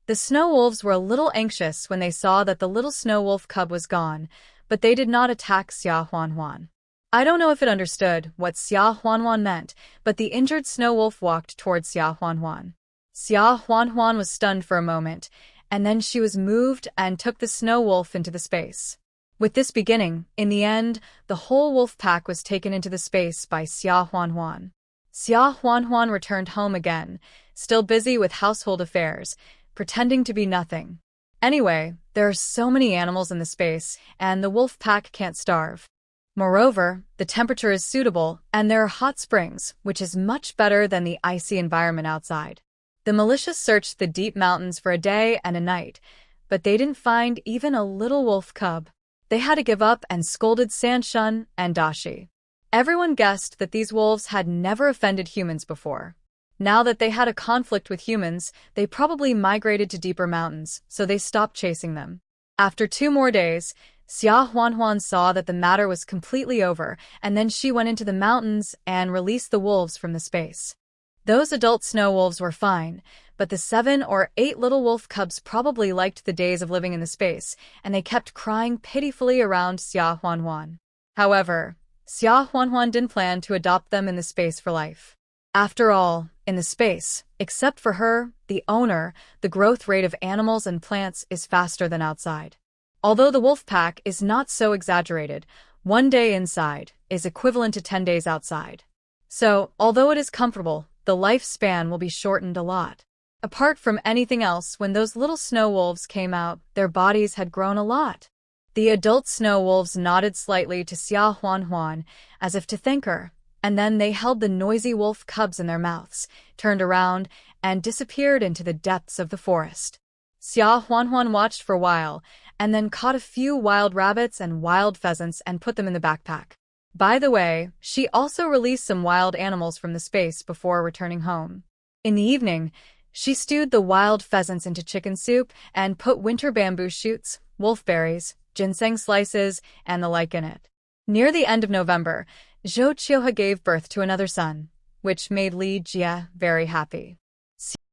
The snow wolves were a little anxious when they saw that the little snow wolf cub was gone, but they did not attack Xia Huanhuan. I don't know if it understood what Xia Huanhuan meant, but the injured snow wolf walked towards Xia Huanhuan. Xia Huanhuan was stunned for a moment, and then she was moved and took the snow wolf into the space. With this beginning, in the end, the whole wolf pack was taken into the space by Xia Huanhuan. Xia Huanhuan returned home again, still busy with household affairs, pretending to be nothing. Anyway, there are so many animals in the space, and the wolf pack can't starve. Moreover, the temperature is suitable, and there are hot springs, which is much better than the icy environment outside. The militia searched the deep mountains for a day and a night, but they didn't find even a little wolf cub. they had to give up and scolded Sanshun and Dashi. Everyone guessed that these wolves had never offended humans before. Now that they had a conflict with humans, they probably migrated to deeper mountains, so they stopped chasing them. After 2 more days, Xia Huanhuan saw that the matter was completely over, and then she went into the mountains and released the wolves from the space. Those adult snow wolves were fine, but the 7 or 8 little wolf cubs probably liked the days of living in the space, and they kept crying pitifully around Xia Huanhuan. However, Xia Huanhuan didn't plan to adopt them in the space for life. After all, in the space, except for her, the owner, the growth rate of animals and plants is faster than outside. Although the wolf pack is not so exaggerated, 1 day inside is equivalent to 10 days outside. So, although it is comfortable, the lifespan will be shortened a lot. Apart from anything else, when those little snow wolves came out, their bodies had grown a lot. The adult snow wolves nodded slightly to Xia Huanhuan, as if to thank her, and then they held the noisy wolf cubs in their mouths, turned around, and disappeared into the depths of the forest. Xia Huanhuan watched for a while, and then caught a few wild rabbits and wild pheasants and put them in the backpack. By the way, she also released some wild animals from the space before returning home. In the evening, she stewed the wild pheasants into chicken soup and put winter bamboo shoots, wolfberries, ginseng slices, and the like in it. Near the end of November, Zhou Qiuhe gave birth to another son, which made Li Jie very happy.